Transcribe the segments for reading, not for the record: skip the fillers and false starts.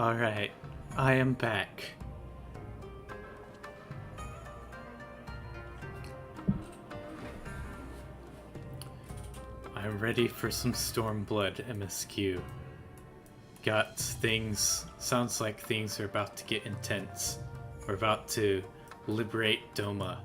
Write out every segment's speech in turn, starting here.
Alright, I am back. I'm ready for some Stormblood MSQ. Got things, sounds like things are about to get intense. We're about to liberate DOMA.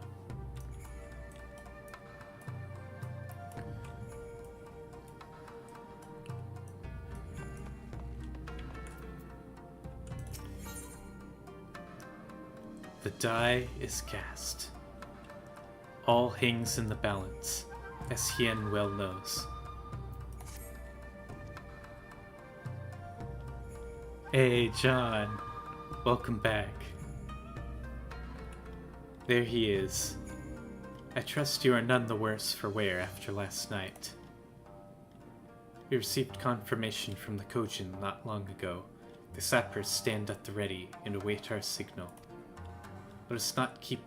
The die is cast. All hangs in the balance, as Hien well knows. Hey, John. Welcome back. There he is. I trust you are none the worse for wear after last night. We received confirmation from the Kojin not long ago. The sappers stand at the ready and await our signal. Let us not keep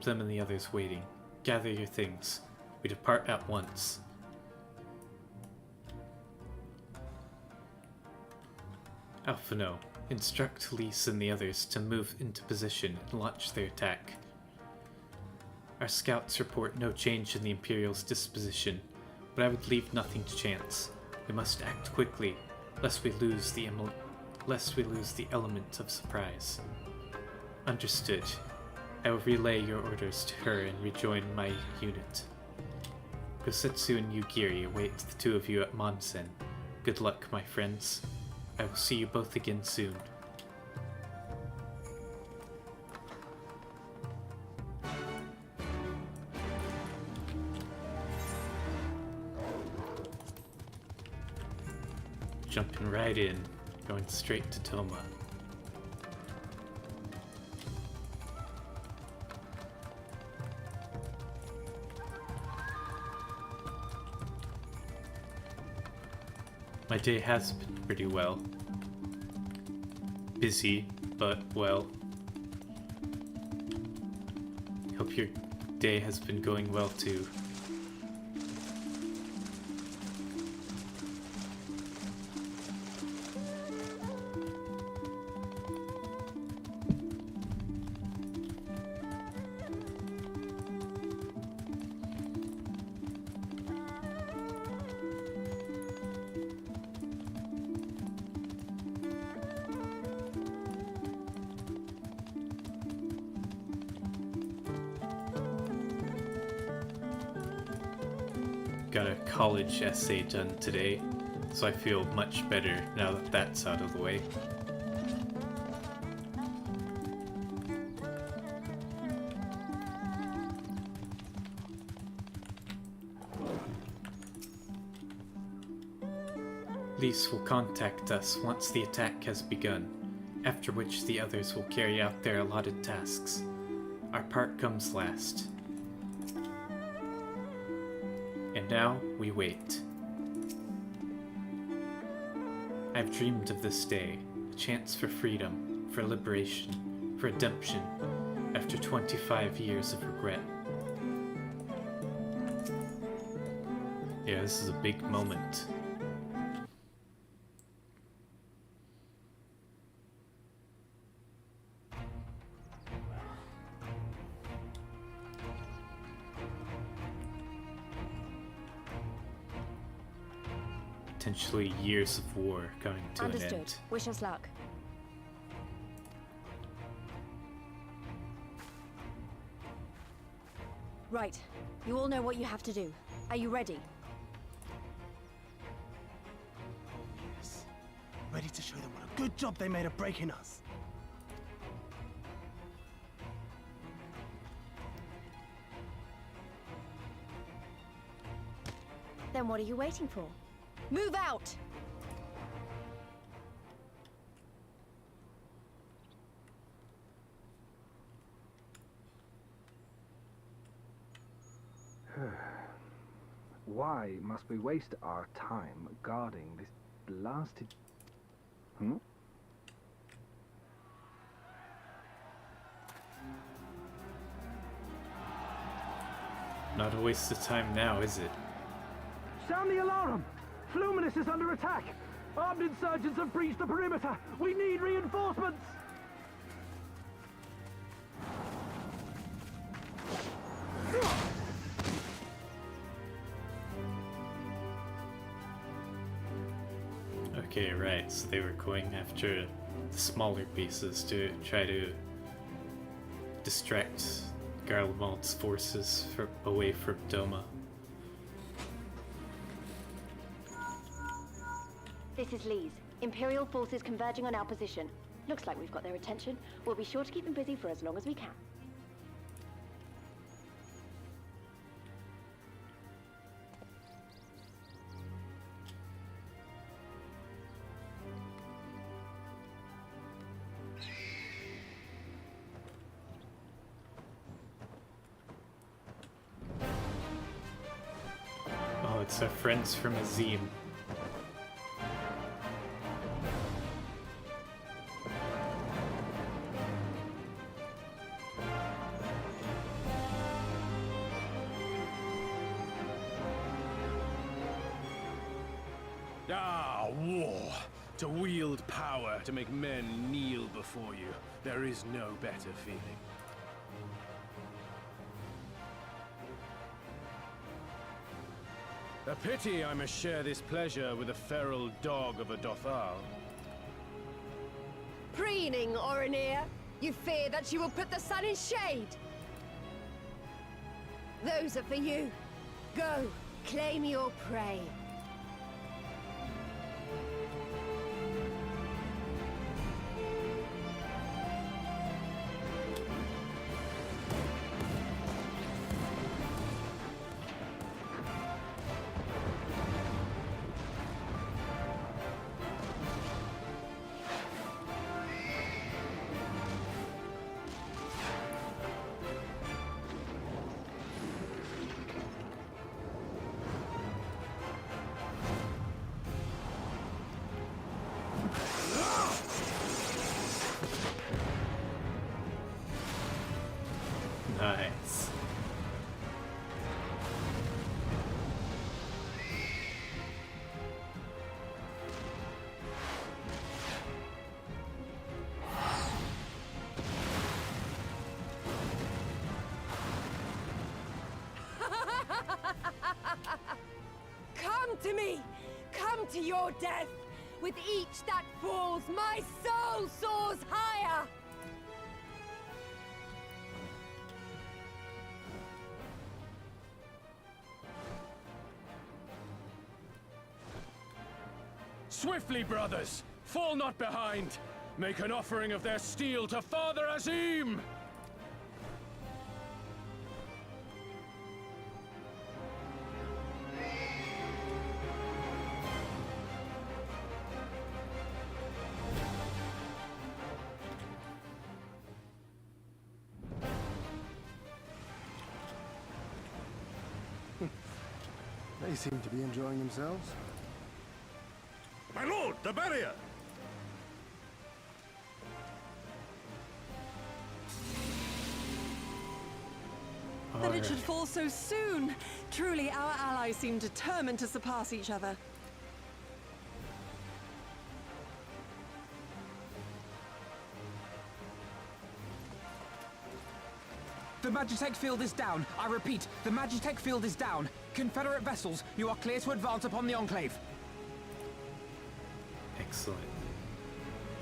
them and the others waiting. Gather your things. We depart at once. Alphano, instruct Lise and the others to move into position and launch their attack. Our scouts report no change in the Imperial's disposition, but I would leave nothing to chance. We must act quickly, lest we lose the element of surprise. Understood. I will relay your orders to her and rejoin my unit. Gosetsu and Yugiri await the two of you at Monsen. Good luck, my friends. I will see you both again soon. Jumping right in, going straight to DOMA. My day has been pretty well. Busy, but well. Hope your day has been going well too. Got a college essay done today, so I feel much better now that that's out of the way. Lise will contact us once the attack has begun, after which the others will carry out their allotted tasks. Our part comes last. And now, we wait. I've dreamed of this day, a chance for freedom, for liberation, for redemption, after 25 years of regret. Yeah, this is a big moment. Potentially years of war coming to an end. Understood. Wish us luck. Right. You all know what you have to do. Are you ready? Yes. Ready to show them what a good job they made of breaking us. Then what are you waiting for? Move out! Why must we waste our time guarding this blasted... Not a waste of time now, is it? Sound the alarm! Fluminous is under attack! Armed insurgents have breached the perimeter! We need reinforcements! Okay, right, so they were going after the smaller pieces to try to distract Garlemald's forces away from Doma. This is Lee's. Imperial forces converging on our position. Looks like we've got their attention. We'll be sure to keep them busy for as long as we can. Oh, it's our friends from Azim. Ah, war! To wield power, to make men kneel before you. There is no better feeling. A pity I must share this pleasure with a feral dog of a Dothal. Preening, Oronir. You fear that she will put the sun in shade? Those are for you. Go, claim your prey. Nice. Come to me! Come to your death! With each that falls, my soul soars higher! Swiftly, brothers! Fall not behind! Make an offering of their steel to Father Azim! They seem to be enjoying themselves. My lord, the barrier! That it should fall so soon. Truly, our allies seem determined to surpass each other. The Magitech field is down. I repeat, the Magitech field is down. Confederate vessels, you are clear to advance upon the Enclave. Excellent.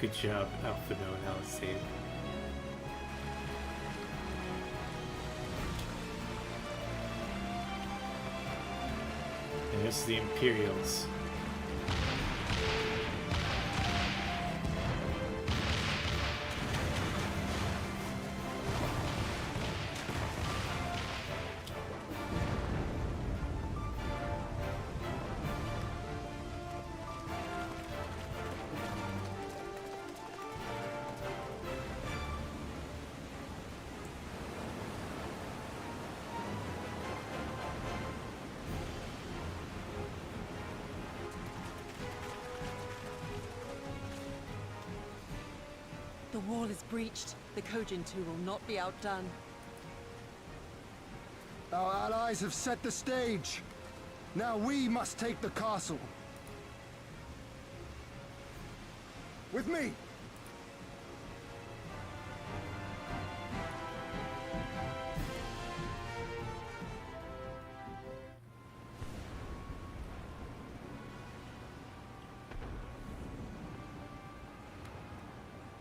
Good job, Alphino and Alisade. And there's the Imperials. The wall is breached. The Kojin too will not be outdone. Our allies have set the stage. Now we must take the castle. With me!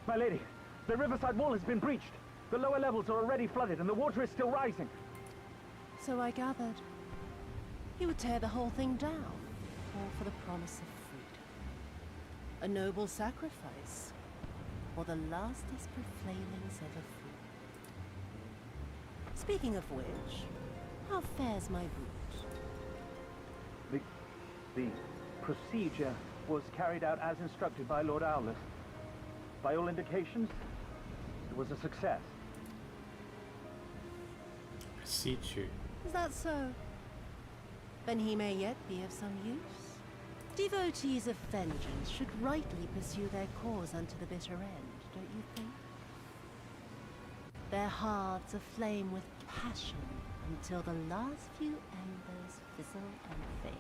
My lady, the riverside wall has been breached. The lower levels are already flooded and the water is still rising. So I gathered. He would tear the whole thing down, all for the promise of freedom. A noble sacrifice, or the last desperate flailings of a fool. Speaking of which, how fares my route? The procedure was carried out as instructed by Lord Owlet. By all indications, it was a success. Procedure. Is that so? Then he may yet be of some use. Devotees of vengeance should rightly pursue their cause unto the bitter end, don't you think? Their hearts aflame with passion until the last few embers fizzle and fade,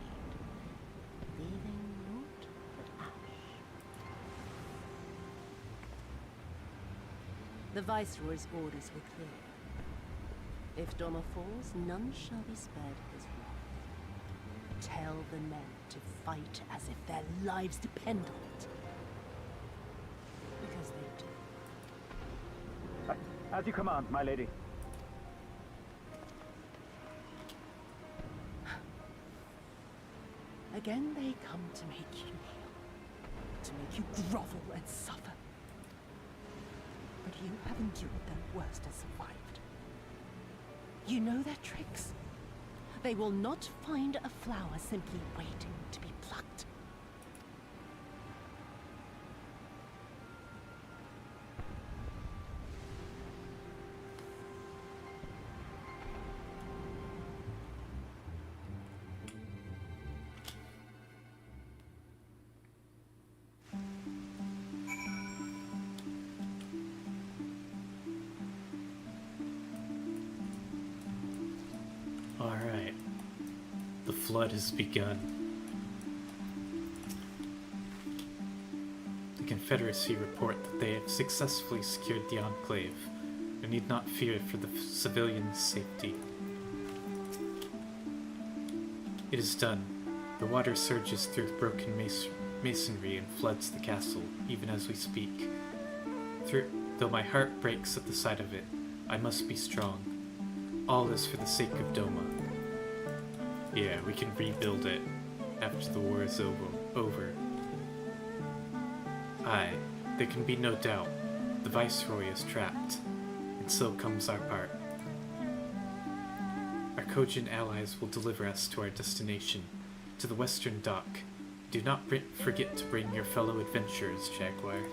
leaving naught but ash. The Viceroy's orders were clear. If Doma falls, none shall be spared his wrath. Tell the men to fight as if their lives depend on it. Because they do. As you command, my lady. Again they come to make you kneel, to make you grovel and suffer. But you have endured their worst and survived. You know their tricks. They will not find a flower simply waiting to be plucked. Alright. The flood has begun. The Confederacy report that they have successfully secured the Enclave and need not fear for the civilians' safety. It is done. The water surges through the broken masonry and floods the castle, even as we speak. Though my heart breaks at the sight of it, I must be strong. All is for the sake of Doma. Yeah, we can rebuild it after the war is over. Aye, there can be no doubt. The Viceroy is trapped, and so comes our part. Our Kojin allies will deliver us to our destination, to the western dock. Do not forget to bring your fellow adventurers, Jaguar.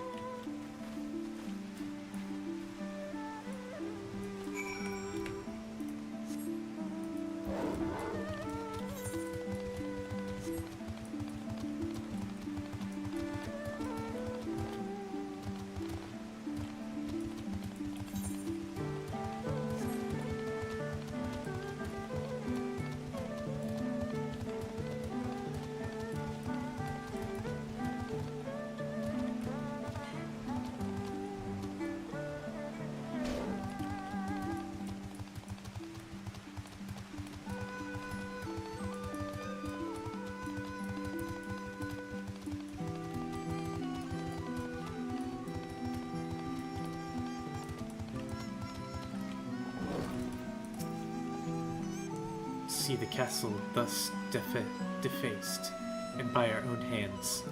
See the castle thus defaced, and by our own hands,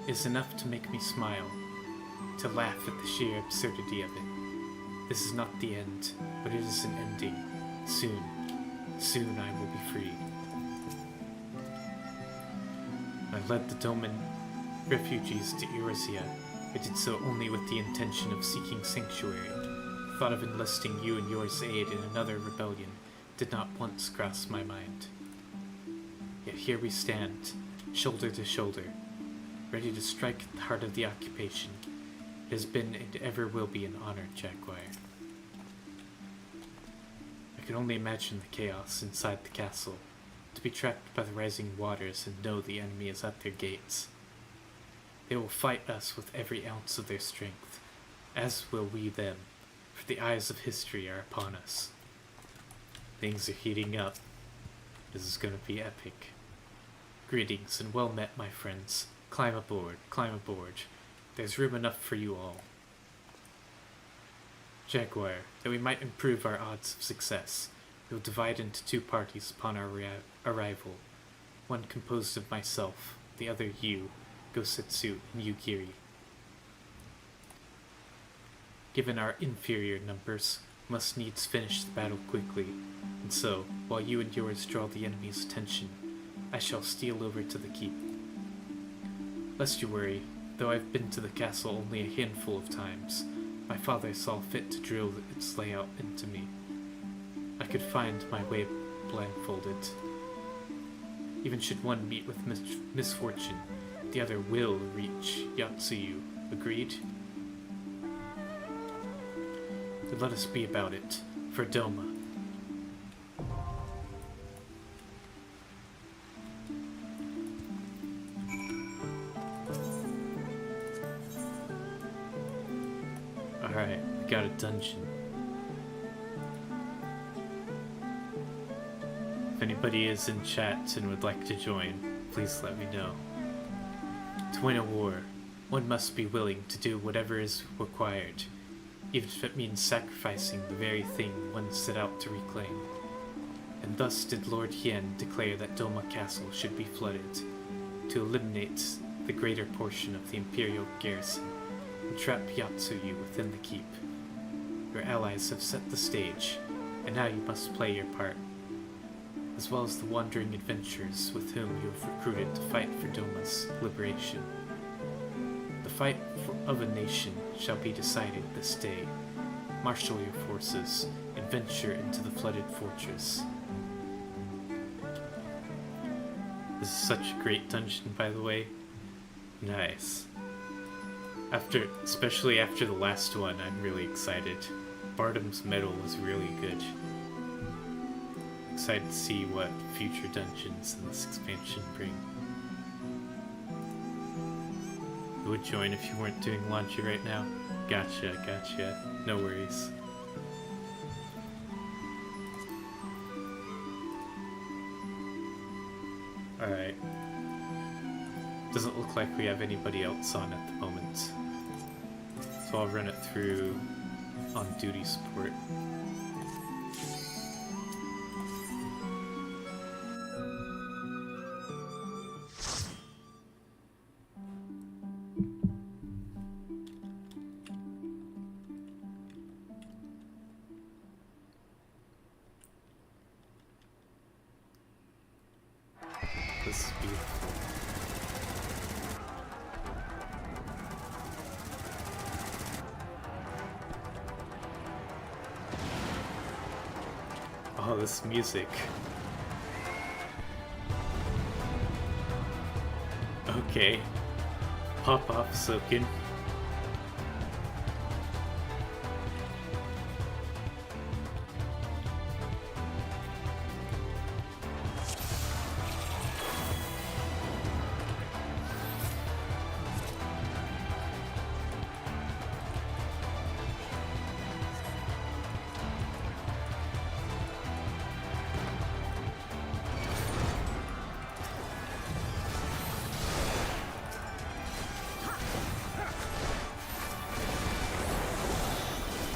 is enough to make me smile, to laugh at the sheer absurdity of it. This is not the end, but it is an ending. Soon I will be free. I led the Doman refugees to Eorzea. I did so only with the intention of seeking sanctuary. The thought of enlisting you and yours aid in another rebellion did not once cross my mind. Yet here we stand, shoulder to shoulder, ready to strike at the heart of the occupation. It has been and ever will be an honor, Jaguar. I can only imagine the chaos inside the castle, to be trapped by the rising waters and know the enemy is at their gates. They will fight us with every ounce of their strength, as will we them, for the eyes of history are upon us. Things are heating up. This is going to be epic. Greetings and well met, my friends. Climb aboard, climb aboard. There's room enough for you all. Jaguar, that we might improve our odds of success, we will divide into 2 parties upon our arrival. One composed of myself, the other you, Gosetsu, and Yugiri. Given our inferior numbers, we must needs finish the battle quickly, and so, while you and yours draw the enemy's attention, I shall steal over to the keep. Lest you worry, though I've been to the castle only a handful of times, my father saw fit to drill its layout into me. I could find my way blindfolded. Even should one meet with misfortune, the other will reach Yatsuyu. Agreed? Then let us be about it, for DOMA. Alright, we got a dungeon. If anybody is in chat and would like to join, please let me know. To win a war, one must be willing to do whatever is required, even if it means sacrificing the very thing one set out to reclaim. And thus did Lord Hien declare that Doma Castle should be flooded, to eliminate the greater portion of the Imperial garrison, and trap Yatsuyu within the keep. Your allies have set the stage, and now you must play your part, as well as the wandering adventurers with whom you have recruited to fight for Doma's liberation. The fight of a nation shall be decided this day. Marshal your forces and venture into the flooded fortress. This is such a great dungeon, by the way. Nice. Especially after the last one, I'm really excited. Bardam's Medal was really good. Excited to see what future dungeons in this expansion bring. You would join if you weren't doing laundry right now? Gotcha, gotcha. No worries. Alright. Doesn't look like we have anybody else on at the moment. So I'll run it through on duty support. This is beautiful. Oh, this music. Okay. Pop off, Soken.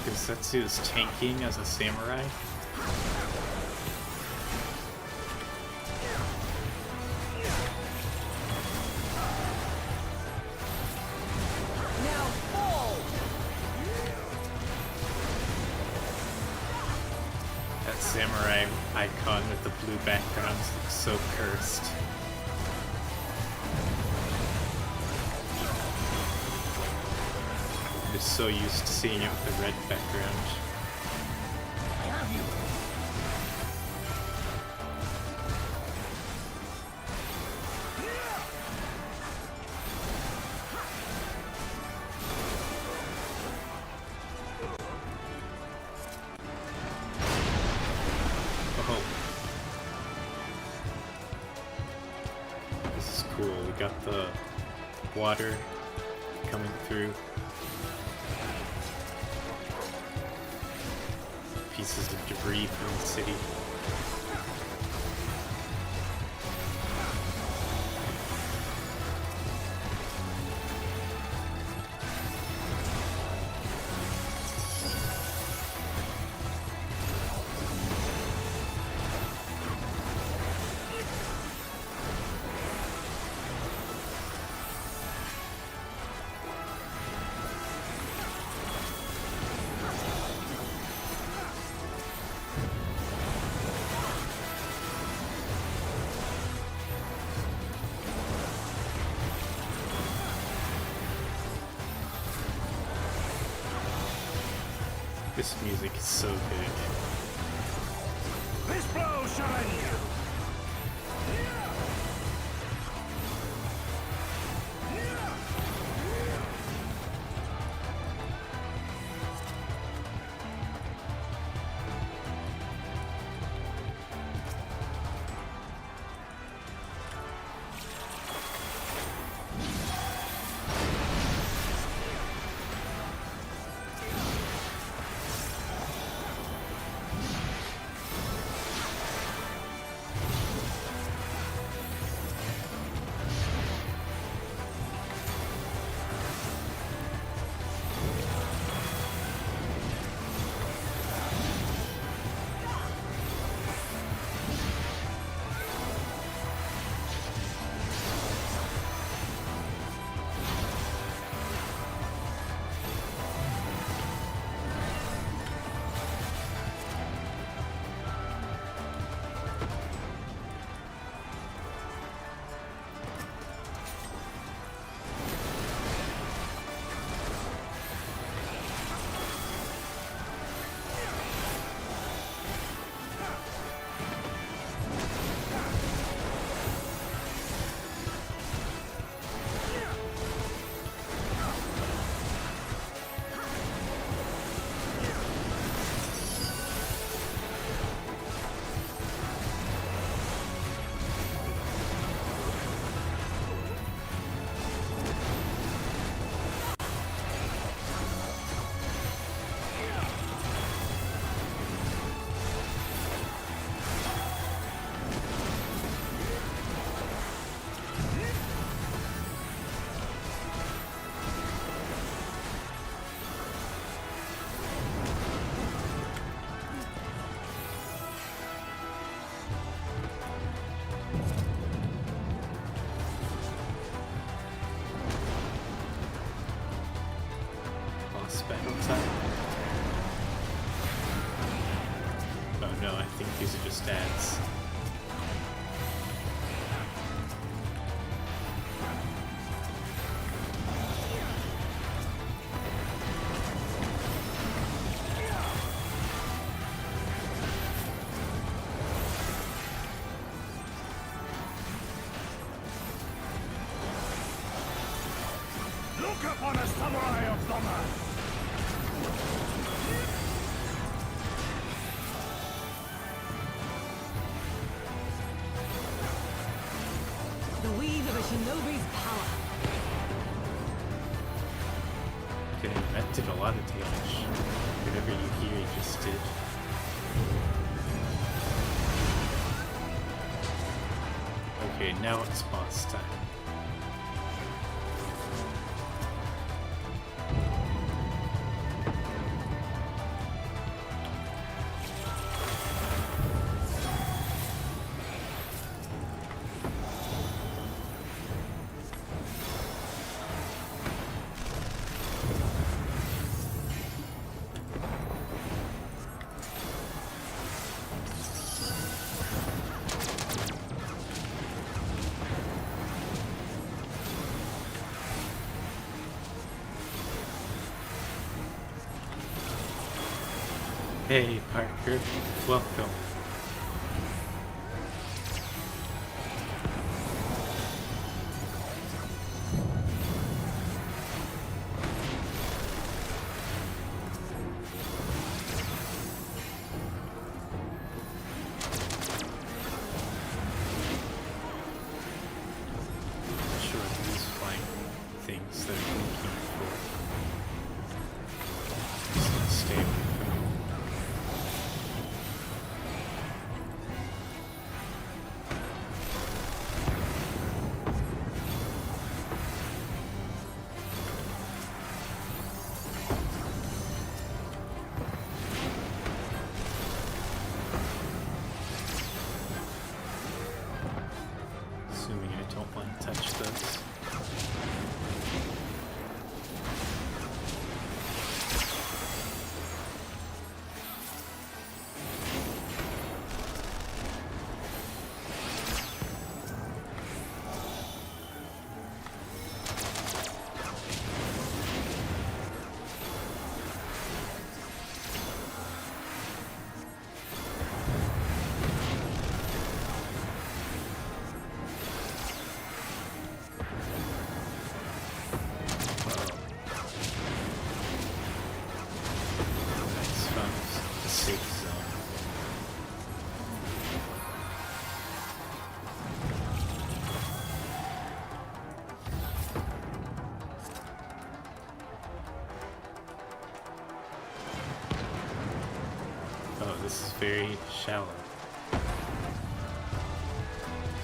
Gosetsu is tanking as a samurai. Now fall! That samurai icon with the blue background looks so cursed. I'm just so used to seeing it with the red background. I have you. Oh. This is cool. We got the water coming through. Pieces of debris from the city. This music is so good. This blow shall end you! Oh no, I think these are just ads. Look upon a samurai of DOMA! The weave of a shinobi's power. Okay, that did a lot of damage. Whatever you just did. Okay, now it's boss time. Hey, Parker. Welcome. Sure, these flying things that are Don't want to touch those. This is very shallow.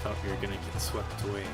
Thought we were gonna get swept away.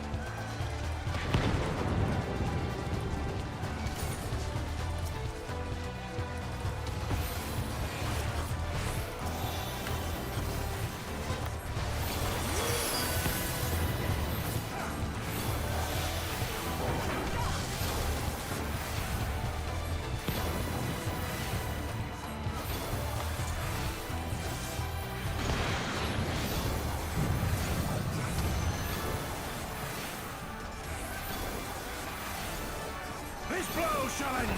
This blow shall end you!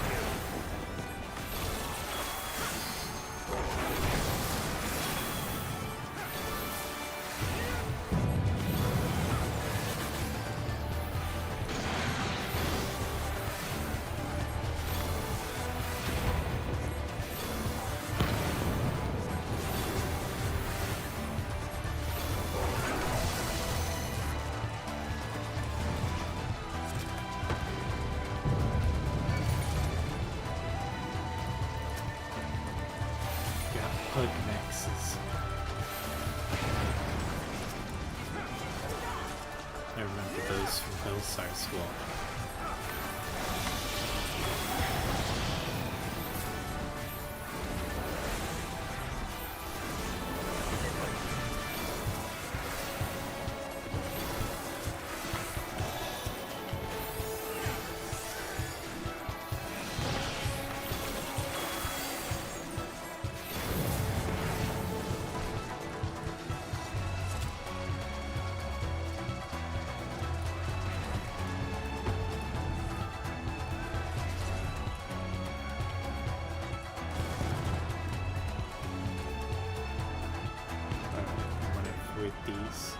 Pug nexus. I remember those from Belsar's Wall. These.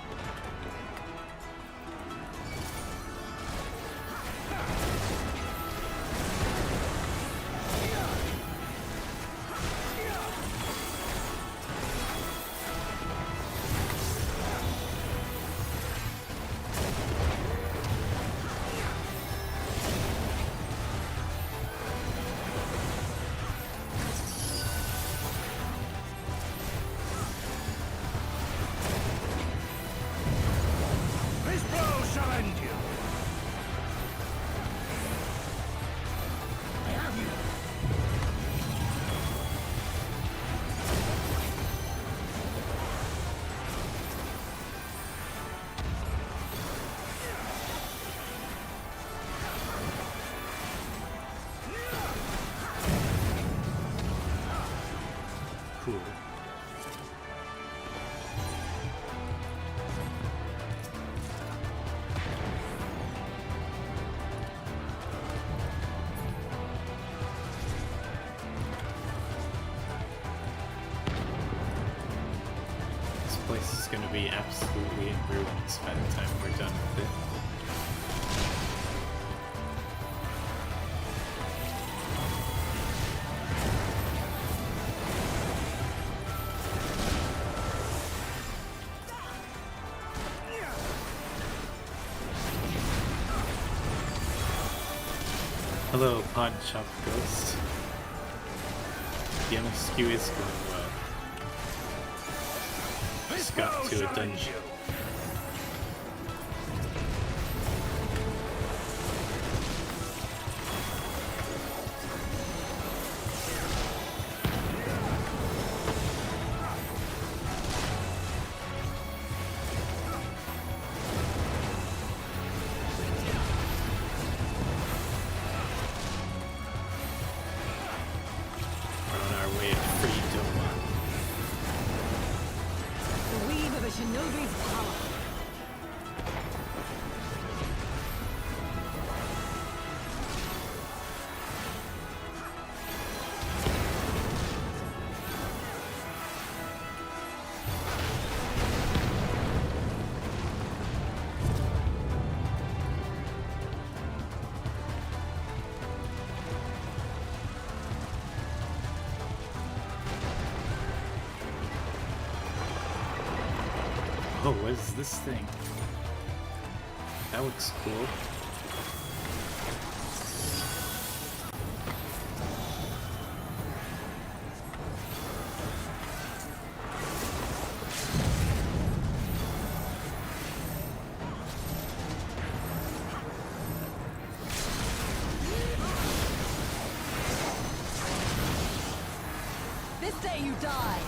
Cool. This place is going to be absolutely in ruins by the time we're done with it. Hello, Pawn Shop Ghost. The MSQ is going well. Just got to a dungeon. is this thing? That looks cool. This day you die!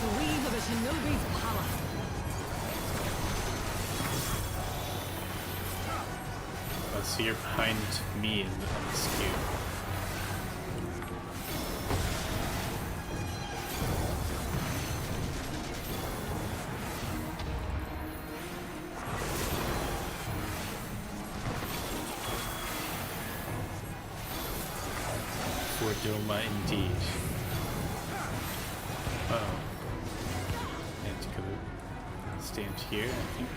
The weave of a shinobi's power. Oh, so you're behind me in the MSQ. For DOMA indeed. Oh. And to go stand here, I think.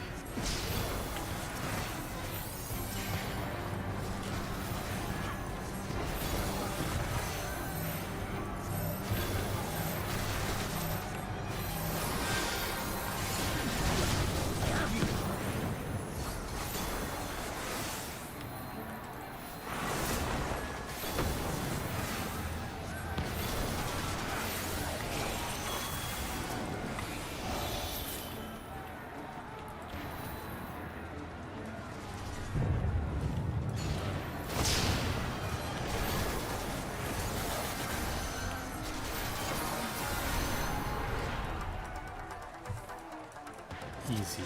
Easy.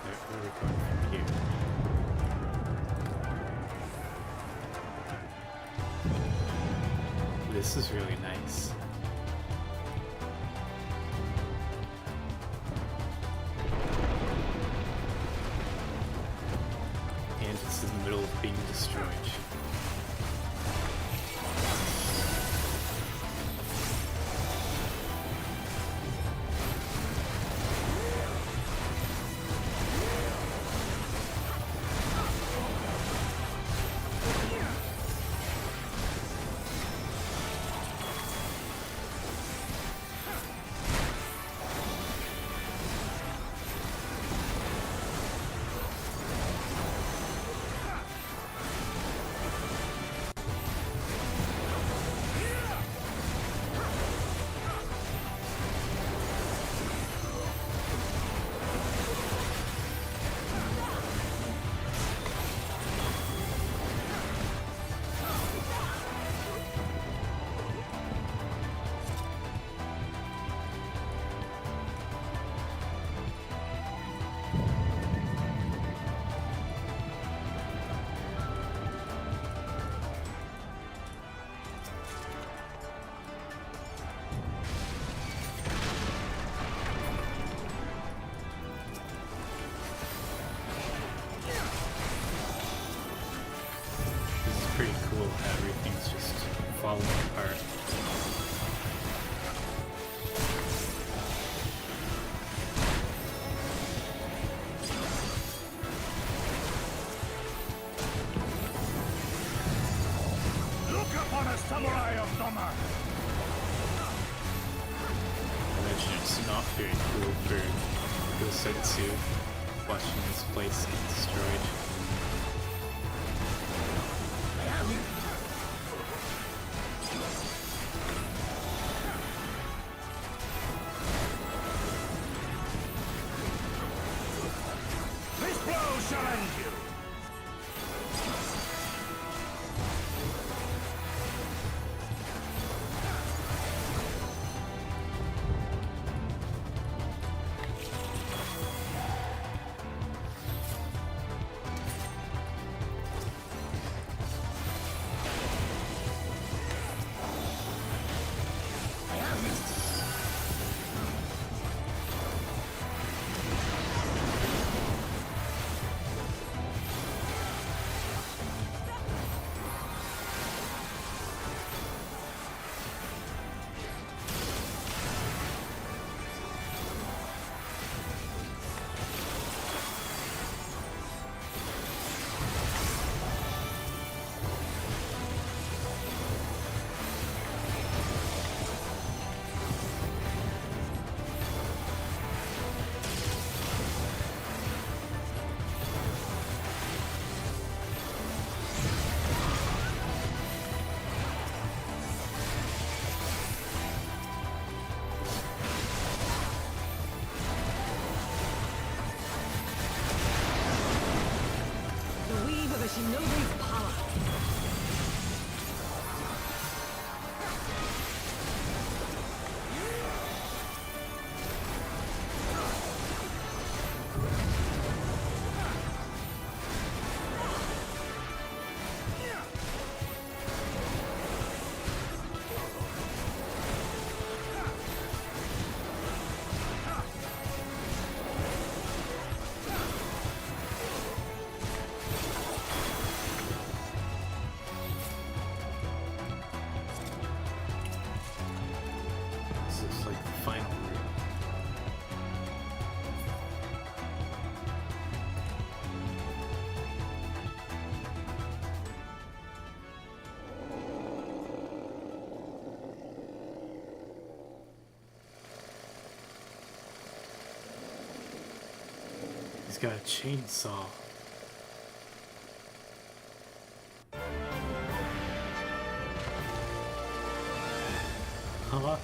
Where are we going from here? This is really nice. And it's in the middle of being destroyed. Pretty cool how everything's just falling apart. Look upon a samurai of DOMA! I imagine it's not very cool for Gosetsu watching this place get destroyed. got a chainsaw. Huh?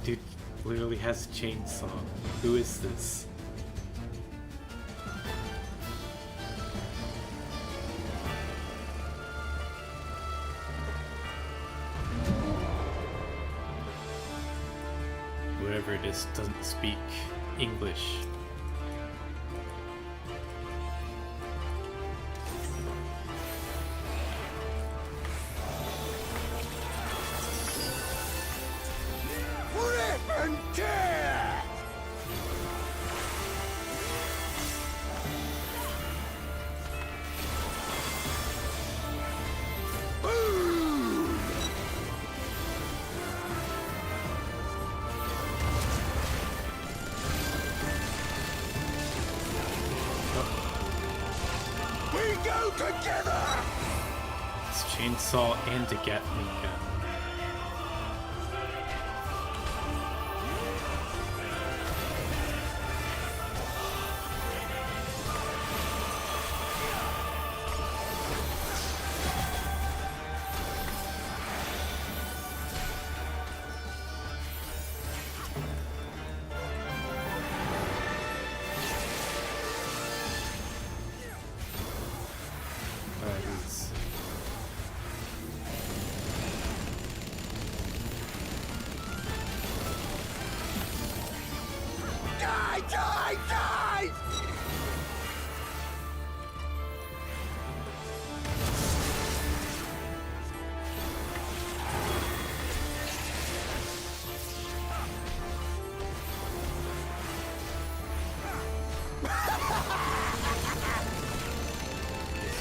Dude literally has a chainsaw. Who is this? Whoever it is doesn't speak English. Rip and tear! Boom! We go together! It's chainsaw and a Gatling gun. Die, die, die!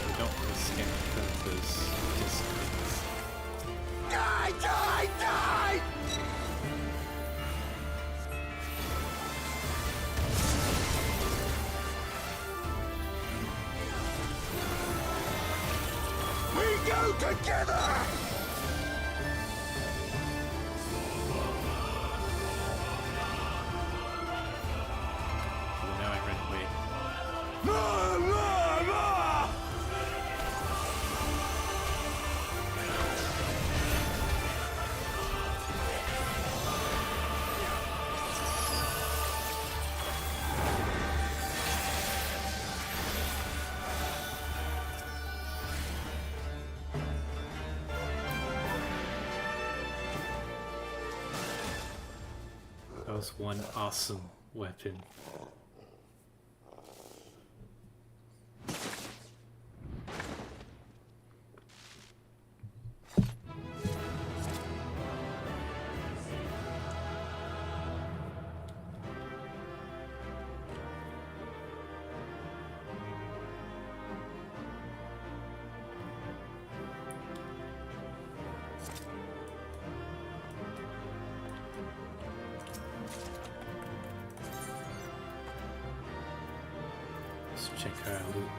We don't risk any of those distance. Die, die, die! We go together! Oh, now I ran away. La, la, la! That was one awesome weapon. Let's check our loot.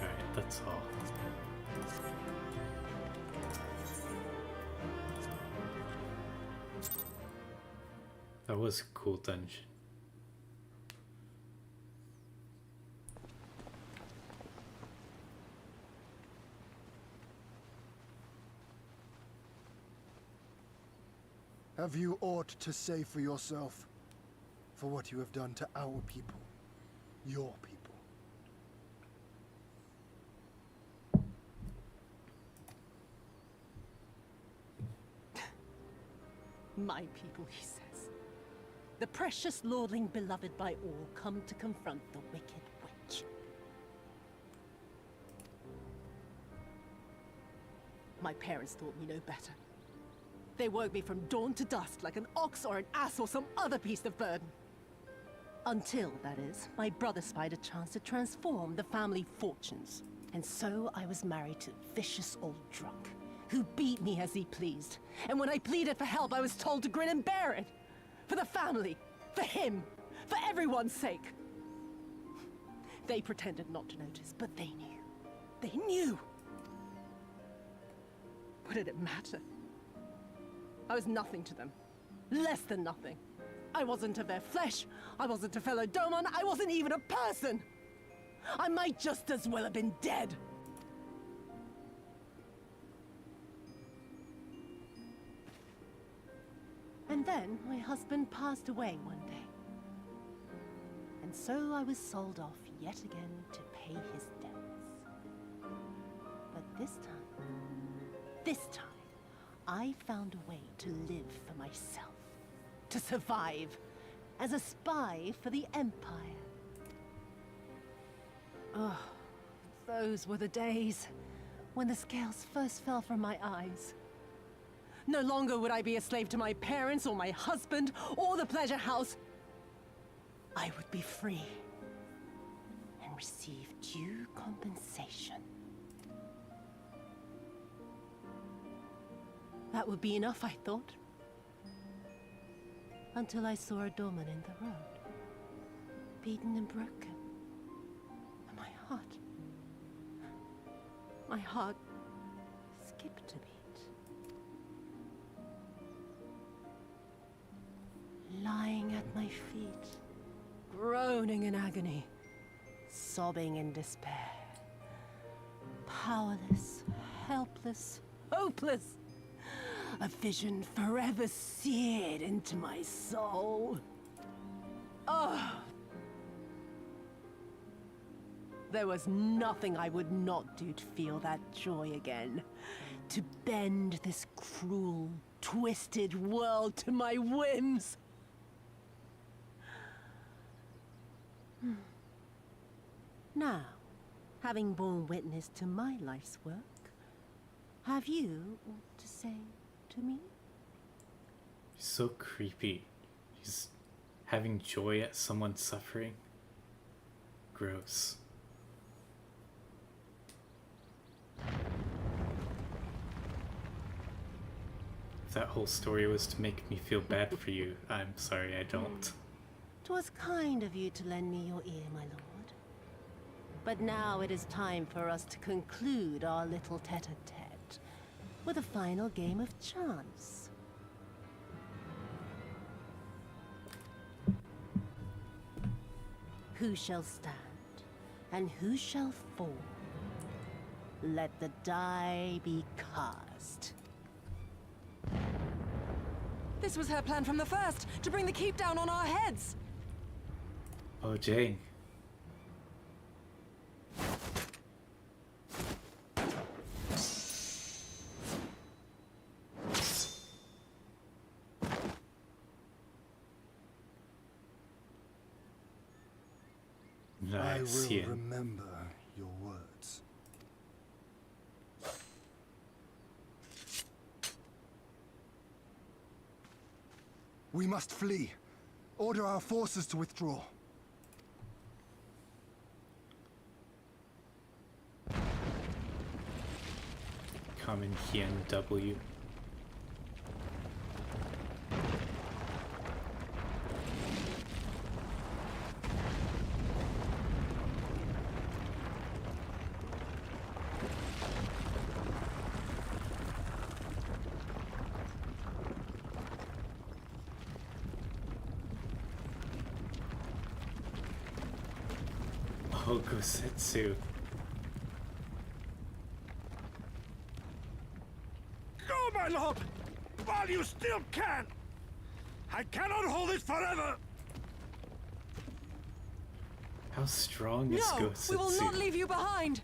Alright, that's all. That was a cool dungeon. Have you aught to say for yourself? For what you have done to our people? Your people? My people, he says. The precious lordling beloved by all, come to confront the wicked witch. My parents taught me no better. They worked me from dawn to dusk like an ox or an ass or some other beast of burden. Until, that is, my brother spied a chance to transform the family fortunes. And so I was married to a vicious old drunk, who beat me as he pleased. And when I pleaded for help, I was told to grin and bear it. For the family, For him! For everyone's sake! They pretended not to notice, but they knew. They knew! What did it matter? I was nothing to them. Less than nothing. I wasn't of their flesh. I wasn't a fellow Doman. I wasn't even a person! I might just as well have been dead! And then my husband passed away one day. And so I was sold off yet again to pay his debts. But this time, I found a way to live for myself. To survive as a spy for the Empire. Oh, those were the days when the scales first fell from my eyes. No longer would I be a slave to my parents or my husband or the pleasure house. I would be free and receive due compensation. That would be enough, I thought. Until I saw a Doman in the road, beaten and broken. And my heart skipped a beat. Lying at my feet, groaning in agony, sobbing in despair. Powerless, helpless, hopeless. A vision forever seared into my soul. Oh! There was nothing I would not do to feel that joy again. To bend this cruel, twisted world to my whims. Now, having borne witness to my life's work, have you aught to say to me? He's so creepy. He's having joy at someone suffering. Gross. If that whole story was to make me feel bad for you, I'm sorry I don't. 'Twas kind of you to lend me your ear, my lord. But now it is time for us to conclude our little tete-a-tete with a final game of chance. Who shall stand and who shall fall? Let the die be cast. This was her plan from the first, to bring the keep down on our heads. Oh, Jane. I Nice, will yeah. remember your words. We must flee. Order our forces to withdraw. Common Hien W. Oh, Gosetsu. Go, my lord! While you still can! I cannot hold it forever! How strong is No, Gosetsu? we will not leave you behind.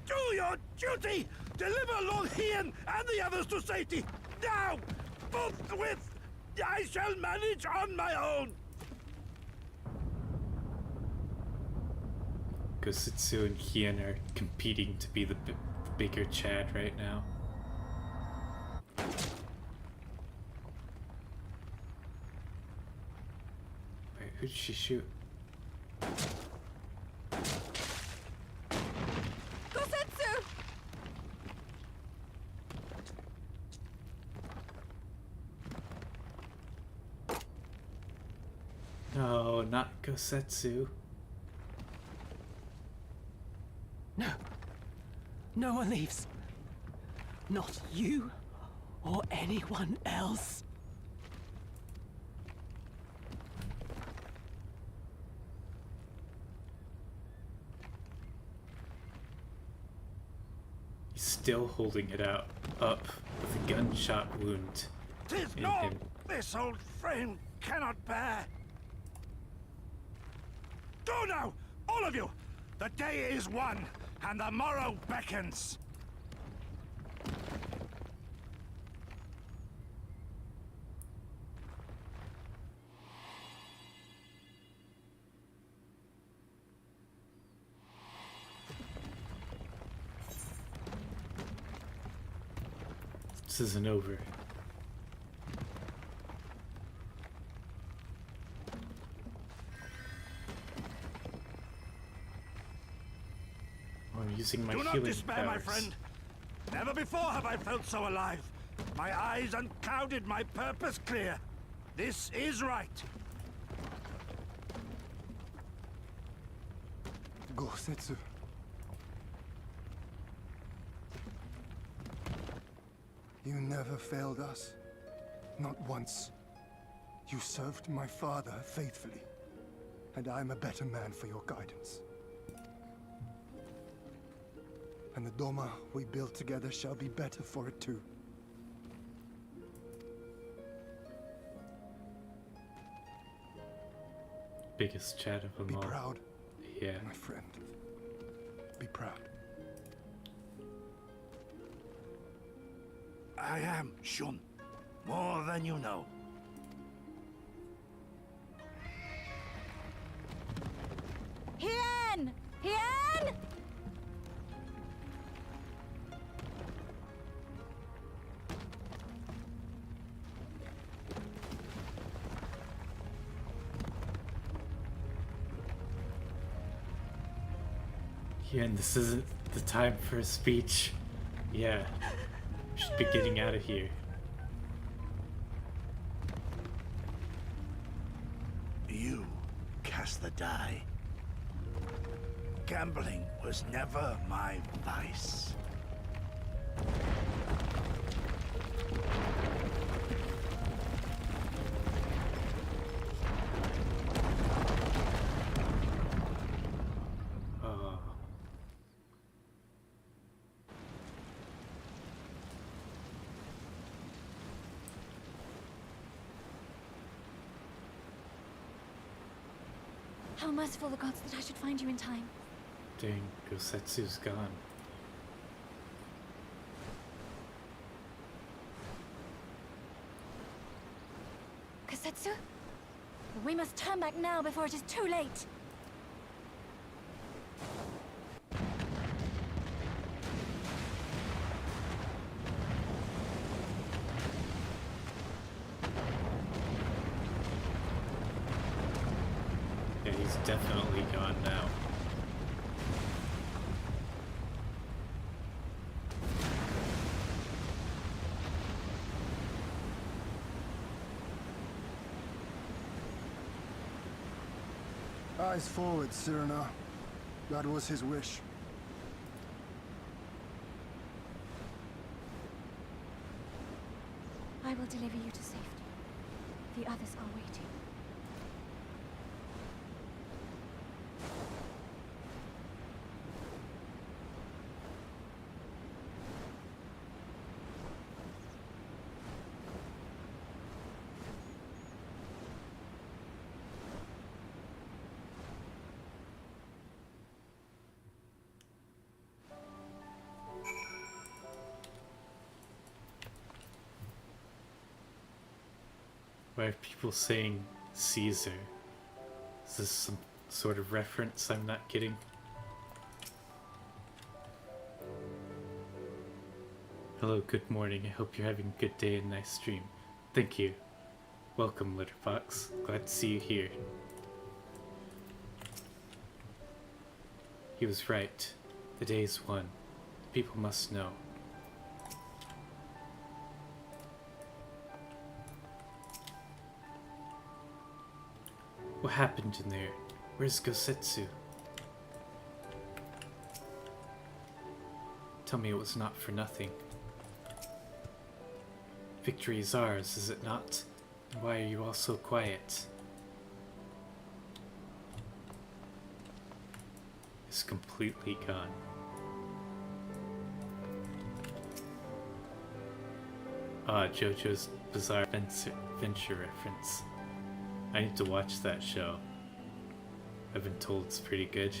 Do your duty! Deliver Lord Hien and the others to safety! Now! Forthwith! I shall manage on my own! Gosetsu and Hien are competing to be the bigger Chad right now. Wait, who did she shoot? Gosetsu! not Gosetsu. No. No one leaves. Not you or anyone else. He's still holding it up with a gunshot wound 'Tis in not him. this old frame cannot bear. Go now, all of you! The day is won, and the morrow beckons. This isn't over. I'm using my Do not healing despair, my powers. friend. Never before have I felt so alive. My eyes unclouded, my purpose clear. This is right. Gosetsu. You never failed us. Not once. You served my father faithfully. And I'm a better man for your guidance. And the DOMA we build together shall be better for it too. Biggest chat of them Be all. proud, Yeah. my friend. Be proud. I am, Shun. More than you know. Hien! Hien! Yeah, and this isn't the time for a speech. Yeah. Should be getting out of here. You cast the die. Gambling was never my vice. Oh. How merciful the gods that I should find you in time. Dang, Gosetsu's gone. Kosetsu? We must turn back now before it is too late. Yeah, he's definitely gone now. Eyes forward, Cyrano. That was his wish. I will deliver you to safety. The others are waiting. Why are people saying Caesar? Is this some sort of reference I'm not getting? Hello, good morning. I hope you're having a good day and nice stream. Thank you. Welcome, Litterfox. Glad to see you here. He was right. The day is won. People must know. What happened in there? Where's Gosetsu? Tell me it was not for nothing. Victory is ours, is it not? And why are you all so quiet? It's completely gone. Ah, JoJo's Bizarre Venture reference. I need to watch that show. I've been told it's pretty good.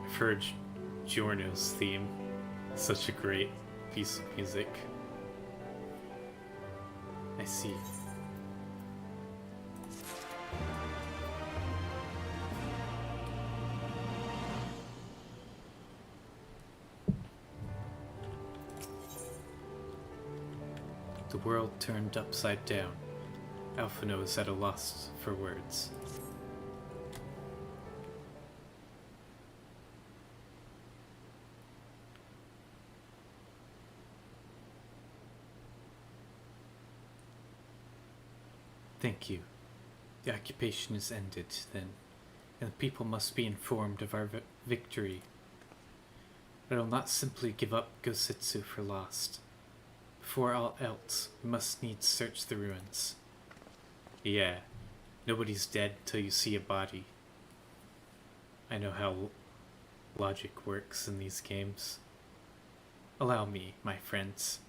I've heard Giorno's theme. Such a great piece of music. I see. The world turned upside down. Alphino is at a loss for words. Thank you. The occupation is ended, then, and the people must be informed of our victory. I will not simply give up Gosetsu for lost. Before all else, we must needs search the ruins. Yeah, nobody's dead till you see a body. I know how logic works in these games. Allow me, my friends.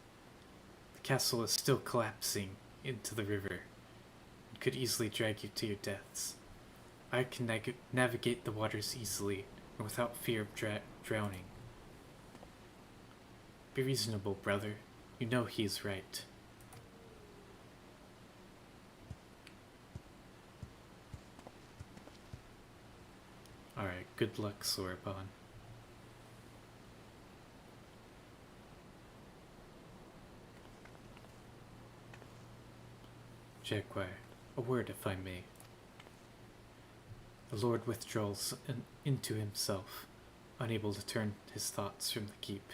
The castle is still collapsing into the river. It could easily drag you to your deaths. I can navigate the waters easily and without fear of drowning. Be reasonable, brother. You know he is right. Alright, good luck, Sorbonne. Jaguar, a word if I may. The Lord withdraws into himself, unable to turn his thoughts from the keep.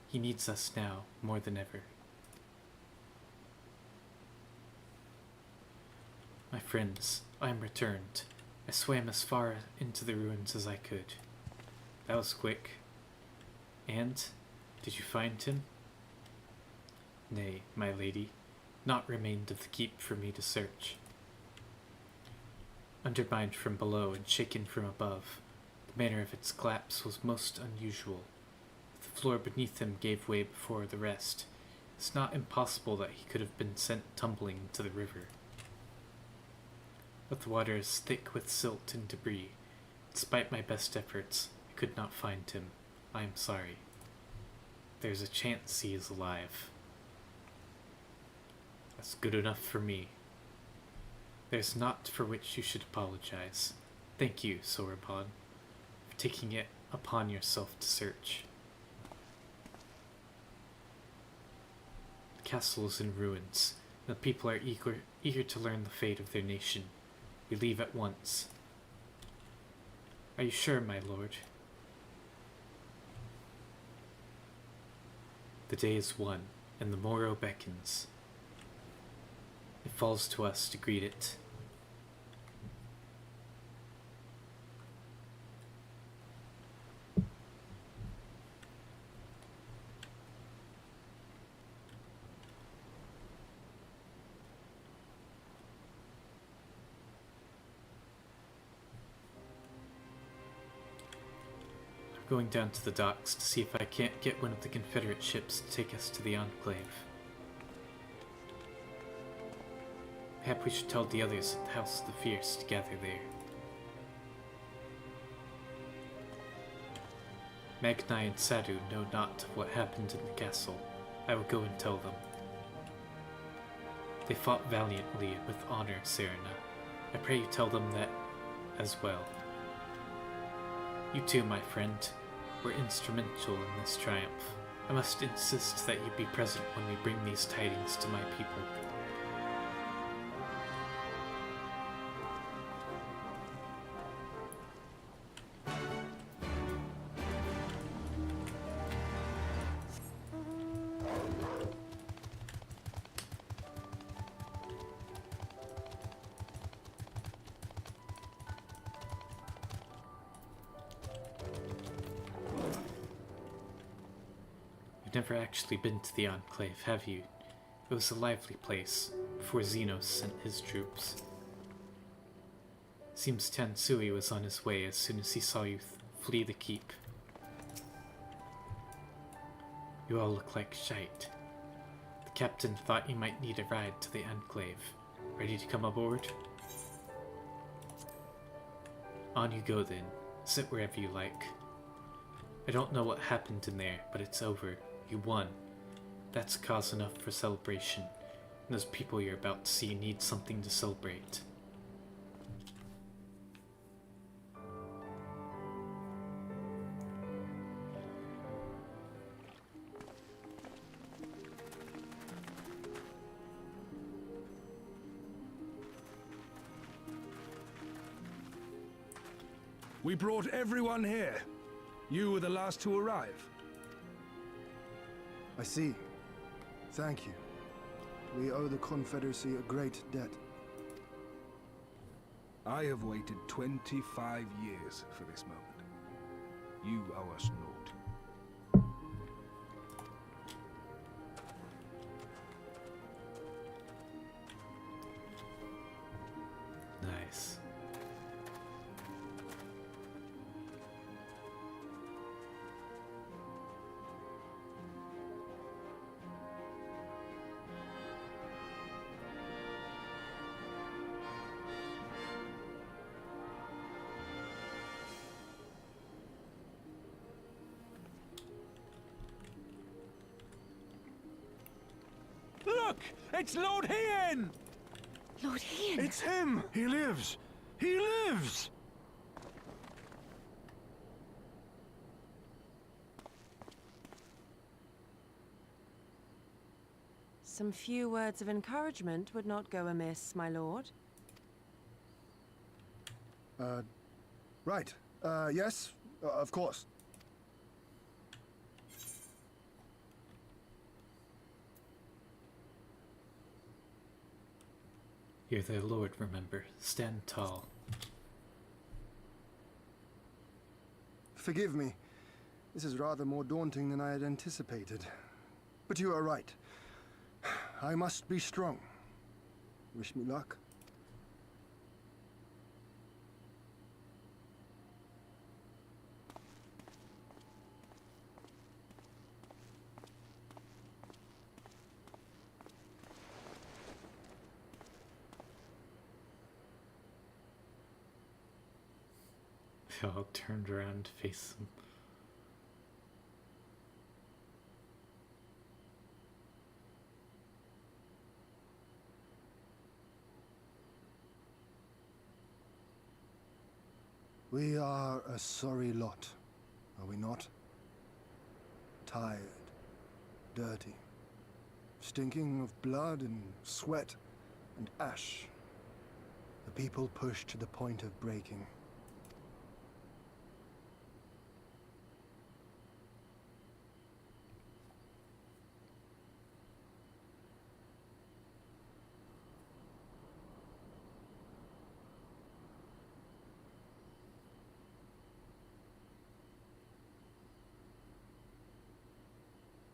He needs us now, more than ever. My friends, I am returned. I swam as far into the ruins as I could. That was quick. And, did you find him? Nay, my lady, naught remained of the keep for me to search. Undermined from below and shaken from above, the manner of its collapse was most unusual. The floor beneath him gave way before the rest. It's not impossible that he could have been sent tumbling into the river. But the water is thick with silt and debris. Despite my best efforts, I could not find him. I am sorry. There's a chance he is alive. That's good enough for me. There's naught for which you should apologize. Thank you, Sorbonne, for taking it upon yourself to search. The castle is in ruins, and the people are eager to learn the fate of their nation. We leave at once. Are you sure, my lord? The day is won, and the morrow beckons. It falls to us to greet it. I'm going down to the docks to see if I can't get one of the Confederate ships to take us to the Enclave. Perhaps we should tell the others at the House of the Fierce to gather there. Magnai and Sadu know not of what happened in the castle. I will go and tell them. They fought valiantly with honor, Serena. I pray you tell them that as well. You too, my friend, were instrumental in this triumph. I must insist that you be present when we bring these tidings to my people. You've never actually been to the Enclave, have you? It was a lively place, before Xenos sent his troops. Seems Tansui was on his way as soon as he saw you flee the keep. You all look like shite. The captain thought you might need a ride to the Enclave. Ready to come aboard? On you go then. Sit wherever you like. I don't know what happened in there, but it's over. You won. That's cause enough for celebration. And those people you're about to see need something to celebrate. We brought everyone here. You were the last to arrive. I see. Thank you. We owe the Confederacy a great debt. I have waited 25 years for this moment. You owe us naught. Nice. Look! It's Lord Hien! Lord Hien! It's him! He lives! He lives! Some few words of encouragement would not go amiss, my lord. Right. Yes, of course. You're their lord, remember. Stand tall. Forgive me. This is rather more daunting than I had anticipated. But you are right. I must be strong. Wish me luck. They all turned around to face him. We are a sorry lot, are we not? Tired, dirty, stinking of blood and sweat and ash. The people pushed to the point of breaking.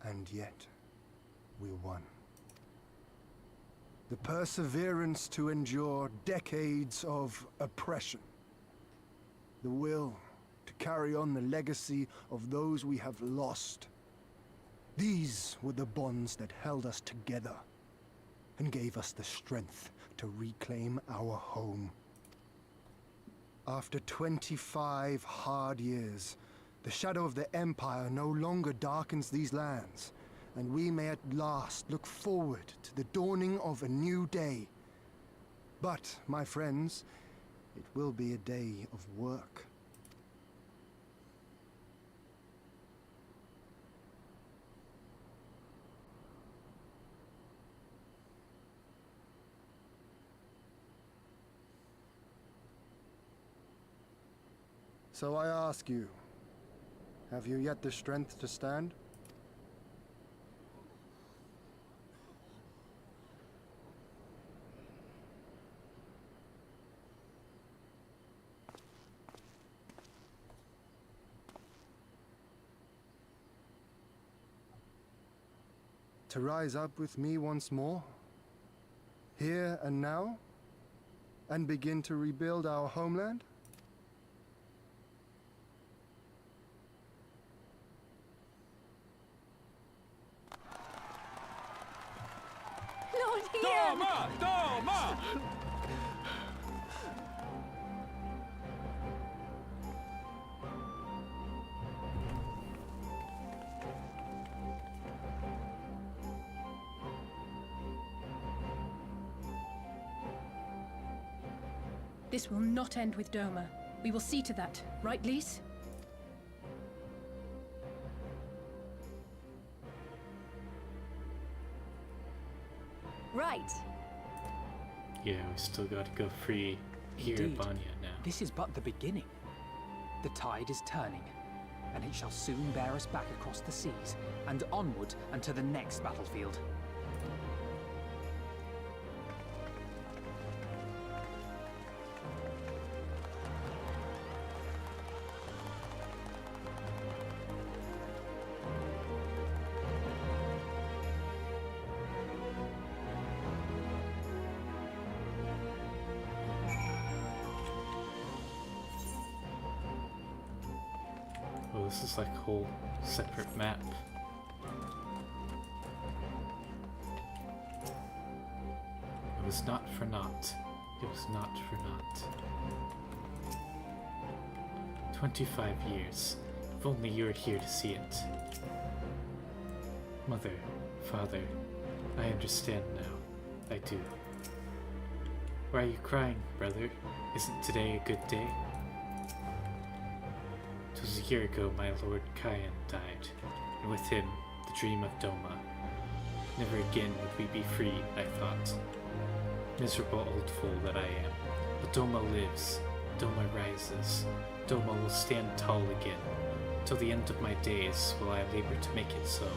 And yet, we won. The perseverance to endure decades of oppression. The will to carry on the legacy of those we have lost. These were the bonds that held us together and gave us the strength to reclaim our home. After 25 hard years, the shadow of the Empire no longer darkens these lands, and we may at last look forward to the dawning of a new day. But, my friends, it will be a day of work. So I ask you, have you yet the strength to stand? To rise up with me once more? Here and now? And begin to rebuild our homeland? Lord Ian! DOMA! DOMA! This will not end with Doma. We will see to that, right, Lise? Right. Yeah, we still gotta go free Indeed. Kiribania now. This is but the beginning. The tide is turning, and it shall soon bear us back across the seas, and onward and to the next battlefield. Oh, this is like a whole separate map. It was not for naught. It was not for naught. 25 years. If only you were here to see it. Mother, Father, I understand now. I do. Why are you crying, brother? Isn't today a good day? 'Twas a year ago my Lord Kyan died, and with him, the dream of Doma. Never again would we be free, I thought. Miserable old fool that I am. But Doma lives. Doma rises. Doma will stand tall again. Till the end of my days will I labor to make it so.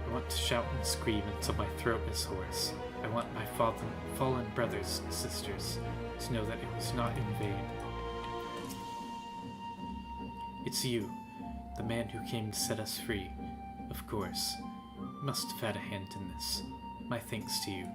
I want to shout and scream until my throat is hoarse. I want my fallen brothers and sisters to know that it was not in vain. It's you, the man who came to set us free. Of course. You must have had a hand in this. My thanks to you.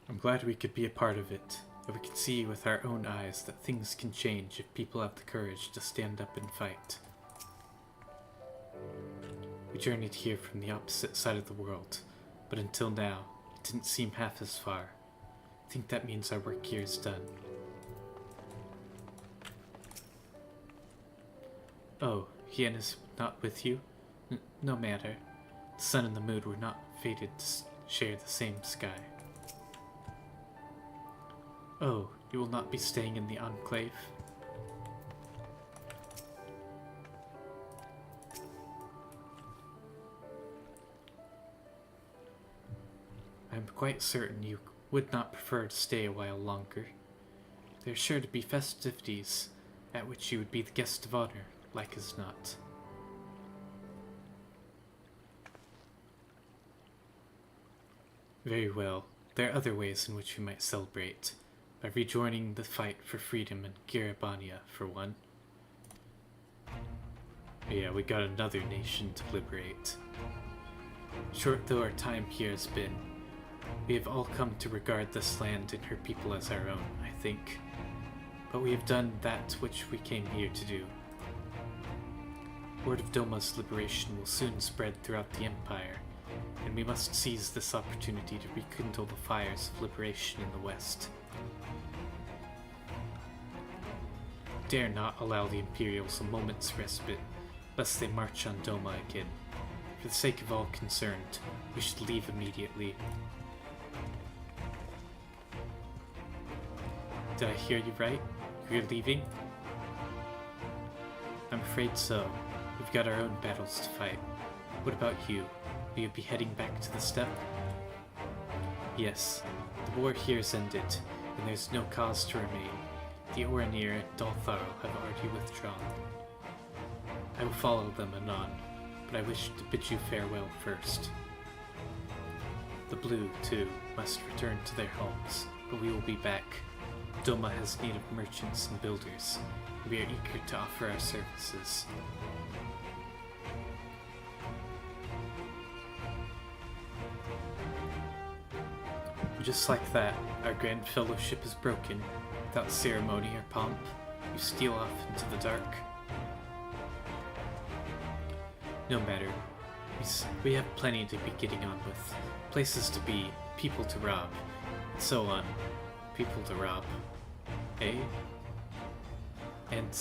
I'm glad we could be a part of it, that we can see with our own eyes that things can change if people have the courage to stand up and fight. We journeyed here from the opposite side of the world, but until now, it didn't seem half as far. I think that means our work here is done. Oh, Hien is not with you? No matter. The sun and the moon were not fated to share the same sky. Oh, you will not be staying in the Enclave? I'm quite certain you would not prefer to stay a while longer. There are sure to be festivities at which you would be the guest of honor, like as not. Very well. There are other ways in which we might celebrate. By rejoining the fight for freedom in Kiribania, for one. Yeah, we got another nation to liberate. Short though our time here has been, we have all come to regard this land and her people as our own, I think. But we have done that which we came here to do. Word of Doma's liberation will soon spread throughout the Empire, and we must seize this opportunity to rekindle the fires of liberation in the West. Dare not allow the Imperials a moment's respite. lest they march on Doma again. For the sake of all concerned, we should leave immediately. Did I hear you right? You're leaving? I'm afraid so. We've got our own battles to fight. What about you? Will you be heading back to the steppe? Yes. The war here is ended, and there's no cause to remain. The Oranir and Dalthar have already withdrawn. I will follow them anon, but I wish to bid you farewell first. The Blue, too, must return to their homes, but we will be back. Doma has need of merchants and builders, and we are eager to offer our services. Just like that, our grand fellowship is broken. Without ceremony or pomp, you steal off into the dark. No matter. We have plenty to be getting on with. Places to be, people to rob, and so on. People to rob. Eh? And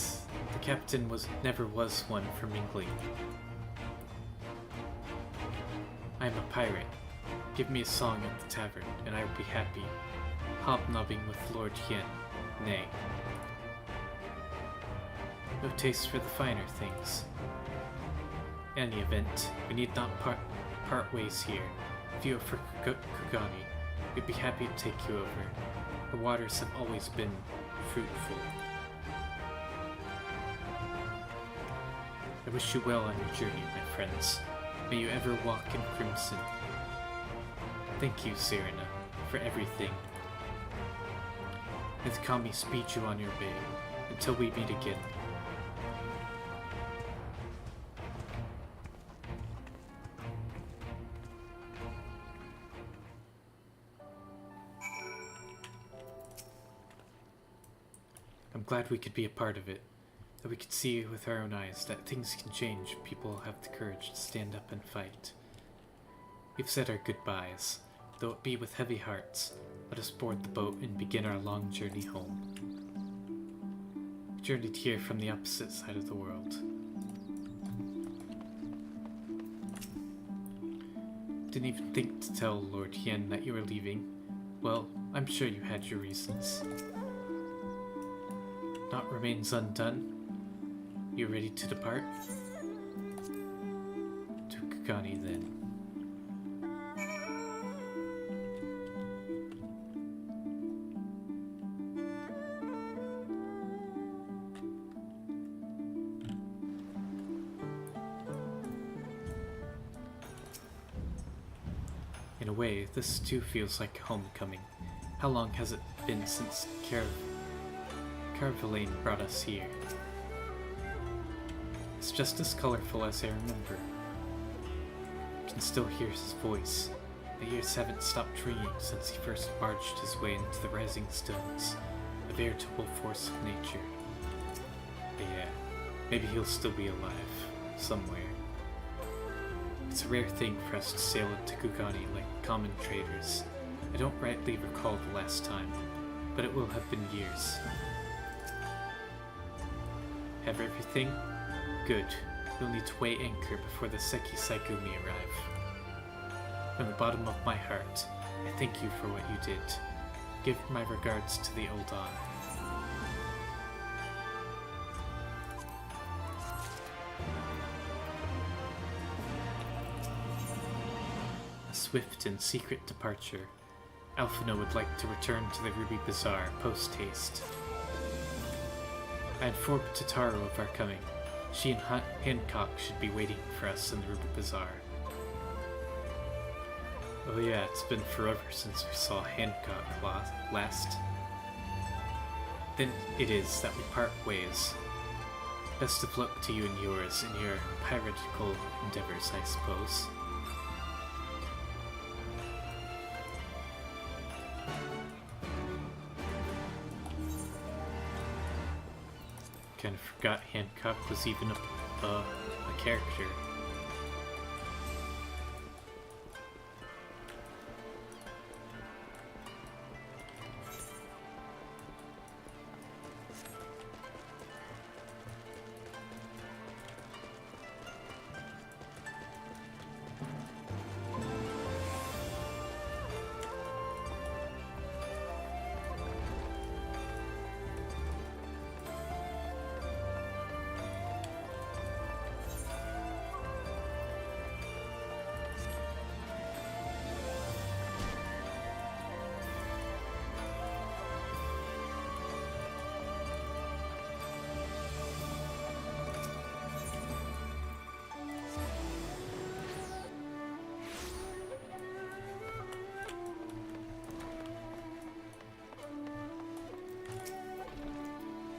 the captain never was one for mingling. I am a pirate. Give me a song at the tavern, and I will be happy, hobnobbing with Lord Hien. Nay. No taste for the finer things. In any event, we need not part ways here. If you are for Kugani, we'd be happy to take you over. Her waters have always been fruitful. I wish you well on your journey, my friends. May you ever walk in crimson. Thank you, Serena, for everything. May the Kami speed you on your way, until we meet again. I'm glad we could be a part of it, that we could see with our own eyes that things can change if people have the courage to stand up and fight. We've said our goodbyes, though it be with heavy hearts. Let us board the boat and begin our long journey home. We journeyed here from the opposite side of the world. Didn't even think to tell Lord Hien that you were leaving. Well, I'm sure you had your reasons. Naught remains undone. You ready to depart? To Kugani then. In a way, this too feels like homecoming. How long has it been since Carvalane brought us here? It's just as colorful as I remember. I can still hear his voice. The ears haven't stopped ringing since he first barged his way into the rising stones, a veritable force of nature. But yeah, maybe he'll still be alive, somewhere. It's a rare thing for us to sail into Kugani like common traders. I don't rightly recall the last time, but it will have been years. Have everything? Good. You'll need to weigh anchor before the Seki Saigumi arrive. From the bottom of my heart, I thank you for what you did. Give my regards to the Old On. A swift and secret departure. Alphina would like to return to the Ruby Bazaar post-haste. I informed Tataru of our coming. She and Hancock should be waiting for us in the Ruby Bazaar. Oh yeah, it's been forever since we saw Hancock last. Then it is that we part ways. Best of luck to you and yours in your piratical endeavors, I suppose. Kind of forgot Hancock was even a character.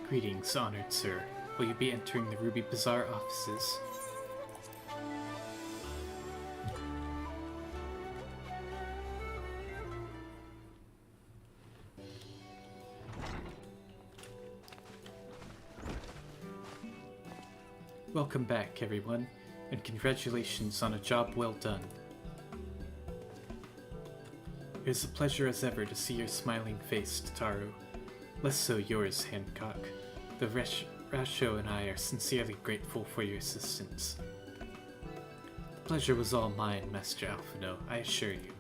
Greetings, honored sir. Will you be entering the Ruby Bazaar offices? Welcome back, everyone, and congratulations on a job well done. It is a pleasure as ever to see your smiling face, Tataru. Less so yours, Hancock. The Rasho and I are sincerely grateful for your assistance. The pleasure was all mine, Master Alphino, I assure you.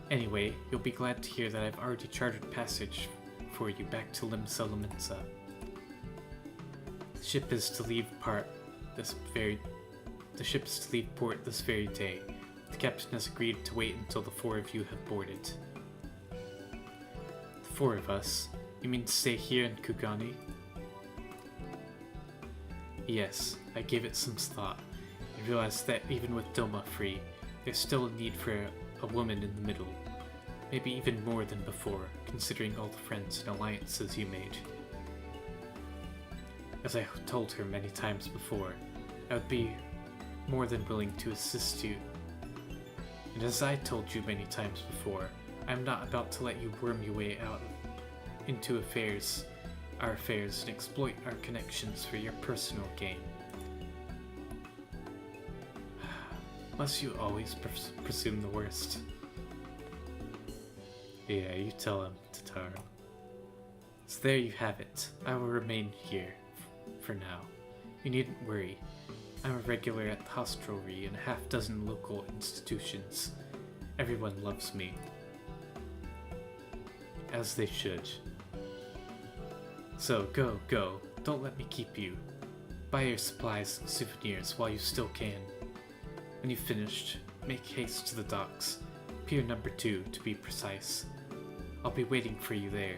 Anyway, you'll be glad to hear that I've already chartered passage for you back to Limsa. The ship is to leave port this very day. The captain has agreed to wait until the 4 of you have boarded. The 4 of us? You mean to stay here in Kugani? Yes, I gave it some thought, and realized that even with DOMA free, there's still a need for a woman in the middle. Maybe even more than before, considering all the friends and alliances you made. As I told her many times before, I would be more than willing to assist you. And as I told you many times before, I am not about to let you worm your way out into our affairs, and exploit our connections for your personal gain. Must you always presume the worst? Yeah, you tell him, Tataru. So there you have it. I will remain here for now. You needn't worry. I'm a regular at the hostelry and a half-dozen local institutions. Everyone loves me. As they should. So go. Don't let me keep you. Buy your supplies and souvenirs while you still can. When you've finished, make haste to the docks. Pier number 2, to be precise. I'll be waiting for you there.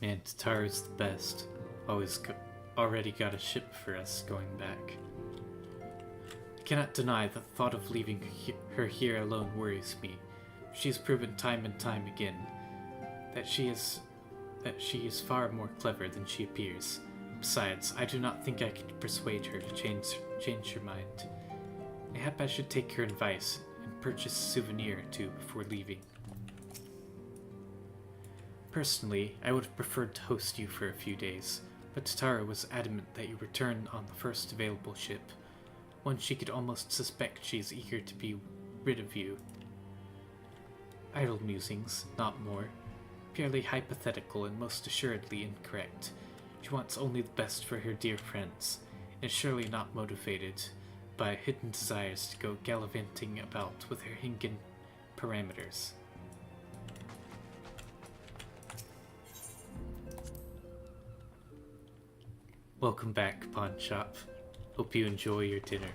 Man, Tataru's the best. Already got a ship for us going back. I cannot deny that the thought of leaving her here alone worries me. She has proven time and time again that she is far more clever than she appears. Besides, I do not think I could persuade her to change her mind. Mayhap I should take her advice and purchase a souvenir or two before leaving. Personally, I would have preferred to host you for a few days, but Tataru was adamant that you return on the first available ship. One she could almost suspect she is eager to be rid of you. Idle musings, not more. Purely hypothetical and most assuredly incorrect. She wants only the best for her dear friends, and is surely not motivated by hidden desires to go gallivanting about with her Hingan parameters. Welcome back, pawn shop. Hope you enjoy your dinner.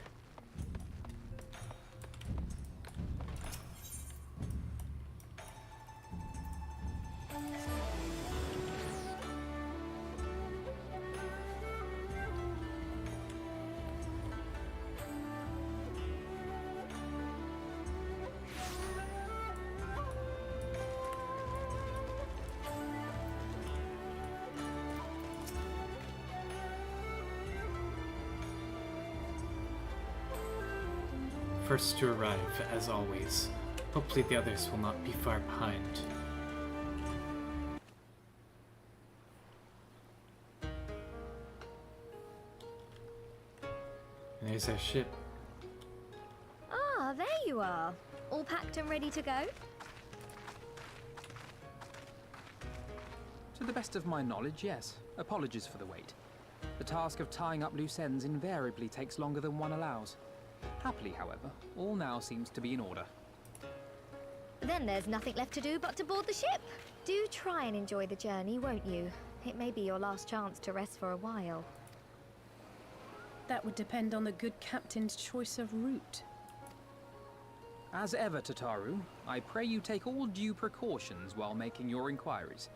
First to arrive, as always. Hopefully the others will not be far behind. And there's our ship. Ah, there you are. All packed and ready to go? To the best of my knowledge, yes. Apologies for the wait. The task of tying up loose ends invariably takes longer than one allows. Happily, however, all now seems to be in order. Then there's nothing left to do but to board the ship. Do try and enjoy the journey, won't you? It may be your last chance to rest for a while. That would depend on the good captain's choice of route. As ever, Tataru, I pray you take all due precautions while making your inquiries.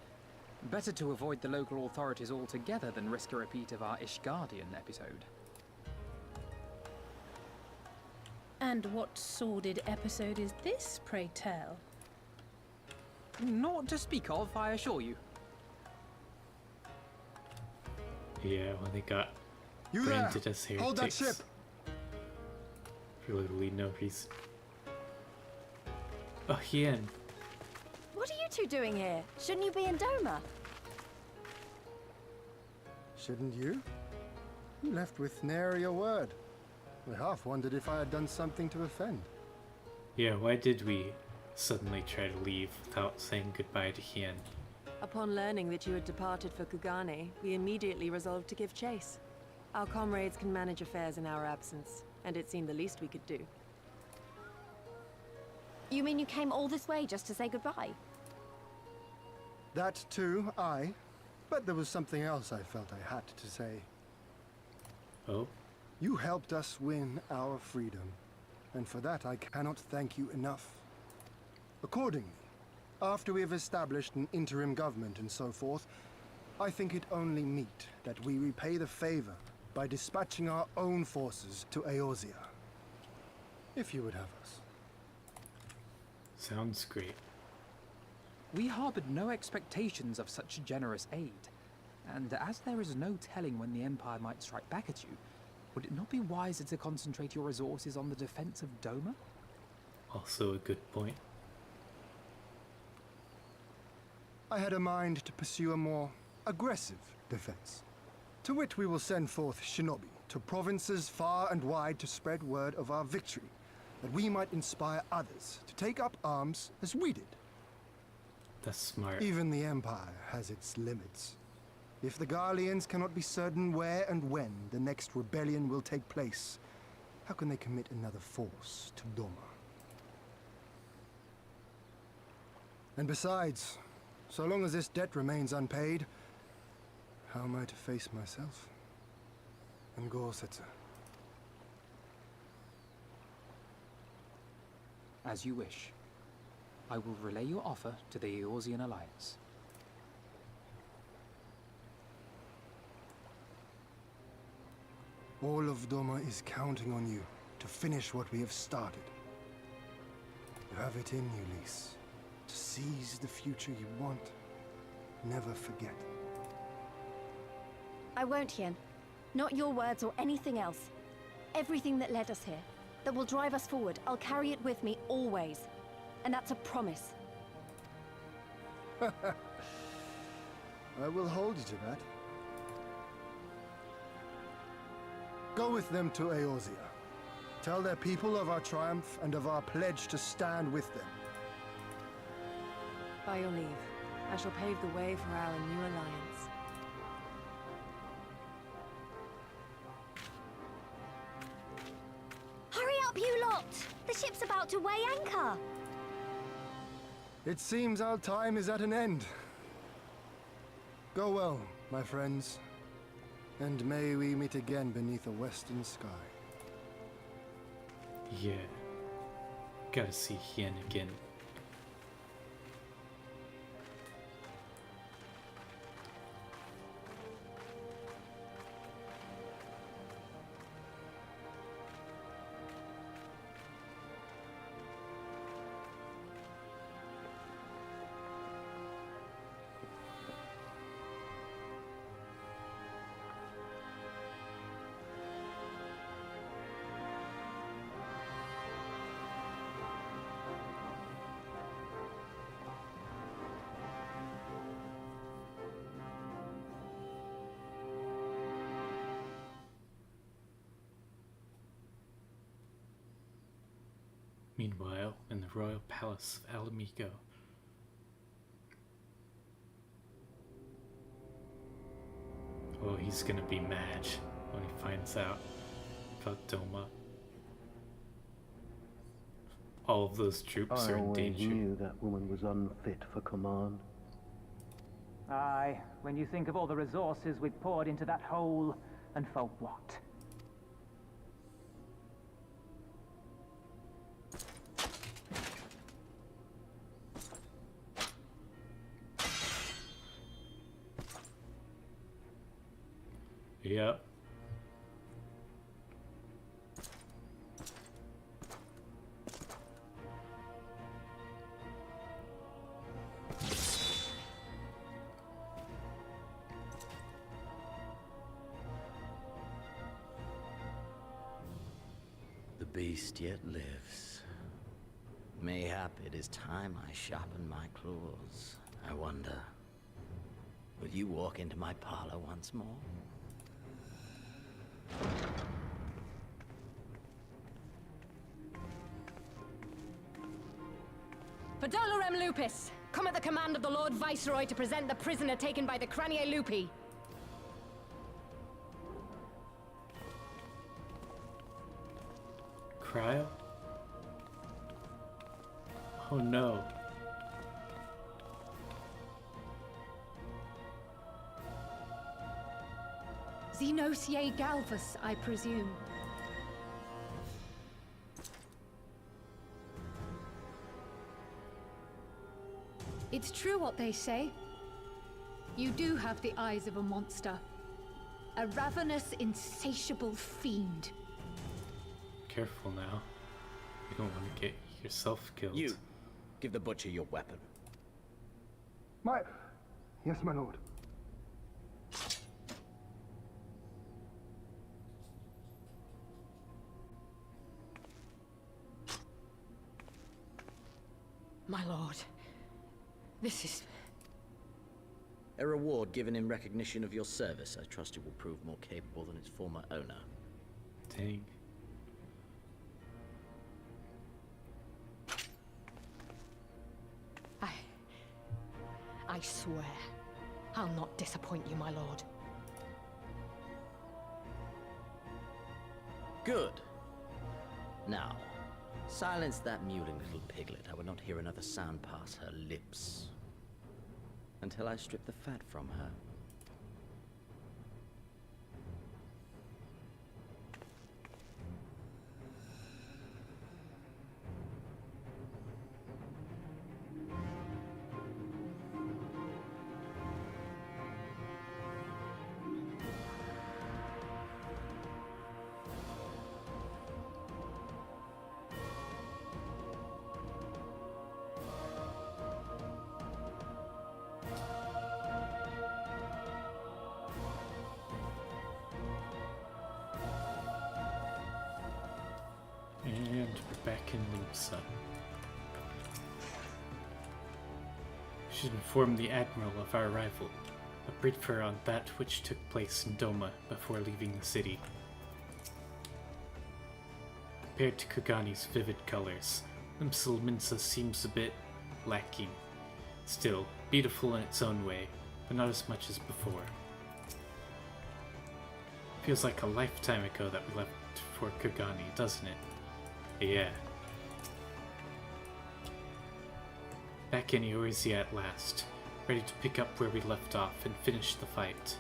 Better to avoid the local authorities altogether than risk a repeat of our Ishgardian episode. And what sordid episode is this, pray tell? Not to speak of, I assure you. Yeah, when they got You branded there! as heretics. Hold that ship! For literally no reason. Oh, Hien. What are you two doing here? Shouldn't you be in Doma? Shouldn't you? You left with nary a word. I half wondered if I had done something to offend. Yeah, why did we suddenly try to leave without saying goodbye to Hien? Upon learning that you had departed for Kugane, we immediately resolved to give chase. Our comrades can manage affairs in our absence, and it seemed the least we could do. You mean you came all this way just to say goodbye? That too, aye. But there was something else I felt I had to say. Oh? You helped us win our freedom, and for that I cannot thank you enough. Accordingly, after we have established an interim government and so forth, I think it only meet that we repay the favor by dispatching our own forces to Eorzea. If you would have us. Sounds great. We harbored no expectations of such generous aid, and as there is no telling when the Empire might strike back at you, would it not be wiser to concentrate your resources on the defense of Doma? Also a good point. I had a mind to pursue a more aggressive defense, to which we will send forth shinobi to provinces far and wide to spread word of our victory, that we might inspire others to take up arms as we did. That's smart. Even the Empire has its limits. If the Garleans cannot be certain where and when the next rebellion will take place, how can they commit another force to Doma? And besides, so long as this debt remains unpaid, how am I to face myself and Gorsetzer? As you wish. I will relay your offer to the Eorzean Alliance. All of Doma is counting on you to finish what we have started. You have it in you, Lise. To seize the future you want. Never forget. I won't, Hien. Not your words or anything else. Everything that led us here, that will drive us forward, I'll carry it with me always. And that's a promise. I will hold you to that. Go with them to Eorzea. Tell their people of our triumph and of our pledge to stand with them. By your leave, I shall pave the way for our new alliance. Hurry up, you lot! The ship's about to weigh anchor! It seems our time is at an end. Go well, my friends. And may we meet again beneath a western sky. Yeah. Gotta see Hien again. Meanwhile, in the royal palace of Alamigo. Oh, he's gonna be mad when he finds out about Doma. All of those troops are in danger. I always knew that woman was unfit for command. Aye, when you think of all the resources we've poured into that hole, and for what? Yep. The beast yet lives. Mayhap it is time I sharpen my claws. I wonder, will you walk into my parlor once more? Podolorem Lupus, come at the command of the Lord Viceroy to present the prisoner taken by the Cranie Lupi. Cryo? Oh no. Xenosier Galvus, I presume. It's true what they say. You do have the eyes of a monster. A ravenous, insatiable fiend. Careful now. You don't want to get yourself killed. You, give the butcher your weapon. Yes, my lord. My lord, this is... A reward given in recognition of your service. I trust it will prove more capable than its former owner. Dang. I swear, I'll not disappoint you, my lord. Good. Now, silence that mewling little piglet. I will not hear another sound pass her lips. Until I strip the fat from her. And we're back in Limsa. We should inform the Admiral of our arrival, but brief her on that which took place in Doma before leaving the city. Compared to Kugani's vivid colors, Limsa seems a bit lacking. Still, beautiful in its own way, but not as much as before. Feels like a lifetime ago that we left for Kugani, doesn't it? Yeah. Back in Eorzea at last, ready to pick up where we left off and finish the fight.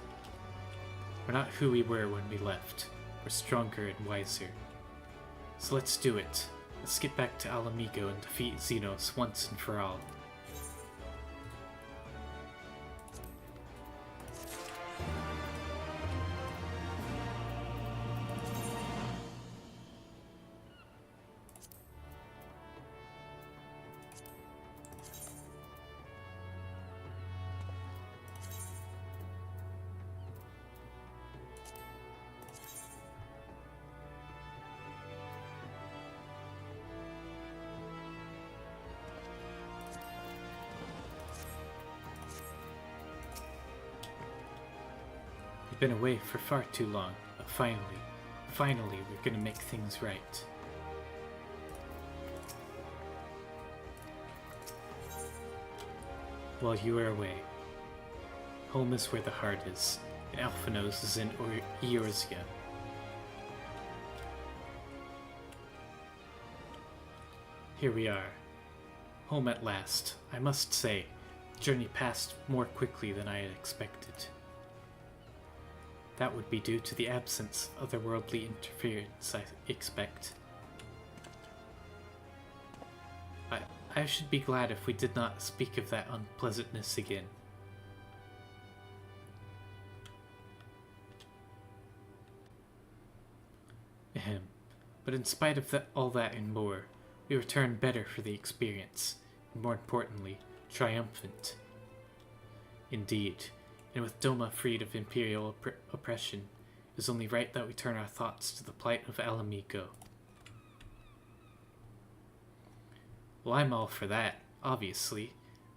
We're not who we were when we left. We're stronger and wiser. So let's do it. Let's get back to Alamigo and defeat Xenos once and for all. Been away for far too long, but finally we're gonna make things right. While you are away, home is where the heart is, and Alphanos is in Eorzea. Here we are, home at last. I must say, the journey passed more quickly than I had expected. That would be due to the absence of otherworldly interference, I expect. I should be glad if we did not speak of that unpleasantness again. Ahem. But in spite of all that and more, we return better for the experience, and more importantly, triumphant. Indeed, and with Doma freed of Imperial oppression, it is only right that we turn our thoughts to the plight of Alamigo. Well, I'm all for that, obviously,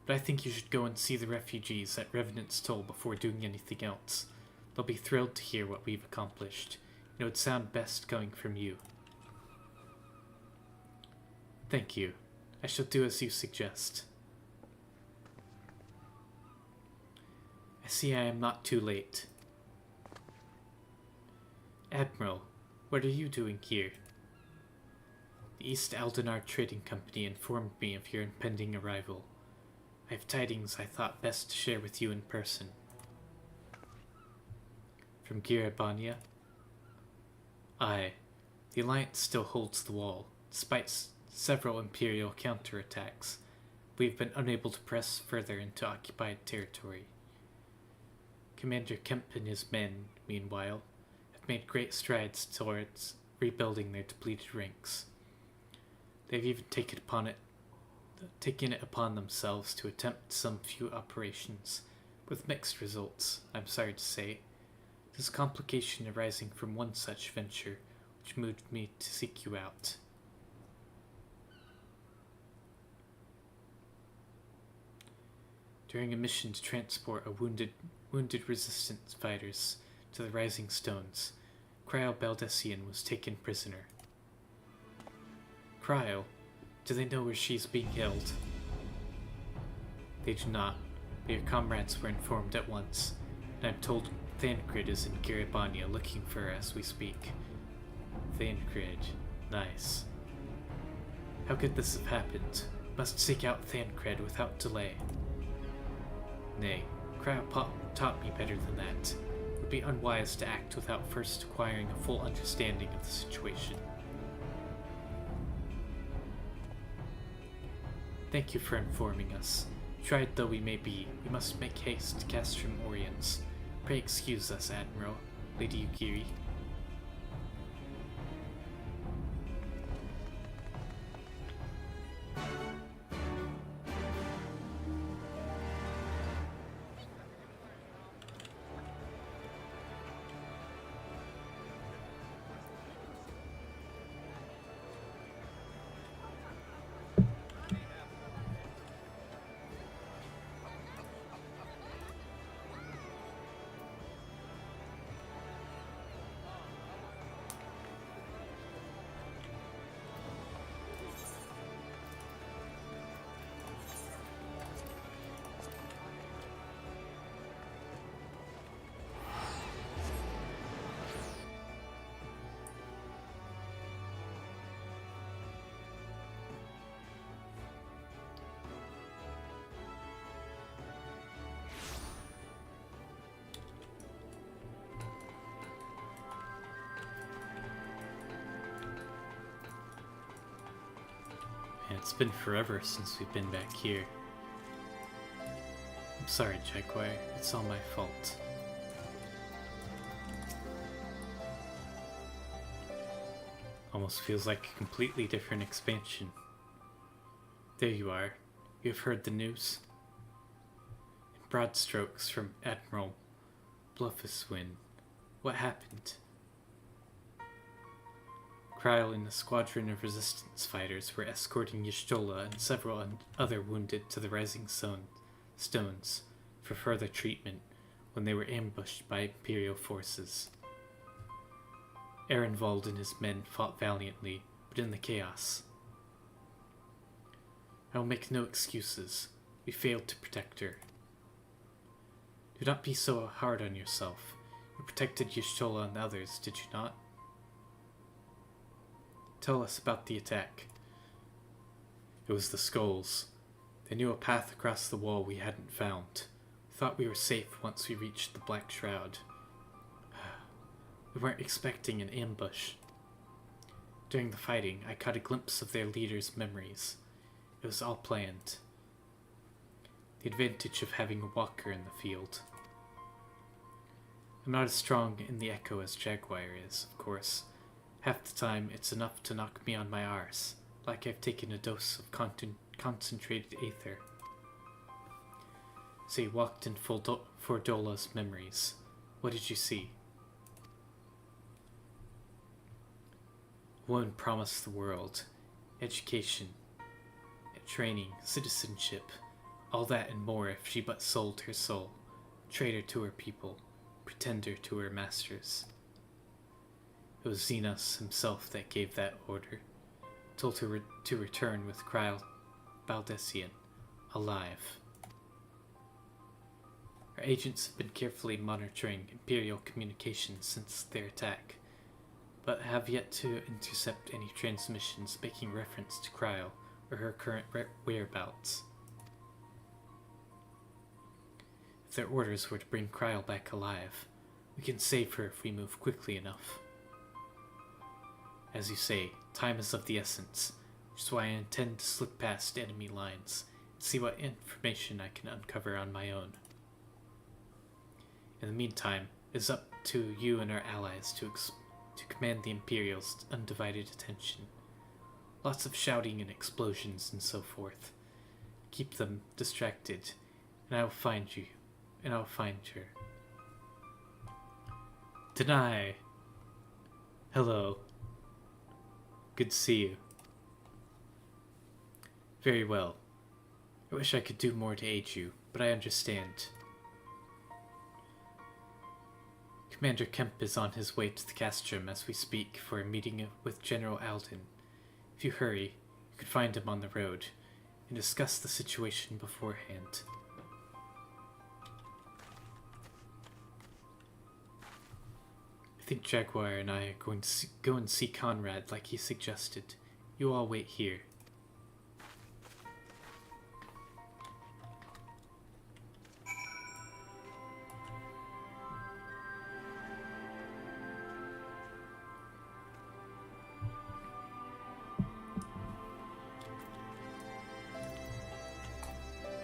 but I think you should go and see the refugees at Revenant's Toll before doing anything else. They'll be thrilled to hear what we've accomplished, and it would sound best coming from you. Thank you. I shall do as you suggest. I see I am not too late. Admiral, what are you doing here? The East Aldenar Trading Company informed me of your impending arrival. I have tidings I thought best to share with you in person. From Girabania? Aye, the Alliance still holds the wall, despite several Imperial counterattacks. We have been unable to press further into occupied territory. Commander Kemp and his men, meanwhile, have made great strides towards rebuilding their depleted ranks. They have even taken it upon themselves to attempt some few operations, with mixed results, I'm sorry to say. It is a complication arising from one such venture, which moved me to seek you out. During a mission to transport wounded resistance fighters to the Rising Stones, Cryo Baldessian was taken prisoner. Cryo? Do they know where she's being held? They do not, but your comrades were informed at once, and I'm told Thancred is in Girabania looking for her as we speak. Thancred. Nice. How could this have happened? Must seek out Thancred without delay. Nay, Cryo taught me better than that. It would be unwise to act without first acquiring a full understanding of the situation. Thank you for informing us. Tried though we may be, we must make haste to Castrum Oriens. Pray excuse us, Admiral. Lady Ugiri. It's been forever since we've been back here. I'm sorry, Jaguar. It's all my fault. Almost feels like a completely different expansion. There you are. You have heard the news? In broad strokes from Admiral Bluffiswin. What happened? Cryo and a squadron of resistance fighters were escorting Y'shtola and several other wounded to the Rising Stones for further treatment when they were ambushed by Imperial forces. Ehrenwald and his men fought valiantly, but in the chaos. I will make no excuses. We failed to protect her. Do not be so hard on yourself. You protected Y'shtola and the others, did you not? Tell us about the attack. It was the Skulls. They knew a path across the wall we hadn't found. We thought we were safe once we reached the Black Shroud. We weren't expecting an ambush. During the fighting, I caught a glimpse of their leader's memories. It was all planned. The advantage of having a walker in the field. I'm not as strong in the Echo as Jaguar is, of course. Half the time, it's enough to knock me on my arse, like I've taken a dose of concentrated aether. So you walked in for Dola's memories. What did you see? A woman promised the world. Education, training, citizenship, all that and more if she but sold her soul. Traitor to her people, pretender to her masters. It was Xenos himself that gave that order. Told her to return with Kryl Baldessian, alive. Our agents have been carefully monitoring Imperial communications since their attack, but have yet to intercept any transmissions making reference to Kryl or her current whereabouts. If their orders were to bring Kryl back alive, we can save her if we move quickly enough. As you say, time is of the essence, which is why I intend to slip past enemy lines and see what information I can uncover on my own. In the meantime, it is up to you and our allies to command the Imperials' undivided attention. Lots of shouting and explosions and so forth. Keep them distracted, and I will find you, and I will find her. Deny! Hello. Good to see you. Very well. I wish I could do more to aid you, but I understand. Commander Kemp is on his way to the Castrum as we speak for a meeting with General Alden. If you hurry, you could find him on the road and discuss the situation beforehand. I think Jaguar and I are going to go and see Conrad like he suggested. You all wait here.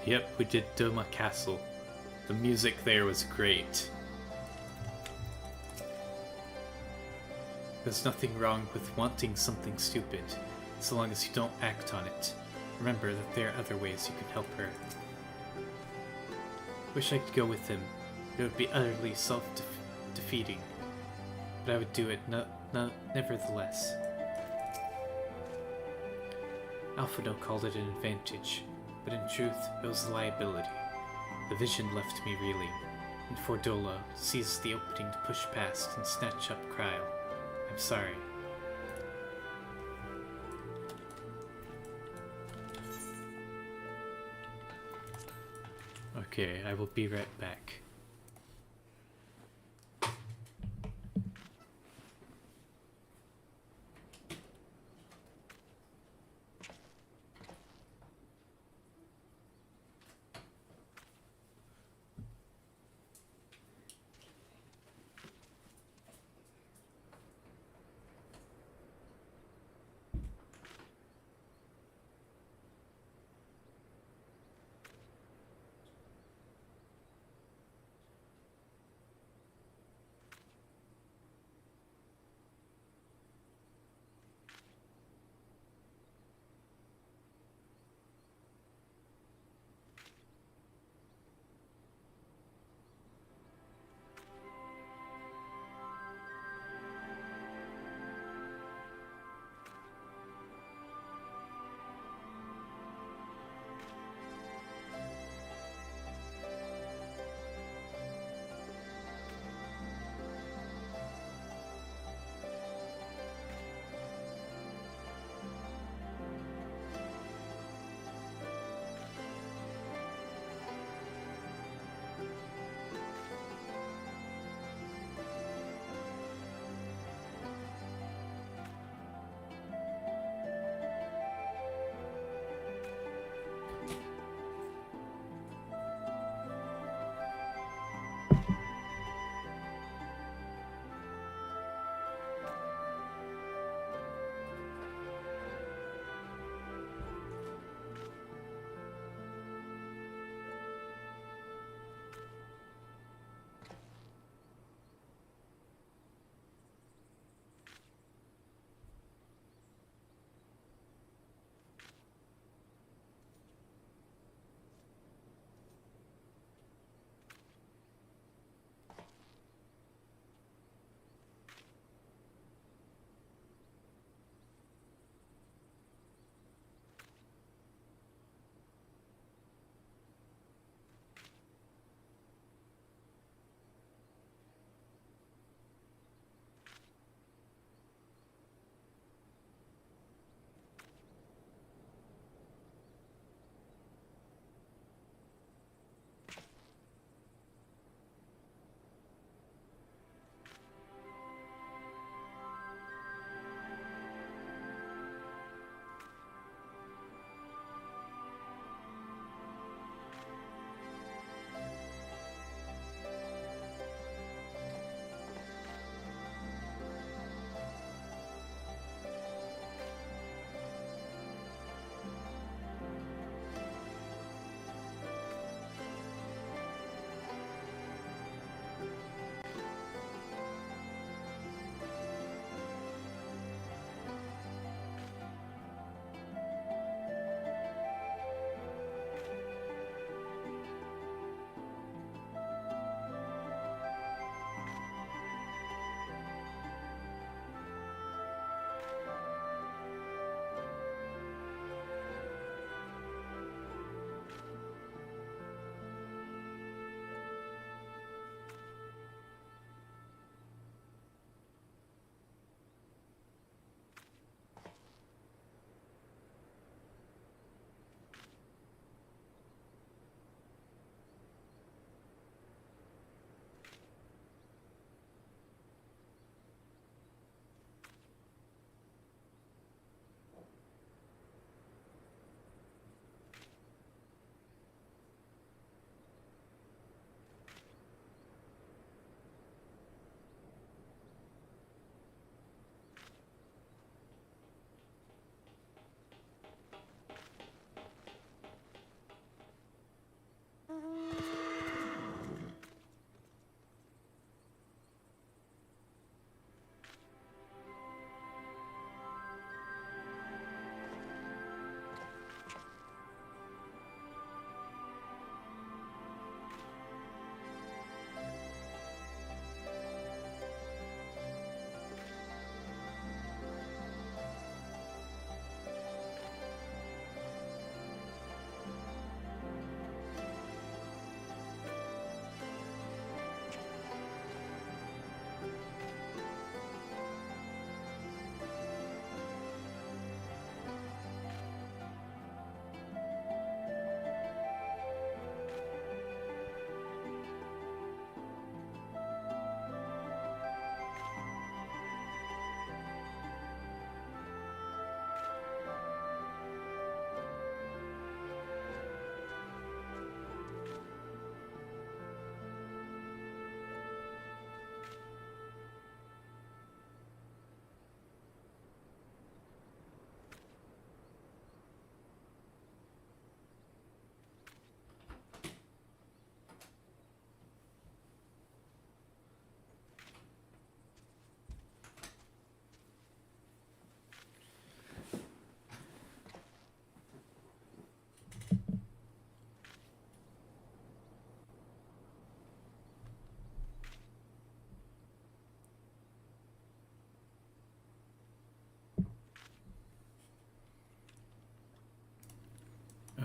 Yep, we did Doma Castle. The music there was great. There's nothing wrong with wanting something stupid, so long as you don't act on it. Remember that there are other ways you can help her. Wish I could go with him. It would be utterly self-defeating, but I would do it nevertheless. Alphado called it an advantage, but in truth, it was a liability. The vision left me reeling, and Fordola seized the opening to push past and snatch up Kryl. I'm sorry. Okay, I will be right back.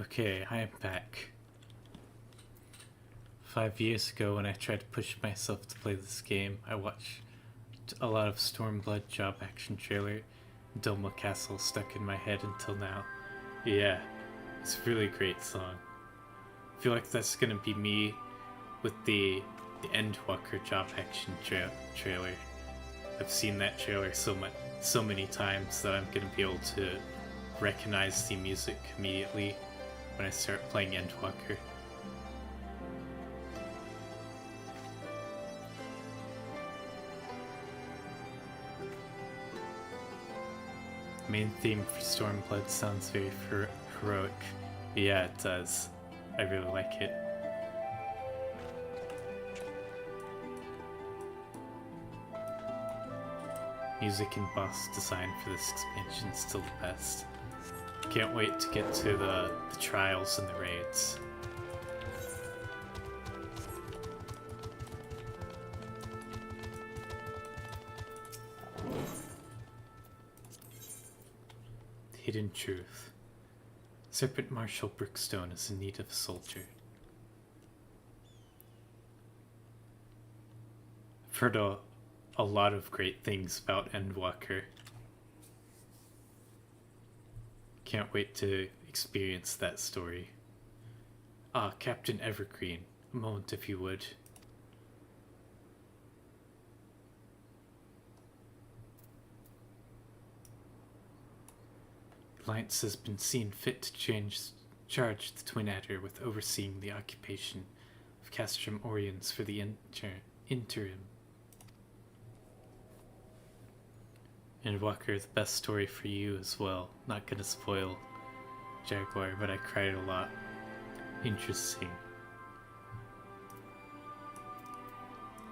Okay, I am back. 5 years ago, when I tried to push myself to play this game, I watched a lot of Stormblood job action trailer. DOMA Castle stuck in my head until now. Yeah, it's a really great song. I feel like that's gonna be me with the Endwalker job action trailer. I've seen that trailer so many times that I'm gonna be able to recognize the music immediately when I start playing Endwalker. The main theme for Stormblood sounds very heroic. Yeah, it does. I really like it. Music and boss design for this expansion is still the best. Can't wait to get to the trials and the raids. Hidden truth. Serpent Marshal Brookstone is in need of a soldier. I've heard a lot of great things about Endwalker. Can't wait to experience that story. Ah, Captain Evergreen. A moment if you would. Alliance has been seen fit to charge the Twin Adder with overseeing the occupation of Castrum Oriens for the interim. And Walker, the best story for you as well. Not gonna spoil Jaguar, but I cried a lot. Interesting.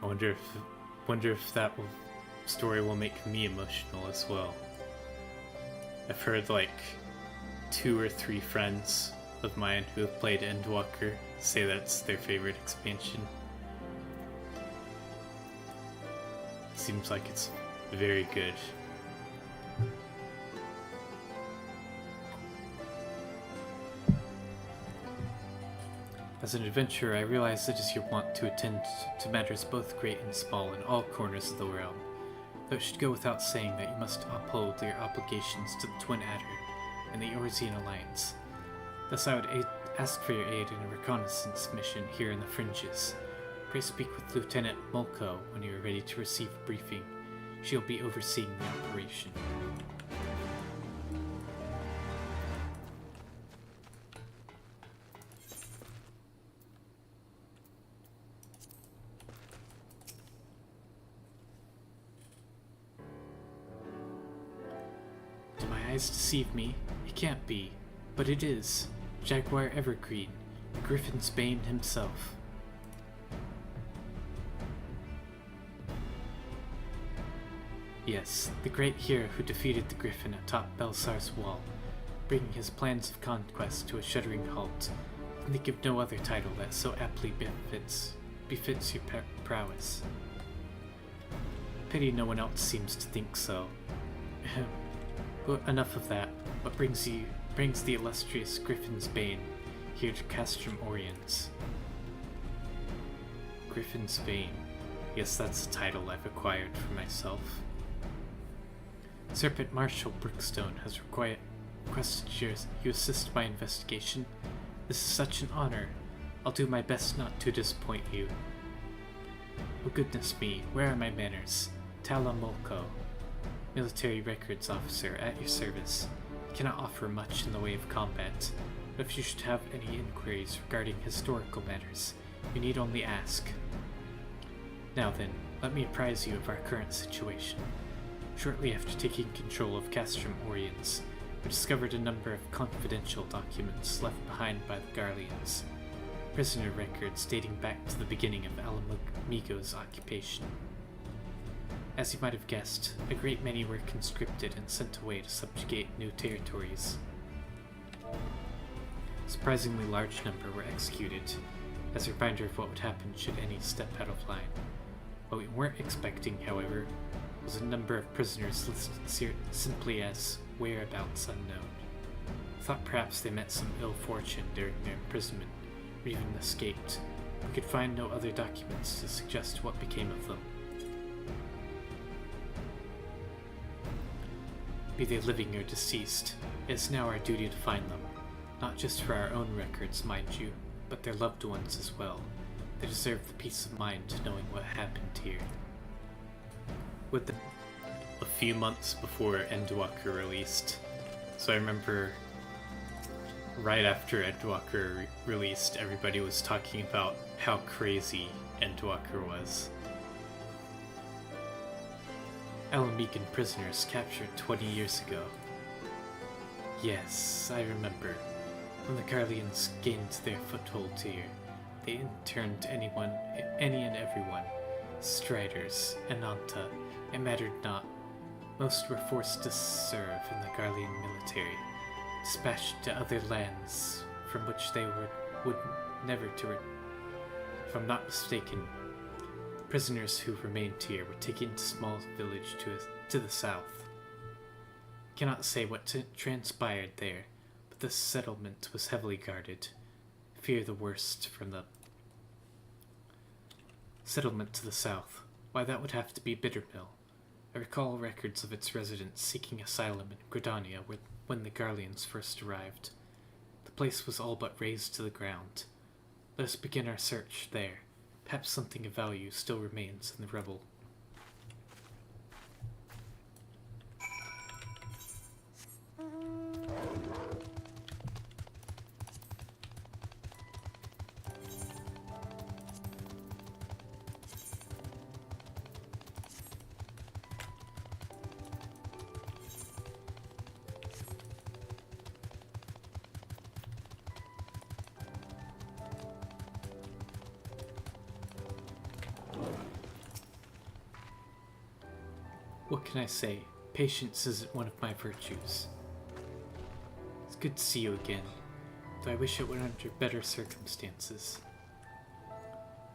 I wonder if that story will make me emotional as well. I've heard like 2 or 3 friends of mine who have played Endwalker say that's their favorite expansion. Seems like it's very good. As an adventurer, I realize it is your want to attend to matters both great and small in all corners of the realm. Though it should go without saying that you must uphold your obligations to the Twin Adder and the Oresian Alliance. Thus I would ask for your aid in a reconnaissance mission here in the fringes. Pray speak with Lieutenant Mulco when you are ready to receive a briefing. She'll be overseeing the operation. Do my eyes deceive me? It can't be. But it is. Jaguar Evergreen, Griffin's Bane himself. Yes, the great hero who defeated the Griffin atop Belsar's wall, bringing his plans of conquest to a shuddering halt. I can think of no other title that so aptly befits your prowess. Pity no one else seems to think so. But enough of that. What brings the illustrious Griffin's Bane here to Castrum Oriens? Griffin's Bane. Yes, that's a title I've acquired for myself. Serpent Marshal Brookstone has requested you assist my investigation. This is such an honor. I'll do my best not to disappoint you. Oh goodness me, where are my manners? Tala Mulco, military records officer at your service. Cannot offer much in the way of combat, but if you should have any inquiries regarding historical matters, you need only ask. Now then, let me apprise you of our current situation. Shortly after taking control of Castrum Oriens, we discovered a number of confidential documents left behind by the Garleans, prisoner records dating back to the beginning of Alamigo's occupation. As you might have guessed, a great many were conscripted and sent away to subjugate new territories. A surprisingly large number were executed, as a reminder of what would happen should any step out of line. What we weren't expecting, however, was a number of prisoners listed simply as whereabouts unknown. thought perhaps they met some ill fortune during their imprisonment, or even escaped. We could find no other documents to suggest what became of them. Be they living or deceased, it is now our duty to find them, not just for our own records, mind you, but their loved ones as well. They deserve the peace of mind knowing what happened here. A few months before Endwalker released, so I remember right after Endwalker released, everybody was talking about how crazy Endwalker was. Alamegan prisoners captured 20 years ago. Yes, I remember. When the Garleans gained their foothold here, they interned any and everyone. Striders, Ananta, it mattered not. Most were forced to serve in the Garlean military, dispatched to other lands from which they would never to return. If I'm not mistaken, prisoners who remained here were taken to a small village to the south. Cannot say what transpired there, but the settlement was heavily guarded. Fear the worst from the settlement to the south. Why, that would have to be Bittermill. I recall records of its residents seeking asylum in Gridania when the Garleans first arrived. The place was all but razed to the ground. Let us begin our search there. Perhaps something of value still remains in the rubble. What can I say? Patience isn't one of my virtues. It's good to see you again, though I wish it were under better circumstances.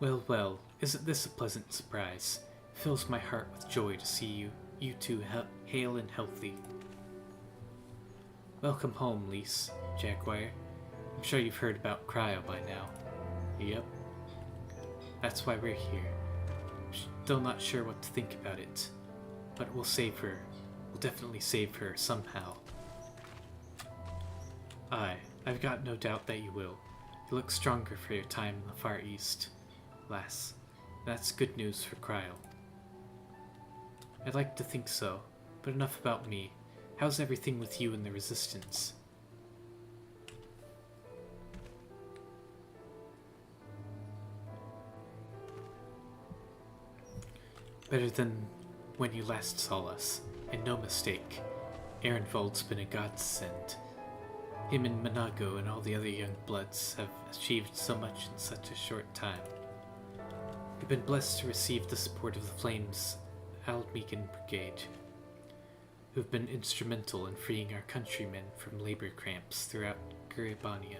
Well, well, isn't this a pleasant surprise? It fills my heart with joy to see you two hale and healthy. Welcome home, Lise, Jaguar. I'm sure you've heard about Cryo by now. Yep. That's why we're here. Still not sure what to think about it. But we'll save her. We'll definitely save her somehow. Aye, I've got no doubt that you will. You look stronger for your time in the Far East, lass. That's good news for Cryo. I'd like to think so, but enough about me. How's everything with you and the Resistance? Better than when you last saw us, and no mistake. Ehrenwald's been a godsend. Him and Manago and all the other young bloods have achieved so much in such a short time. We've been blessed to receive the support of the Flames Alamegan Brigade, who have been instrumental in freeing our countrymen from labor cramps throughout Gridania,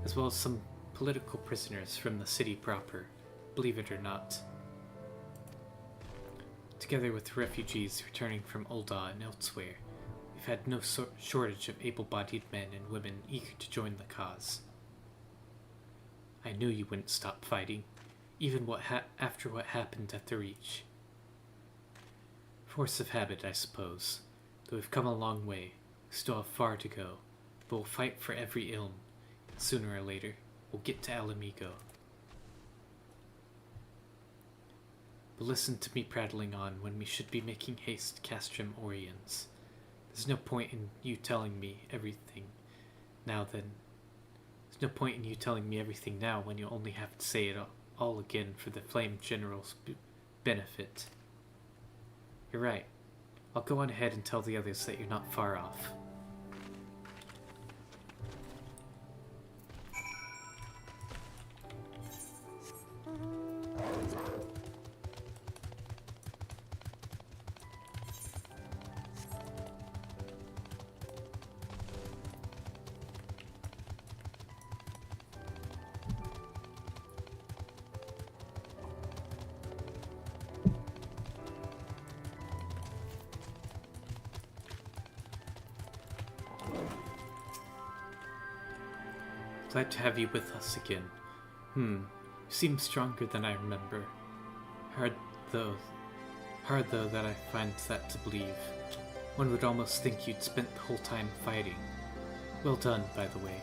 as well as some political prisoners from the city proper, believe it or not. Together with refugees returning from Ul'dah and elsewhere, we've had no shortage of able-bodied men and women eager to join the cause. I knew you wouldn't stop fighting, even after what happened at the Reach. Force of habit, I suppose. Though we've come a long way, we still have far to go, but we'll fight for every ilm. Sooner or later, we'll get to Alamigo. But listen to me prattling on when we should be making haste to Castrum Oriens. There's no point in you telling me everything now then. There's no point in you telling me everything now when you only have to say it all again for the Flame General's benefit. You're right. I'll go on ahead and tell the others that you're not far off. Glad to have you with us again. You seem stronger than I remember. Hard though that I find that to believe. One would almost think you'd spent the whole time fighting. Well done, by the way.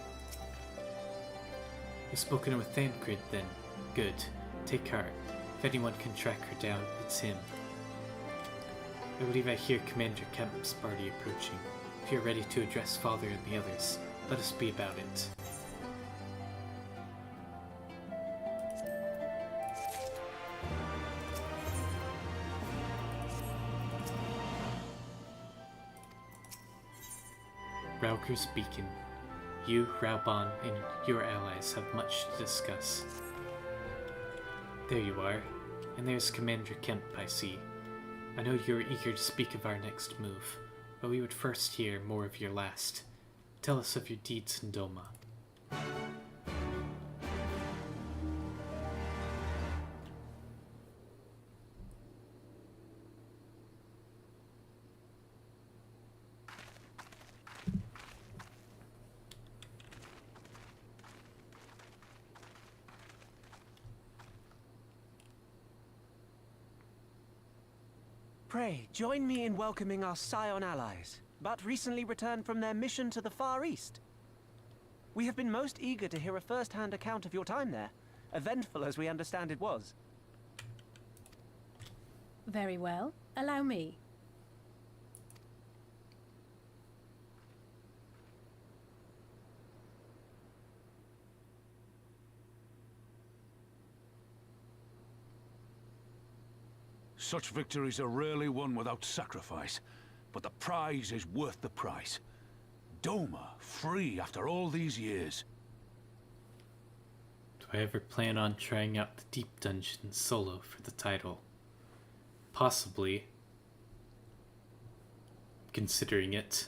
You've spoken with Thancred, then. Good. Take heart. If anyone can track her down, it's him. I believe I hear Commander Kemp's party approaching. If you're ready to address Father and the others, let us be about it. Rauger's Beacon. You, Raubon, and your allies have much to discuss. There you are. And there's Commander Kemp, I see. I know you're eager to speak of our next move, but we would first hear more of your last. Tell us of your deeds in Doma. Pray, join me in welcoming our Scion allies, but recently returned from their mission to the Far East. We have been most eager to hear a first-hand account of your time there, eventful as we understand it was. Very well. Allow me. Such victories are rarely won without sacrifice, but the prize is worth the price. Doma, free after all these years. Do I ever plan on trying out the Deep Dungeon solo for the title? Possibly. Considering it.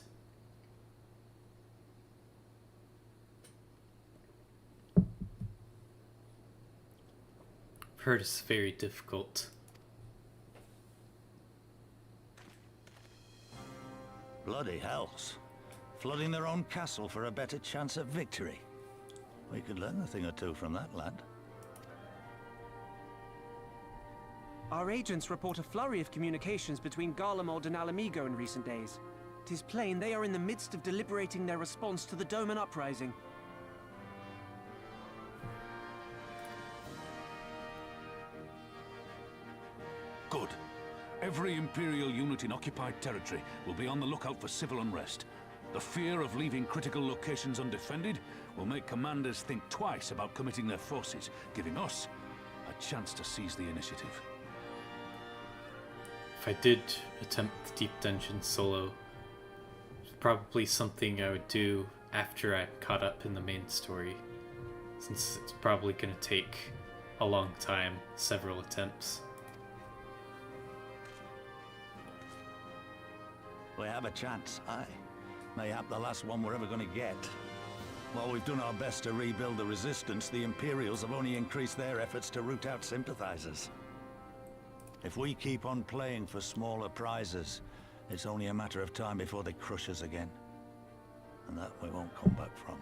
I've heard it's very difficult. Bloody hells. Flooding their own castle for a better chance of victory. We could learn a thing or two from that lad. Our agents report a flurry of communications between Garlemald and Alamigo in recent days. 'Tis plain they are in the midst of deliberating their response to the Doman uprising. Good. Every Imperial unit in occupied territory will be on the lookout for civil unrest. The fear of leaving critical locations undefended will make commanders think twice about committing their forces, giving us a chance to seize the initiative. If I did attempt the Deep Dungeon solo, it's probably something I would do after I'm caught up in the main story, since it's probably going to take a long time, several attempts. We have a chance, aye. Mayhap the last one we're ever going to get. While we've done our best to rebuild the resistance, the Imperials have only increased their efforts to root out sympathizers. If we keep on playing for smaller prizes, it's only a matter of time before they crush us again. And that we won't come back from.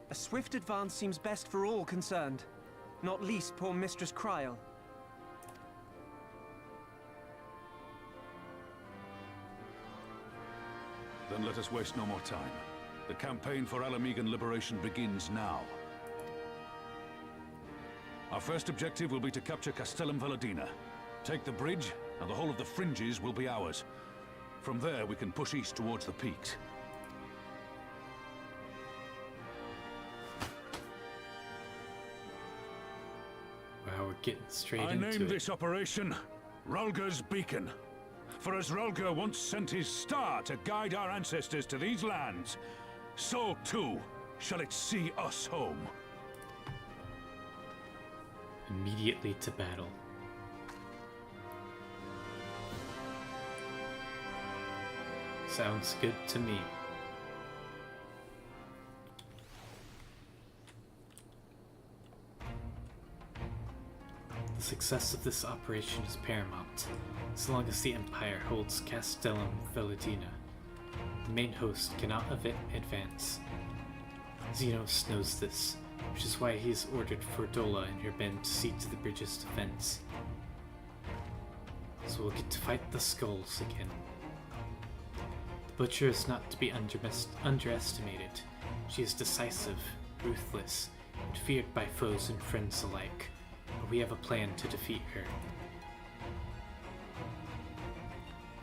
A swift advance seems best for all concerned, not least poor Mistress Kryl. Then let us waste no more time. The campaign for Alamigan liberation begins now. Our first objective will be to capture Castellum Valadina. Take the bridge, and the whole of the fringes will be ours. From there, we can push east towards the peaks. Wow, we're getting straight into it. I named this operation Rulger's Beacon. For as Rulger once sent his star to guide our ancestors to these lands, so too shall it see us home. Immediately to battle. Sounds good to me. The success of this operation is paramount, as long as the Empire holds Castellum Valadina. The main host cannot advance. Xenos knows this, which is why he has ordered Fordola and her men to see to the bridge's defense. So we'll get to fight the skulls again. The Butcher is not to be underestimated. She is decisive, ruthless, and feared by foes and friends alike, but we have a plan to defeat her.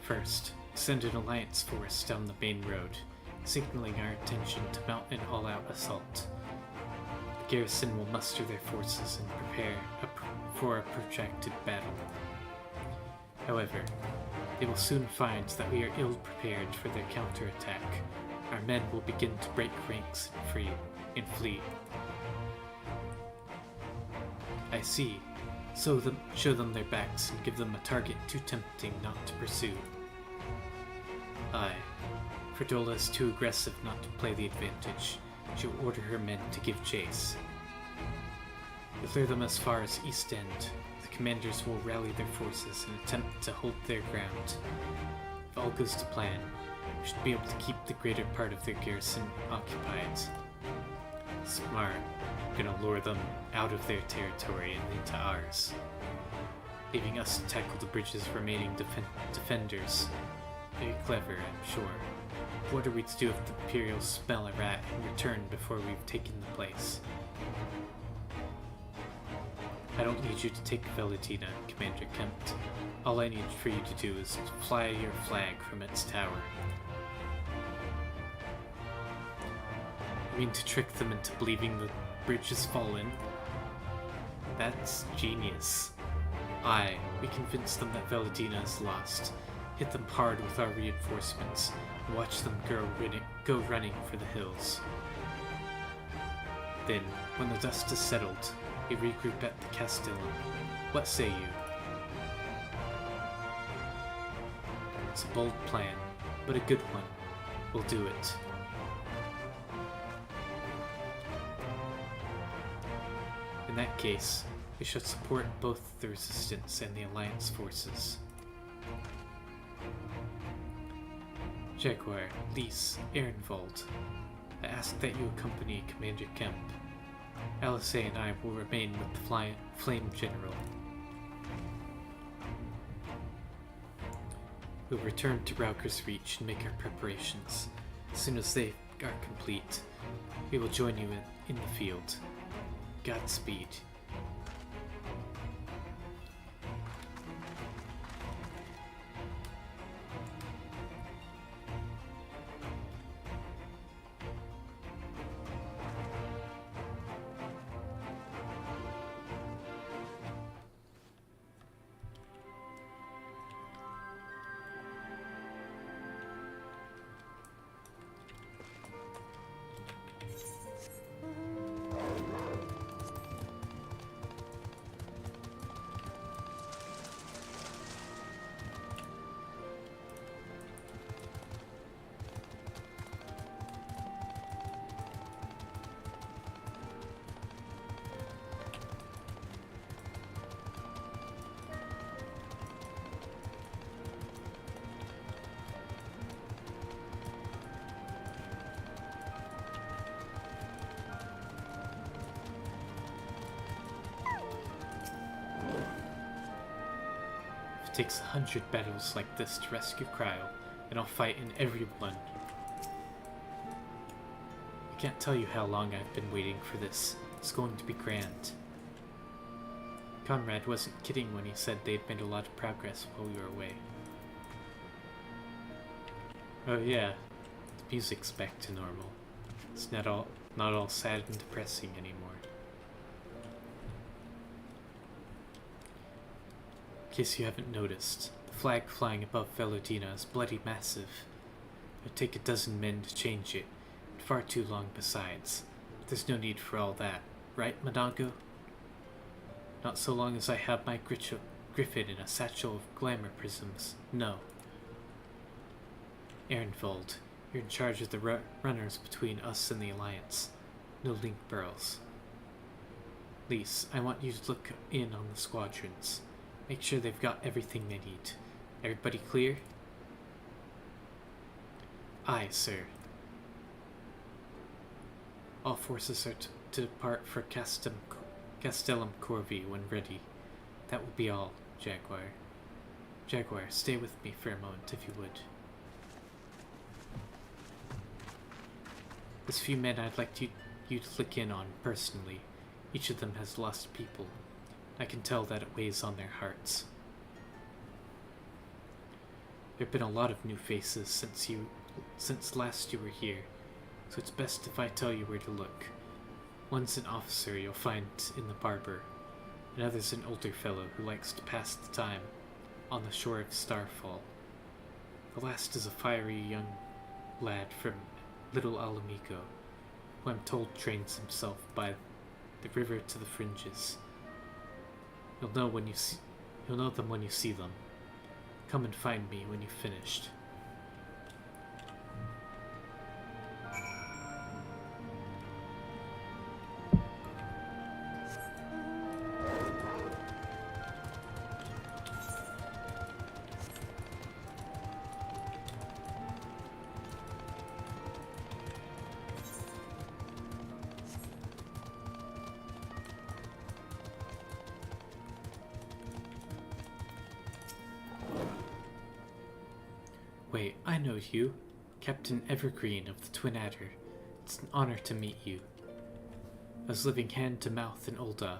First, send an alliance force down the main road, signaling our intention to mount an all-out assault. The garrison will muster their forces and prepare for a protracted battle. However, they will soon find that we are ill-prepared for their counterattack. Our men will begin to break ranks and flee. I see. So show them their backs and give them a target too tempting not to pursue. Aye. Fordola is too aggressive not to play the advantage. She'll order her men to give chase. We'll clear them as far as East End. The commanders will rally their forces and attempt to hold their ground. If all goes to plan, we should be able to keep the greater part of their garrison occupied. Smart. We're gonna lure them out of their territory and into ours, leaving us to tackle the bridge's remaining defenders. Very clever, I'm sure. What are we to do if the Imperials smell a rat and return before we've taken the place? I don't need you to take Veladina, Commander Kemp. All I need for you to do is to fly your flag from its tower. I mean to trick them into believing the bridge has fallen? That's genius. Aye, we convince them that Veladina is lost, hit them hard with our reinforcements, and watch them go running for the hills. Then, when the dust is settled, we regroup at the Castellum. What say you? It's a bold plan, but a good one. We'll do it. In that case, we should support both the Resistance and the Alliance forces. Jaguar, Lys, Ehrenwald, I ask that you accompany Commander Kemp. Alice and I will remain with the Flame General. We'll return to Rauker's Reach and make our preparations. As soon as they are complete, we will join you in the field. Godspeed. It takes 100 battles like this to rescue Cryo, and I'll fight in every one. I can't tell you how long I've been waiting for this. It's going to be grand. Conrad wasn't kidding when he said they'd made a lot of progress while we were away. Oh yeah, the music's back to normal. It's not all sad and depressing anymore. In case you haven't noticed, the flag flying above Veladina is bloody massive. It would take a dozen men to change it, and far too long besides. But there's no need for all that, right, Manago? Not so long as I have my griffin in a satchel of glamour prisms, no. Ehrenwald, you're in charge of the runners between us and the Alliance. No link burls. Lys, I want you to look in on the squadrons. Make sure they've got everything they need. Everybody clear? Aye, sir. All forces are to depart for Castellum Corvi when ready. That will be all, Jaguar. Jaguar, stay with me for a moment, if you would. There's a few men I'd like you to look in on personally. Each of them has lost people. I can tell that it weighs on their hearts. There have been a lot of new faces since last you were here, so it's best if I tell you where to look. One's an officer you'll find in the barber. Another's an older fellow who likes to pass the time on the shore of Starfall. The last is a fiery young lad from Little Alamigo, who I'm told trains himself by the river to the fringes. You'll know them when you see them. Come and find me when you've finished. Wait, I know you. Captain Evergreen of the Twin Adder. It's an honor to meet you. I was living hand to mouth in Ul'dah.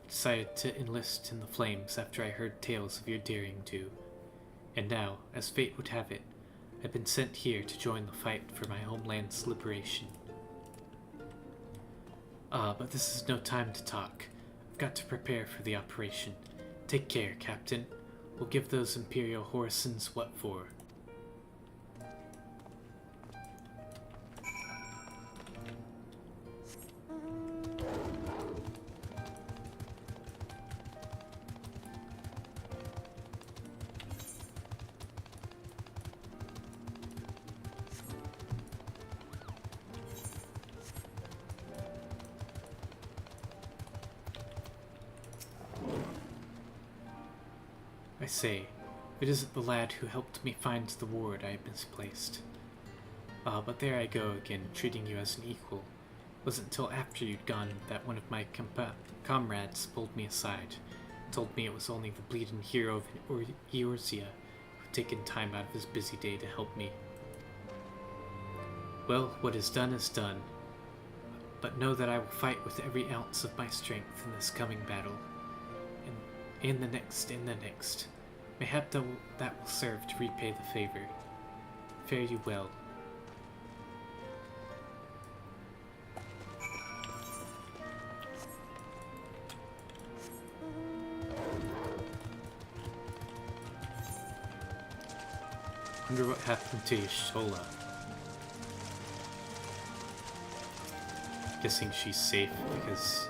Decided to enlist in the flames after I heard tales of your daring do. And now, as fate would have it, I've been sent here to join the fight for my homeland's liberation. But this is no time to talk. I've got to prepare for the operation. Take care, Captain. We'll give those Imperial Horisons what for. I say, it isn't the lad who helped me find the ward I misplaced. But there I go again, treating you as an equal. It wasn't until after you'd gone that one of my comrades pulled me aside, told me it was only the bleeding hero of Eorzea who'd taken time out of his busy day to help me. Well, what is done, but know that I will fight with every ounce of my strength in this coming battle. And the next. Mayhap that will serve to repay the favor. Fare you well. Wonder what happened to Y'shtola. Guessing she's safe because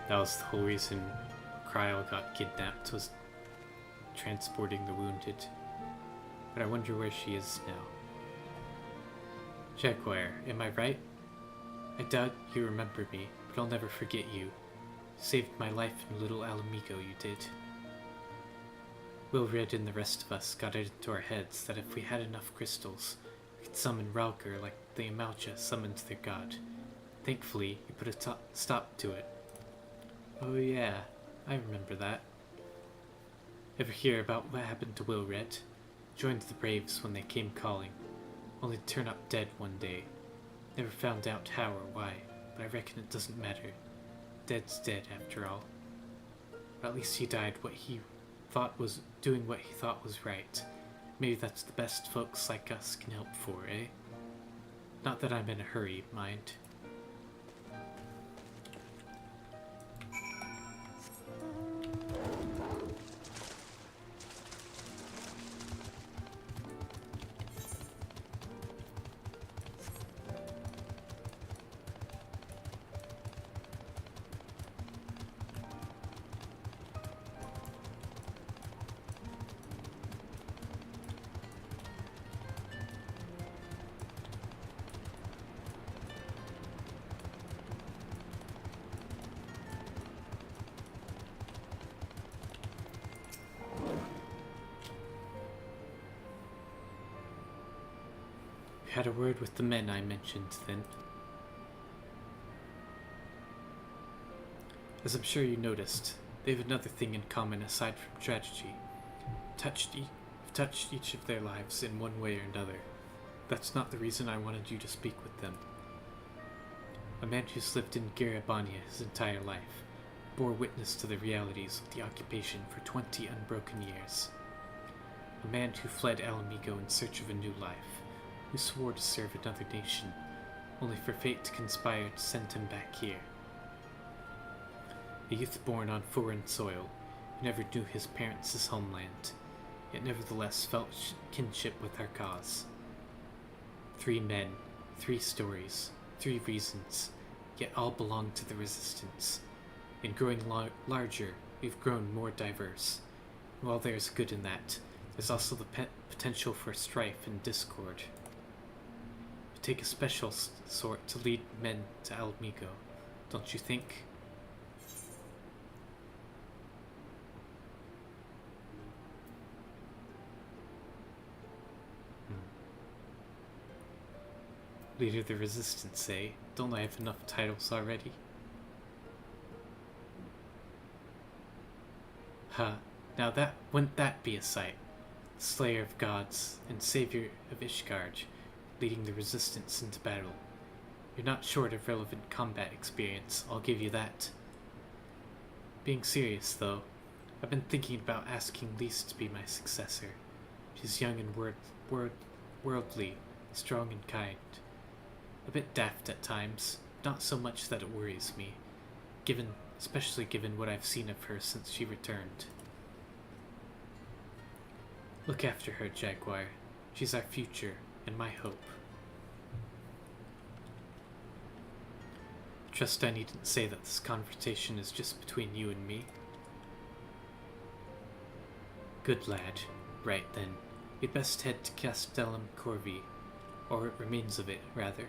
that was the whole reason Cryo got kidnapped, was transporting the wounded. But I wonder where she is now. Jaguar, am I right? I doubt you remember me, but I'll never forget you. Saved my life in Little Alamigo, you did. Wilred and the rest of us got it into our heads that if we had enough crystals, we could summon Ralger like the Amalja summoned their god. Thankfully, you put a stop to it. Oh yeah, I remember that. Ever hear about what happened to Wilred? Joined the Braves when they came calling, only to turn up dead one day. Never found out how or why, but I reckon it doesn't matter. Dead's dead after all. But at least he died doing what he thought was right. Maybe that's the best folks like us can help for, eh? Not that I'm in a hurry, mind. Had a word with the men I mentioned, then. As I'm sure you noticed, they have another thing in common aside from tragedy. Touched each of their lives in one way or another. That's not the reason I wanted you to speak with them. A man who's lived in Garabania his entire life, bore witness to the realities of the occupation for 20 unbroken years. A man who fled Alamigo in search of a new life, who swore to serve another nation, only for fate to conspire to send him back here. A youth born on foreign soil, who never knew his parents' homeland, yet nevertheless felt kinship with our cause. 3 men, 3 stories, 3 reasons, yet all belong to the Resistance. In growing larger, we've grown more diverse. And while there's good in that, there's also the potential for strife and discord. It would take a special sort to lead men to Alamigo, don't you think? Leader of the Resistance, eh? Don't I have enough titles already? Huh, now wouldn't that be a sight? Slayer of gods and savior of Ishgard, leading the Resistance into battle. You're not short of relevant combat experience, I'll give you that. Being serious, though, I've been thinking about asking Lise to be my successor. She's young and worldly, strong and kind. A bit daft at times, not so much that it worries me, especially given what I've seen of her since she returned. Look after her, Jaguar. She's our future, and my hope. Trust I needn't say that this conversation is just between you and me. Good lad. Right then, we'd best head to Castellum Corvi, or remains of it, rather.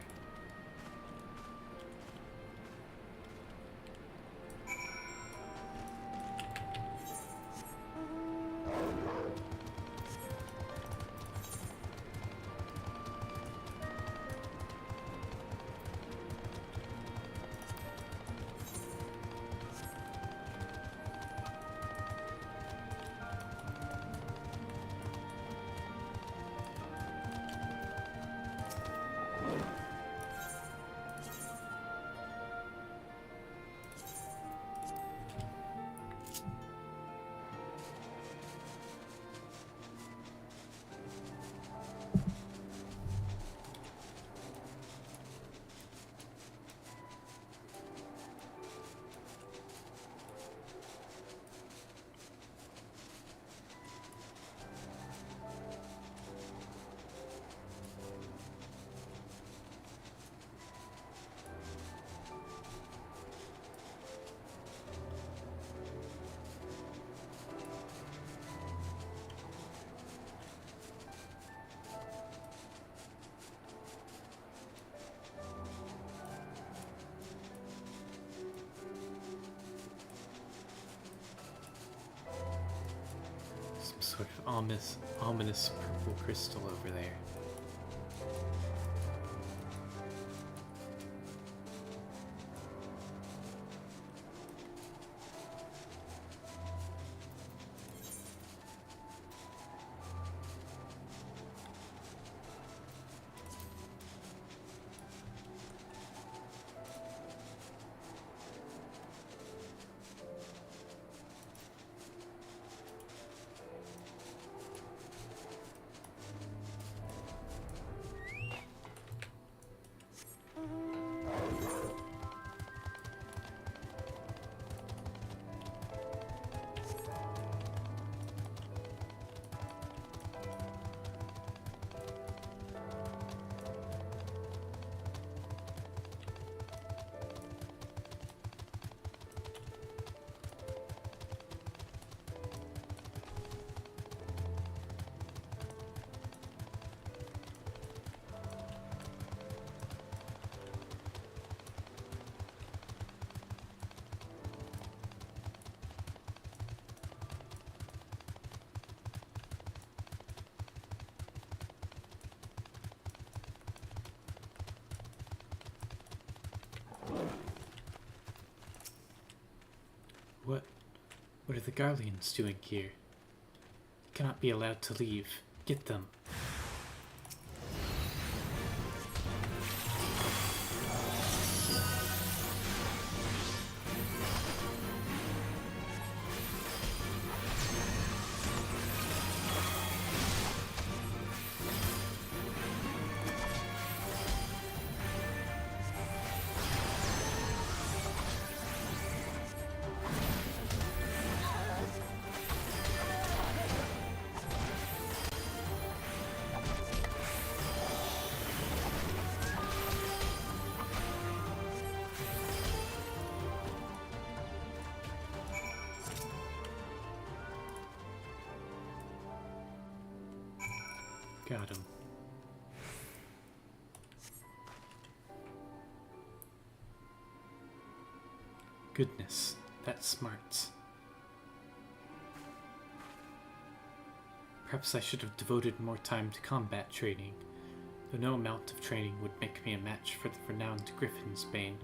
Sort of ominous purple crystal over there. What are the Garleans doing here? Cannot be allowed to leave. Get them. Got him. Goodness, that's smart. Perhaps I should have devoted more time to combat training, though no amount of training would make me a match for the renowned Griffin's Bane.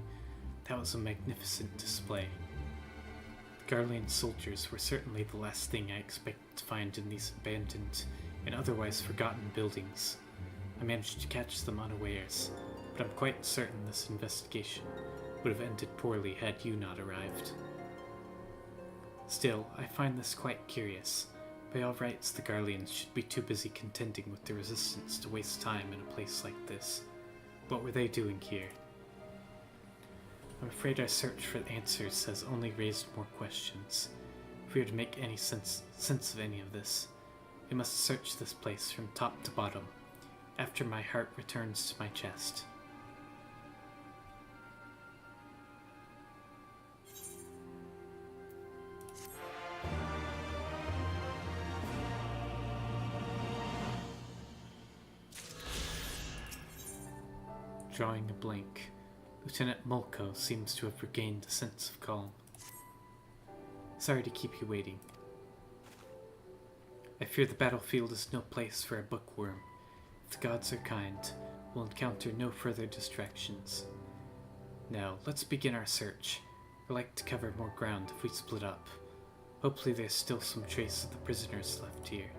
That was a magnificent display. The Garlean soldiers were certainly the last thing I expected to find in these abandoned and otherwise forgotten buildings. I managed to catch them unawares, but I'm quite certain this investigation would have ended poorly had you not arrived. Still, I find this quite curious. By all rights, the Garleans should be too busy contending with the Resistance to waste time in a place like this. What were they doing here? I'm afraid our search for answers has only raised more questions. If we are to make any sense of any of this, we must search this place from top to bottom, after my heart returns to my chest. Drawing a blank, Lieutenant Mulco seems to have regained a sense of calm. Sorry to keep you waiting. I fear the battlefield is no place for a bookworm. If the gods are kind, we'll encounter no further distractions. Now, let's begin our search. I'd like to cover more ground if we split up. Hopefully there's still some trace of the prisoners left here.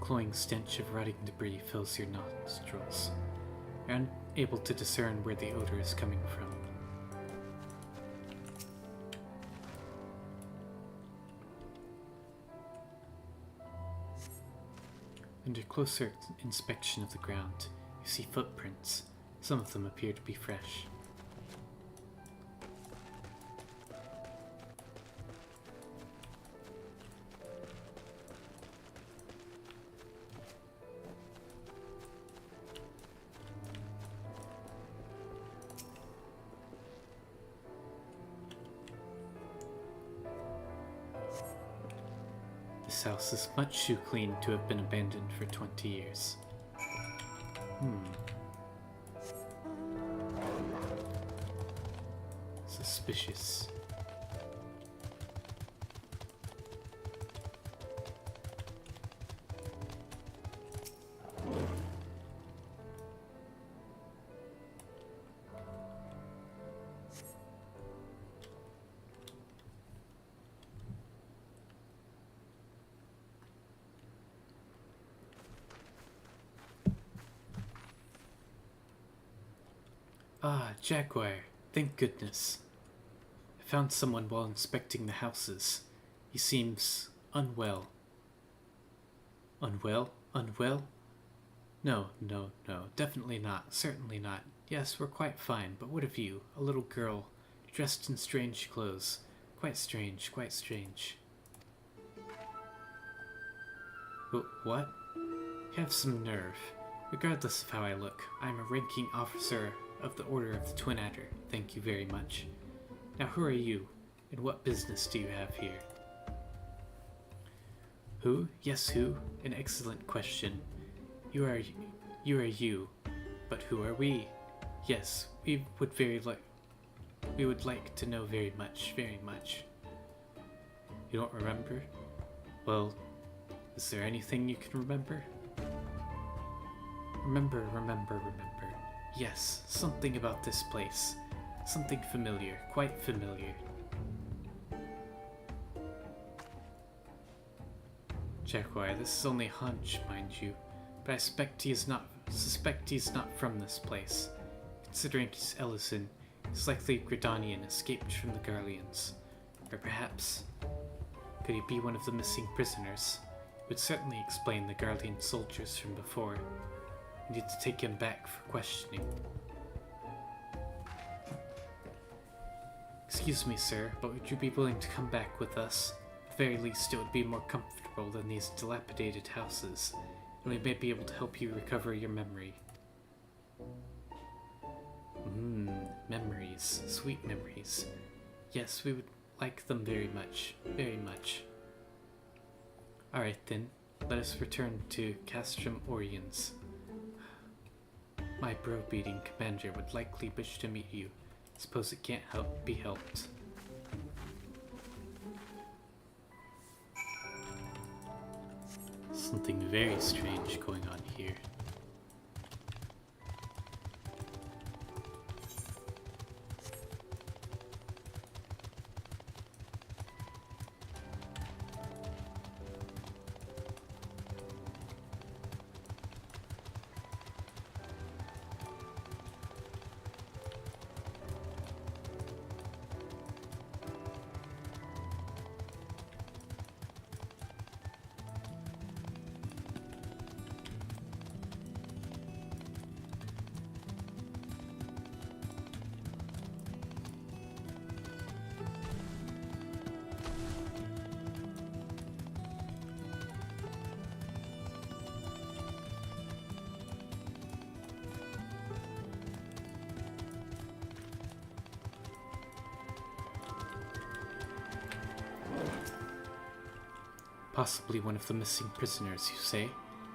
Cloying stench of rotting debris fills your nostrils. You're unable to discern where the odor is coming from. Under closer inspection of the ground, you see footprints. Some of them appear to be fresh. This house is much too clean to have been abandoned for 20 years. Suspicious. Ah, Jaguar. Thank goodness. I found someone while inspecting the houses. He seems unwell. Unwell? Unwell? No, definitely not. Certainly not. Yes, we're quite fine, but what of you? A little girl, dressed in strange clothes. Quite strange, quite strange. What? You have some nerve. Regardless of how I look, I'm a ranking officer of the Order of the Twin Adder. Thank you very much. Now who are you, and what business do you have here? Who? Yes, who? An excellent question. You are you, but who are we? Yes, we would like to know very much, very much. You don't remember? Well, is there anything you can remember? Remember. Yes, something about this place. Something familiar, quite familiar. Jaguar, this is only a hunch, mind you, but I suspect he's not from this place. Considering he's Ellison, he's likely Gridanian escaped from the Garleans. Or perhaps, could he be one of the missing prisoners? It would certainly explain the Garlean soldiers from before. We need to take him back for questioning. Excuse me, sir, but would you be willing to come back with us? At the very least, it would be more comfortable than these dilapidated houses, and we may be able to help you recover your memory. Memories. Sweet memories. Yes, we would like them very much. Very much. Alright then, let us return to Castrum Oriens. My bro-beating commander would likely wish to meet you. Suppose it can't be helped. Something very strange going on here. Possibly one of the missing prisoners, you say?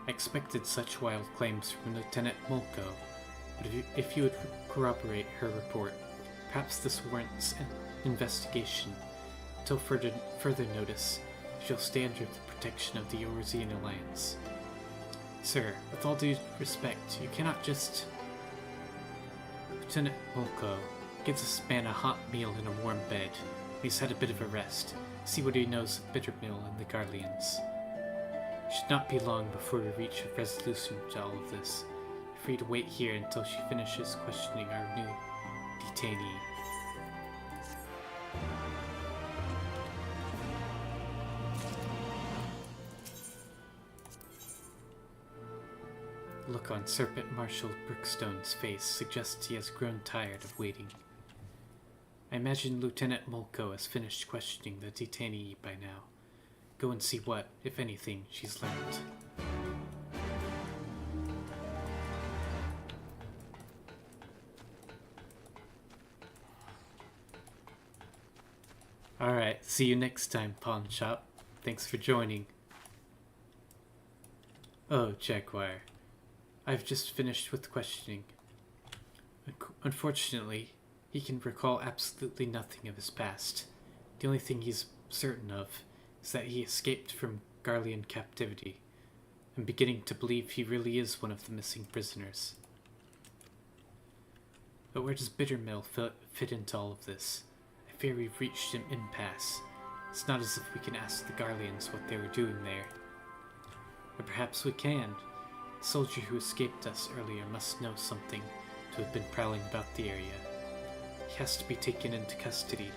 I expected such wild claims from Lieutenant Mulko, but if you would corroborate her report, perhaps this warrants an investigation. Until further notice, you shall stay under the protection of the Eorzean Alliance. Sir, with all due respect, you cannot just... Lieutenant Mulko gives this man a hot meal in a warm bed. He's had a bit of a rest. See what he knows of Bittermill and the Garleans. It should not be long before we reach a resolution to all of this. You're free to wait here until she finishes questioning our new detainee. The look on Serpent Marshal Brookstone's face suggests he has grown tired of waiting. I imagine Lieutenant Mulko has finished questioning the detainee by now. Go and see what, if anything, she's learned. Alright, see you next time, Pawn Shop. Thanks for joining. Oh, Jaguar. I've just finished with questioning. Unfortunately, he can recall absolutely nothing of his past. The only thing he's certain of is that he escaped from Garlean captivity. I'm beginning to believe he really is one of the missing prisoners. But where does Bittermill fit into all of this? I fear we've reached an impasse. It's not as if we can ask the Garleans what they were doing there. Or perhaps we can. The soldier who escaped us earlier must know something to have been prowling about the area. He has to be taken into custody.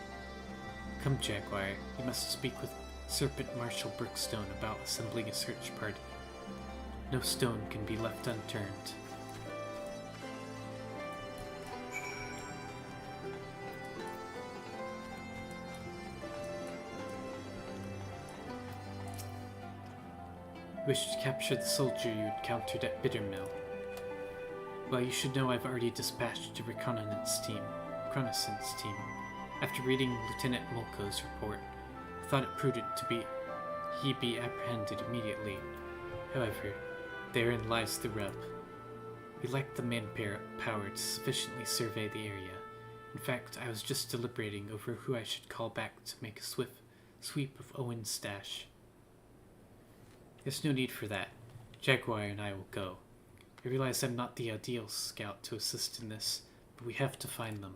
Come, Jaguar, you must speak with Serpent Marshal Brookstone about assembling a search party. No stone can be left unturned. You wish to capture the soldier you encountered at Bittermill. Well, you should know I've already dispatched a reconnaissance team. After reading Lieutenant Mulko's report, I thought it prudent he be apprehended immediately. However, therein lies the rub. We lack the manpower to sufficiently survey the area. In fact, I was just deliberating over who I should call back to make a sweep of Owen's stash. There's no need for that. Jaguar and I will go. I realize I'm not the ideal scout to assist in this, but we have to find them.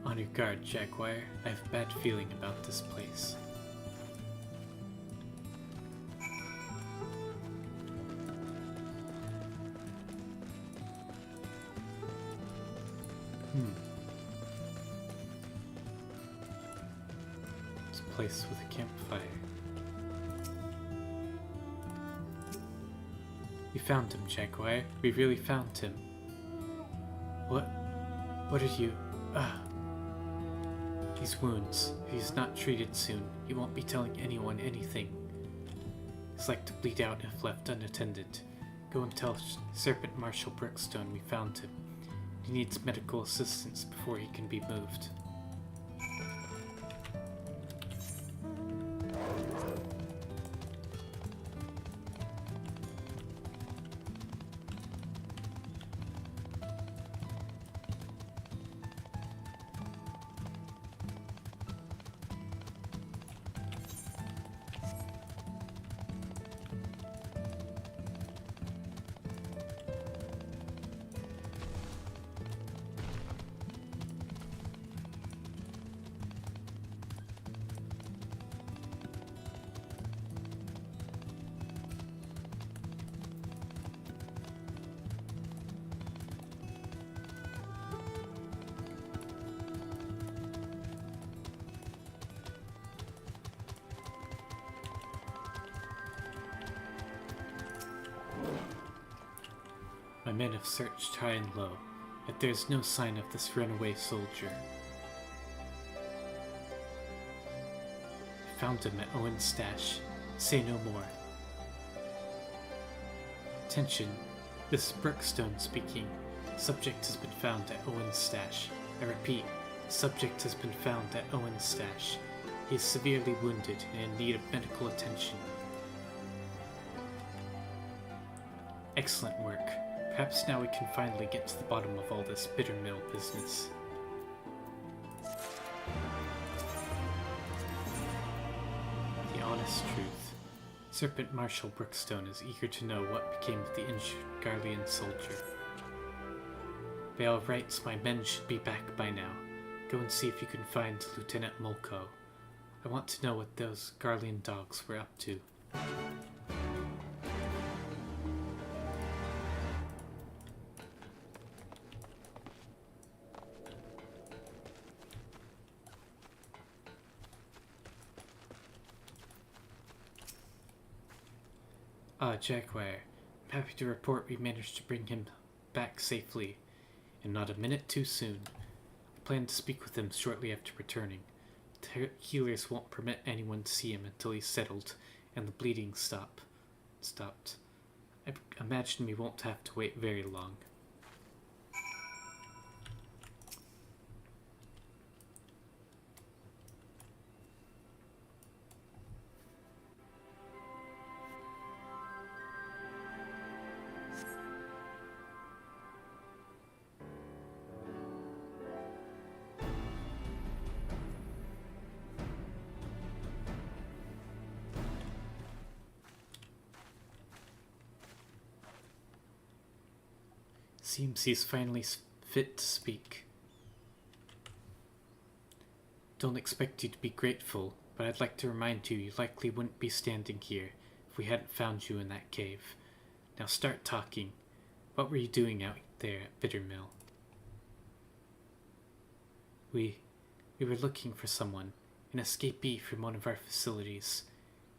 On your guard, Jaguar. I have a bad feeling about this place. It's a place with a campfire. We found him, Jaguar. We really found him. What are you... These wounds. If he's not treated soon, he won't be telling anyone anything. He's like to bleed out if left unattended. Go and tell Serpent Marshal Brookstone we found him. He needs medical assistance before he can be moved. My men have searched high and low, yet there is no sign of this runaway soldier. I found him at Owen's stash. Say no more. Attention, this is Brookstone speaking. Subject has been found at Owen's stash. I repeat, subject has been found at Owen's stash. He is severely wounded and in need of medical attention. Excellent work. Perhaps now we can finally get to the bottom of all this bitter mill business. The honest truth. Serpent Marshal Brookstone is eager to know what became of the injured Garlean soldier. By all rights, my men should be back by now. Go and see if you can find Lieutenant Mulco. I want to know what those Garlean dogs were up to. Jaguar, I'm happy to report we managed to bring him back safely, and not a minute too soon. I plan to speak with him shortly after returning. The healers won't permit anyone to see him until he's settled and the bleeding stopped. I imagine we won't have to wait very long. Seems he's finally fit to speak. Don't expect you to be grateful, but I'd like to remind you likely wouldn't be standing here if we hadn't found you in that cave. Now start talking. What were you doing out there at Bittermill? We were looking for someone, an escapee from one of our facilities.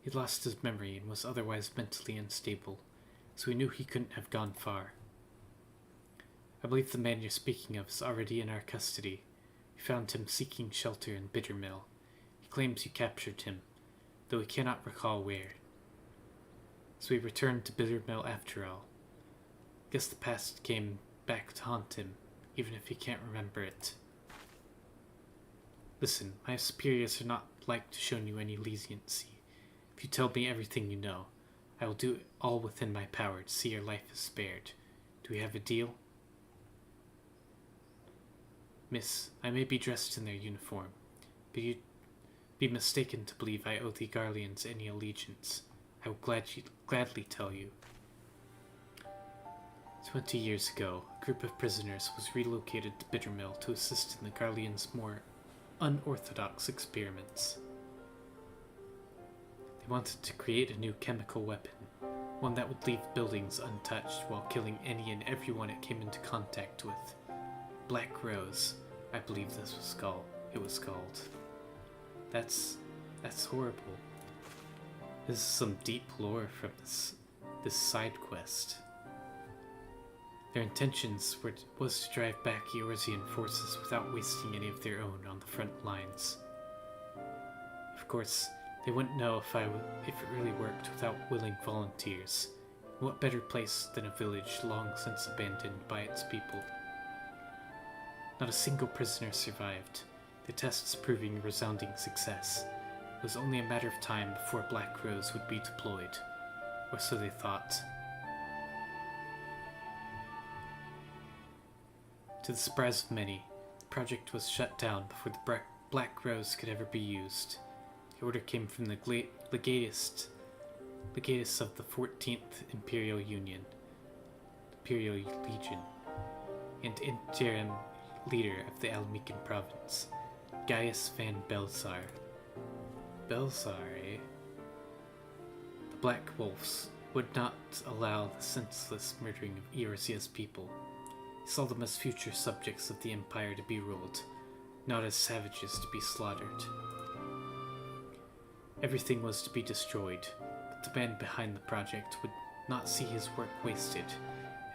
He'd lost his memory and was otherwise mentally unstable, so we knew he couldn't have gone far. I believe the man you're speaking of is already in our custody. We found him seeking shelter in Bittermill. He claims you captured him, though he cannot recall where. So we returned to Bittermill after all. Guess the past came back to haunt him, even if he can't remember it. Listen, my superiors are not like to show you any leniency. If you tell me everything you know, I will do all within my power to see your life is spared. Do we have a deal? Miss, I may be dressed in their uniform, but you'd be mistaken to believe I owe the Garleans any allegiance. I will gladly tell you. 20 years ago, a group of prisoners was relocated to Bittermill to assist in the Garleans' more unorthodox experiments. They wanted to create a new chemical weapon, one that would leave buildings untouched while killing any and everyone it came into contact with. Black Rose, I believe this was called. It was called. That's horrible. This is some deep lore from this side quest. Their intentions was to drive back Eorzean forces without wasting any of their own on the front lines. Of course, they wouldn't know if it really worked without willing volunteers. And what better place than a village long since abandoned by its people? Not a single prisoner survived, the tests proving a resounding success. It was only a matter of time before Black Rose would be deployed, or so they thought. To the surprise of many, the project was shut down before the Black Rose could ever be used. The order came from the legatus of the 14th Imperial Legion, and interim leader of the Almecan province, Gaius van Belzar. Belzar, eh? The Black Wolves would not allow the senseless murdering of Eorzea's people. He saw them as future subjects of the Empire to be ruled, not as savages to be slaughtered. Everything was to be destroyed, but the man behind the project would not see his work wasted,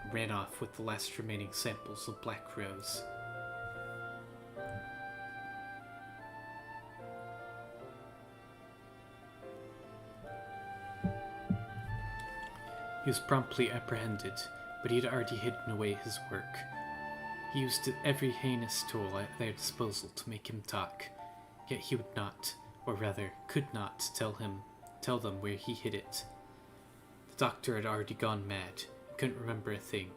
and ran off with the last remaining samples of Black Rose. He was promptly apprehended, but he had already hidden away his work. He used every heinous tool at their disposal to make him talk, yet he would not, or rather could not, tell them where he hid it. The doctor had already gone mad, and couldn't remember a thing.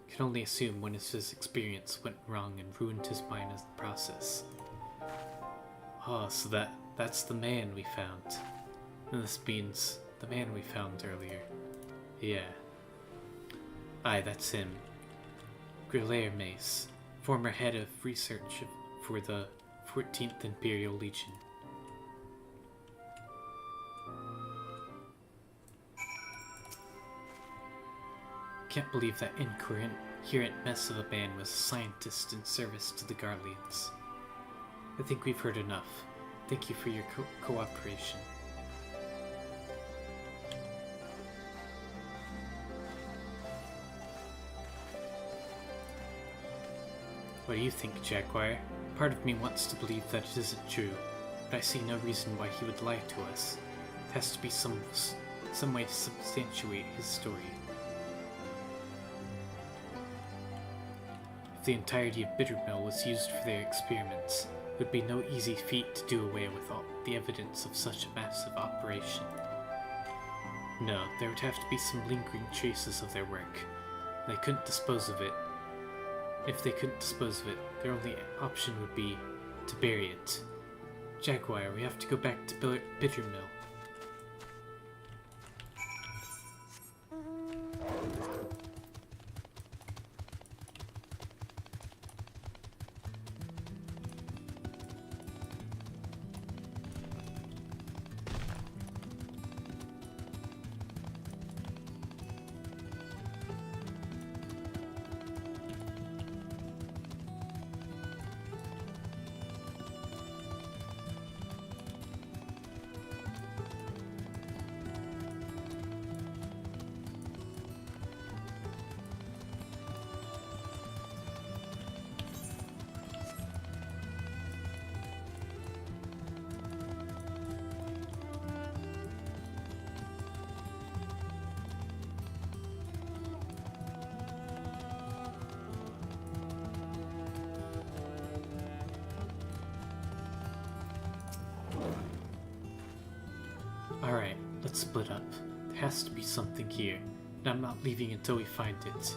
Could only assume one of his experience went wrong and ruined his mind in the process. Ah, so that's the man we found. And this means the man we found earlier. Yeah. Aye, that's him. Grelaire Mace, former head of research for the 14th Imperial Legion. Can't believe that incoherent mess of a man was a scientist in service to the Garleans. I think we've heard enough. Thank you for your cooperation. What do you think, Jaguar? Part of me wants to believe that it isn't true, but I see no reason why he would lie to us. It has to be some way to substantiate his story. If the entirety of Bittermill was used for their experiments, it would be no easy feat to do away with all the evidence of such a massive operation. No, there would have to be some lingering traces of their work, and they couldn't dispose of it. If they couldn't dispose of it, their only option would be to bury it. Jaguar, we have to go back to Bittermill. Let's split up. There has to be something here, and I'm not leaving until we find it.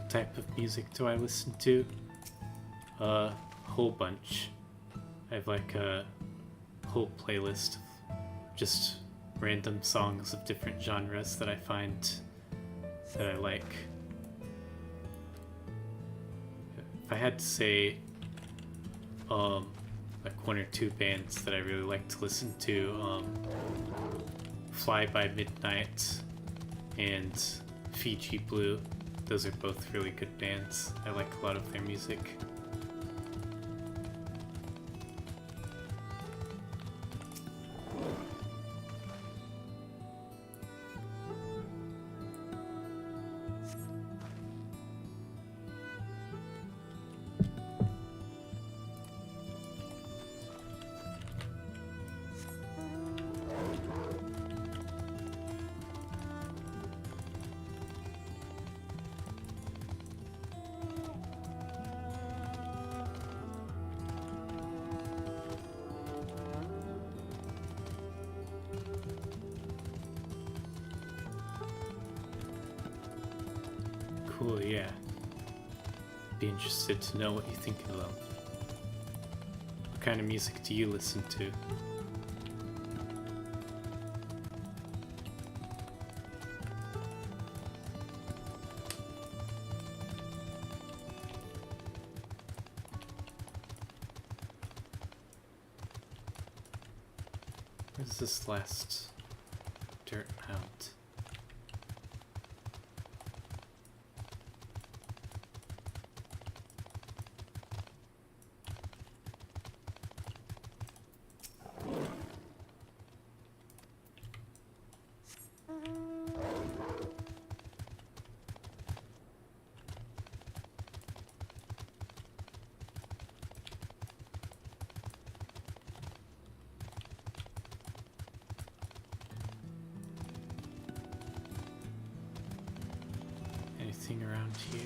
Type of music do I listen to? A whole bunch. I have like a whole playlist of just random songs of different genres that I find that I like. If I had to say like one or two bands that I really like to listen to, Fly by Midnight and Fiji Blue. Those are both really good bands. I like a lot of their music. Cool, yeah. Be interested to know what you think of them. What kind of music do you listen to? Where's this last dirt mount? Anything around here?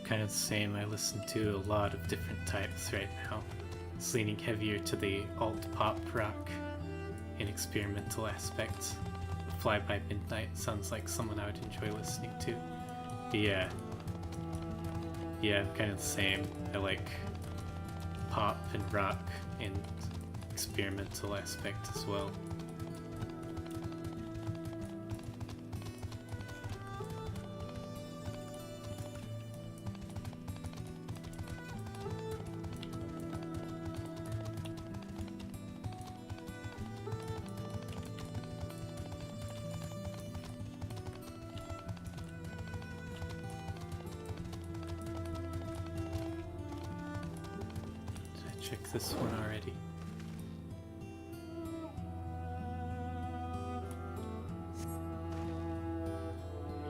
Kind of the same. I listen to a lot of different types right now. It's leaning heavier to the alt-pop rock and experimental aspects. Fly by Midnight sounds like someone I would enjoy listening to. But yeah, I'm kind of the same. I like pop and rock and experimental aspect as well. Check this one already.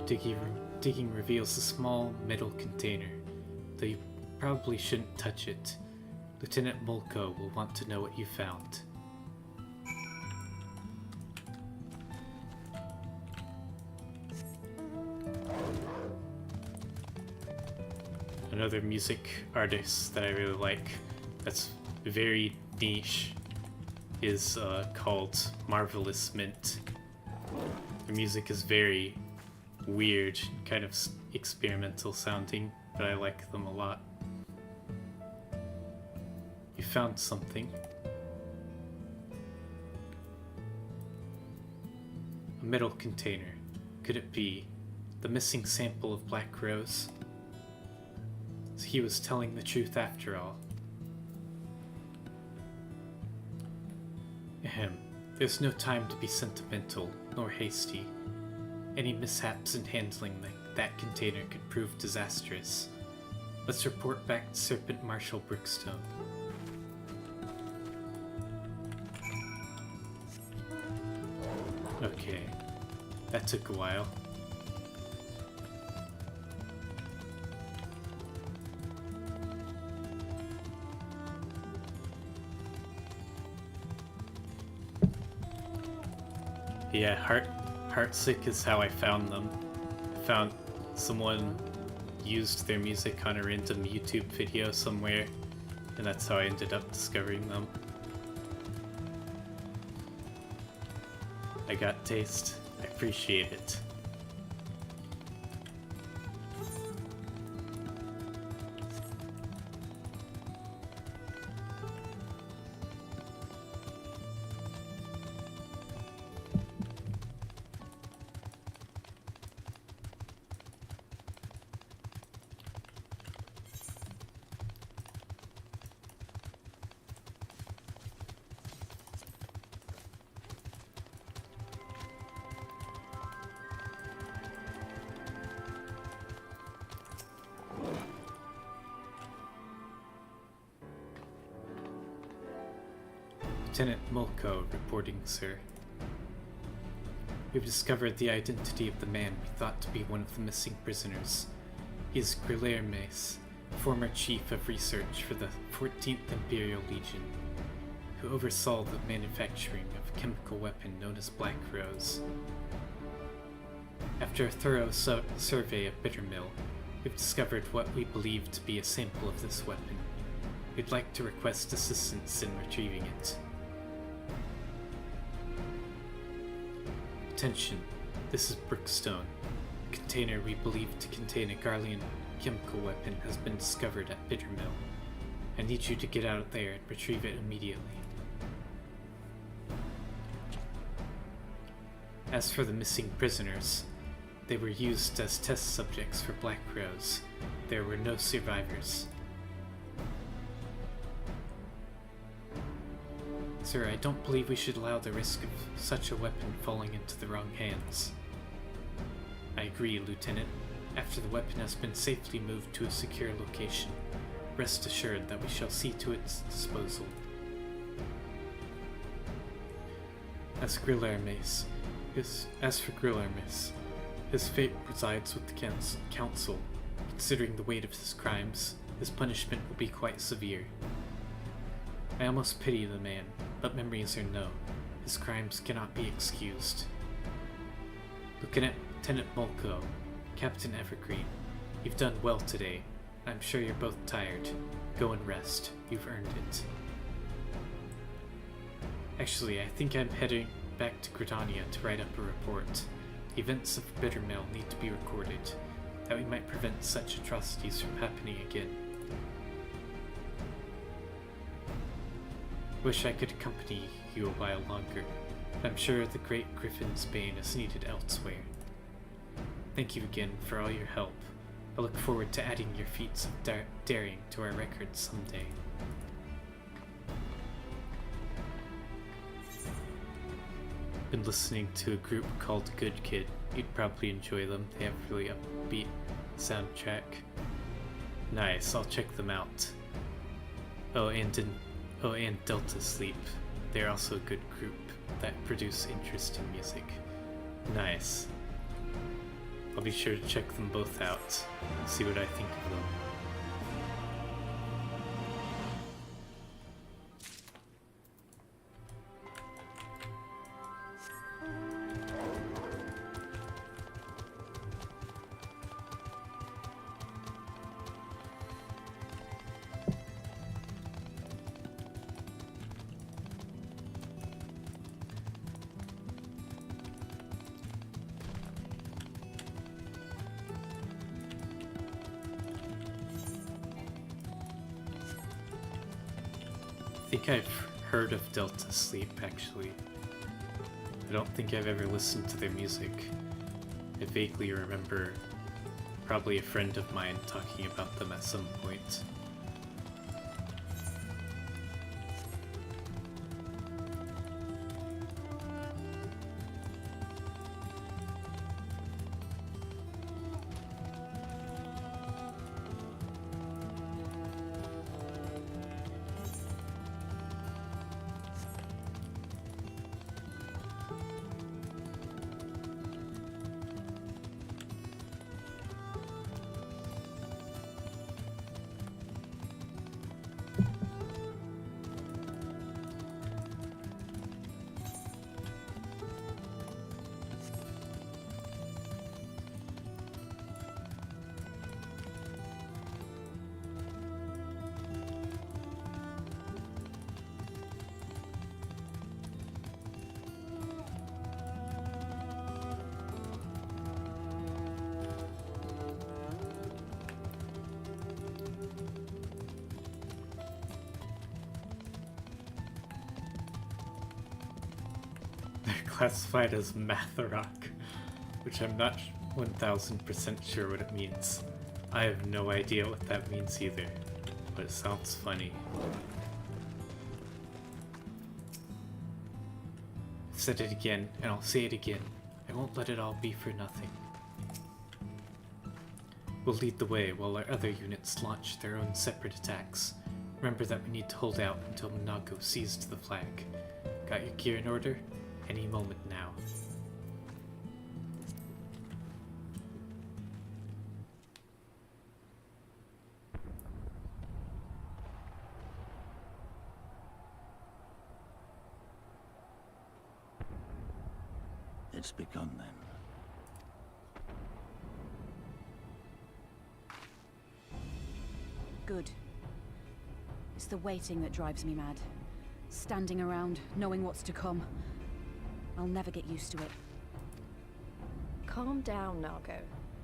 Digging reveals a small metal container, though you probably shouldn't touch it. Lieutenant Molko will want to know what you found. Another music artist that I really like, that's very niche, is called Marvelous Mint. Their music is very weird, kind of experimental sounding, but I like them a lot. You found something. A metal container. Could it be the missing sample of Black Rose? So he was telling the truth after all. Ahem. There's no time to be sentimental, nor hasty. Any mishaps in handling that container could prove disastrous. Let's report back to Serpent Marshal Brookstone. Okay. That took a while. Yeah, Heartsick is how I found them. I found someone used their music on a random YouTube video somewhere, and that's how I ended up discovering them. I got taste. I appreciate it. Lieutenant Mulco reporting, sir. We've discovered the identity of the man we thought to be one of the missing prisoners. He is Griller Mace, former chief of research for the 14th Imperial Legion, who oversaw the manufacturing of a chemical weapon known as Black Rose. After a thorough survey of Bittermill, we've discovered what we believe to be a sample of this weapon. We'd like to request assistance in retrieving it. Attention, this is Brookstone. A container we believe to contain a Garlean chemical weapon has been discovered at Bittermill. I need you to get out there and retrieve it immediately. As for the missing prisoners, they were used as test subjects for Black Rose. There were no survivors. Sir, I don't believe we should allow the risk of such a weapon falling into the wrong hands. I agree, Lieutenant. After the weapon has been safely moved to a secure location, rest assured that we shall see to its disposal. As for Grillermace, his fate resides with the Council. Considering the weight of his crimes, his punishment will be quite severe. I almost pity the man, but memories are no. His crimes cannot be excused. Lieutenant Mulco, Captain Evergreen, you've done well today. I'm sure you're both tired. Go and rest. You've earned it. Actually, I think I'm heading back to Gridania to write up a report. The events of Bittermill need to be recorded, that we might prevent such atrocities from happening again. Wish I could accompany you a while longer, but I'm sure the great Griffin's bane is needed elsewhere. Thank you again for all your help. I look forward to adding your feats of daring to our records someday. Been listening to a group called Good Kid. You'd probably enjoy them. They have really upbeat soundtrack. Nice, I'll check them out. Oh, and Delta Sleep. They're also a good group that produce interesting music. Nice. I'll be sure to check them both out and see what I think of them. think I've heard of Delta Sleep, actually. I don't think I've ever listened to their music. I vaguely remember probably a friend of mine talking about them at some point. Classified as Matharok, which I'm not 1000% sure what it means. I have no idea what that means either, but it sounds funny. I said it again, and I'll say it again. I won't let it all be for nothing. We'll lead the way while our other units launch their own separate attacks. Remember that we need to hold out until Minago sees to the flag. Got your gear in order? Any moment now. It's begun then. Good. It's the waiting that drives me mad. Standing around, knowing what's to come. I'll never get used to it. Calm down, Nago.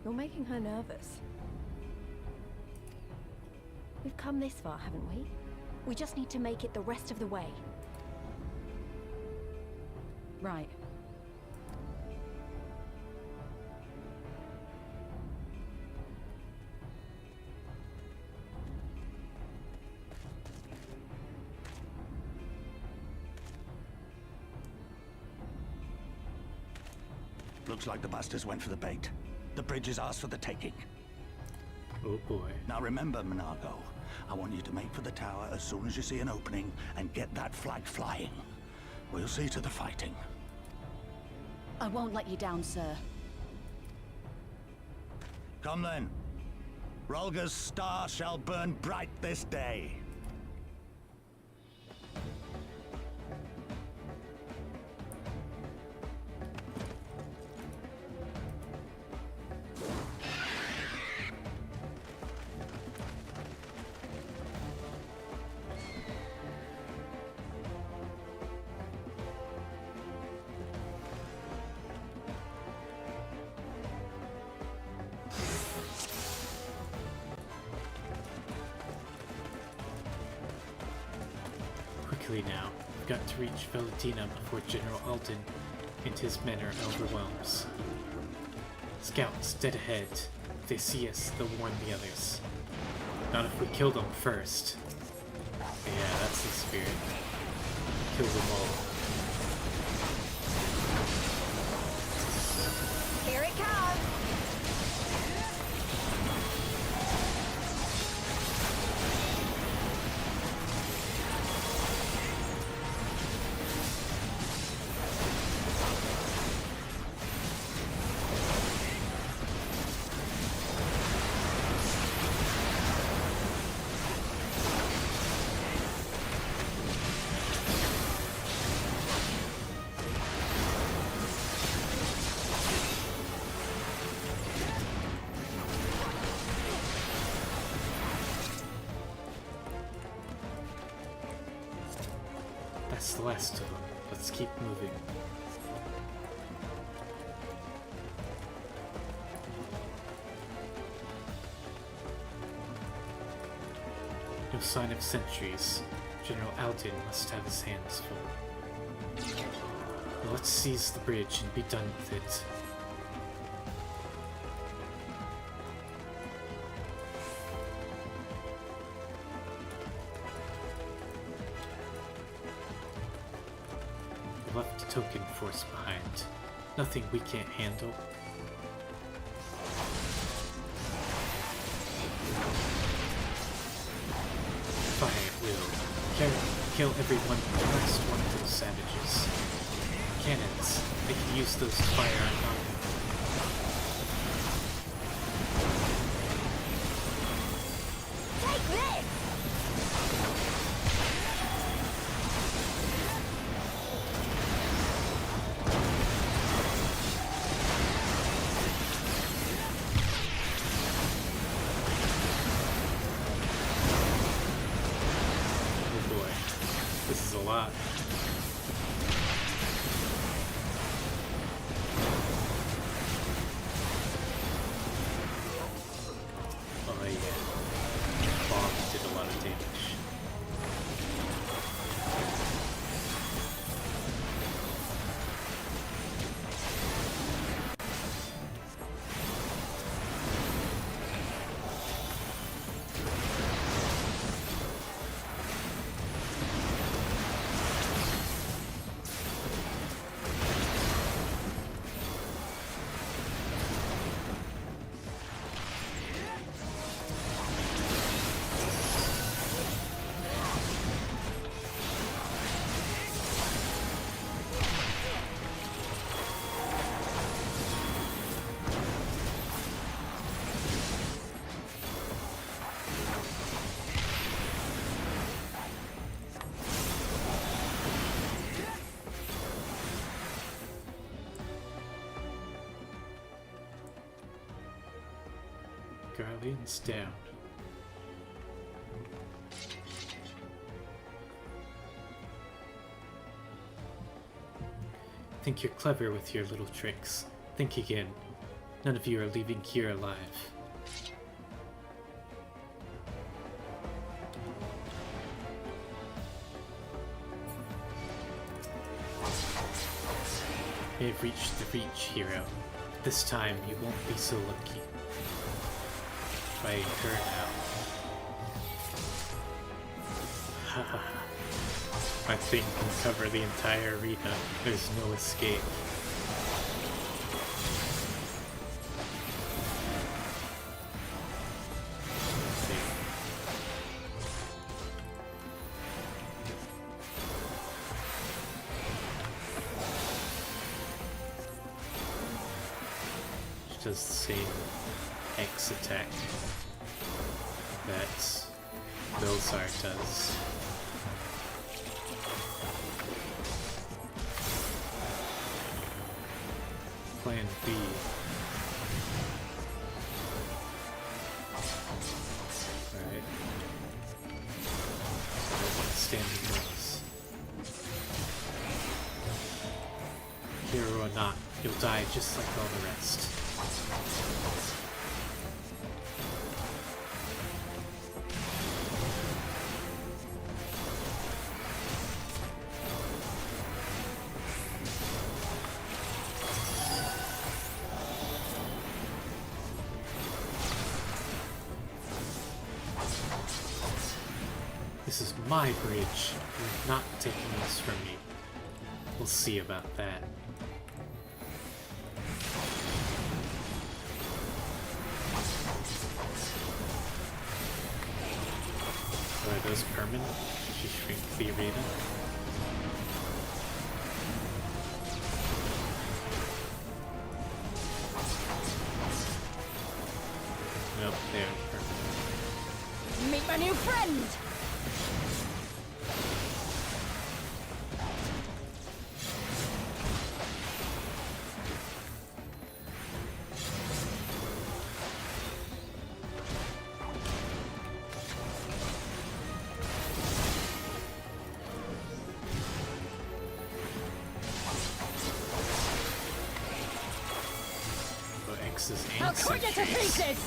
You're making her nervous. We've come this far, haven't we? We just need to make it the rest of the way. Right. Looks like the bastards went for the bait. The bridge is ours for the taking. Oh boy. Now remember, Minago, I want you to make for the tower as soon as you see an opening and get that flag flying. We'll see to the fighting. I won't let you down, sir. Come then. Rolga's star shall burn bright this day. Now, we've got to reach Velutina before General Alden and his men are overwhelmed. Scouts dead ahead. If they see us, they'll warn the others. Not if we kill them first. Yeah, that's the spirit. Kill them all. Here it comes! That's the last of them. Let's keep moving. No sign of sentries. General Alden must have his hands full. Well, let's seize the bridge and be done with it. We left a token force behind. Nothing we can't handle. Fire at will. Kill every one, the last one of those savages. Cannons. They can use those to fire on target. Take this! Oh boy. This is a lot. Oh yeah. Bomb did a lot of damage. Guardians down. Think you're clever with your little tricks. Think again. None of you are leaving here alive. You have reached the reach, hero. This time you won't be so lucky. Fighting her now. Haha. My thing can cover the entire arena. There's no escape. She does the same X attack that Bilzar does. Plan B. Alright. I don't want to stand in those. Hero or not, you'll die just like all the rest. This is my bridge. You're not taking this from me. We'll see about that. So are those permanent? She shrink the arena? Nope, they aren't permanent. Meet my new friend! I'll cut you to pieces!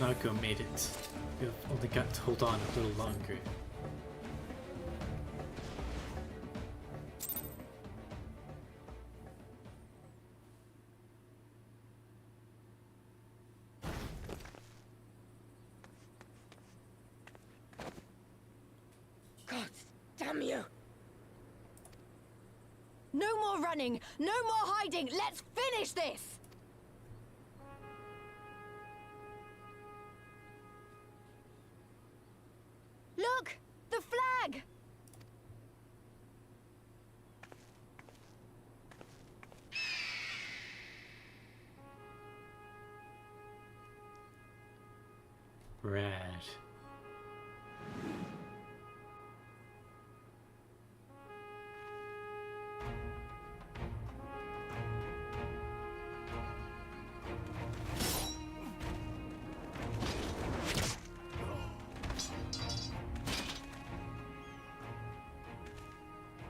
Nago made it. We've only got to hold on a little longer. God damn you! No more running! No more hiding! Let's finish this! Look! The flag! Rad.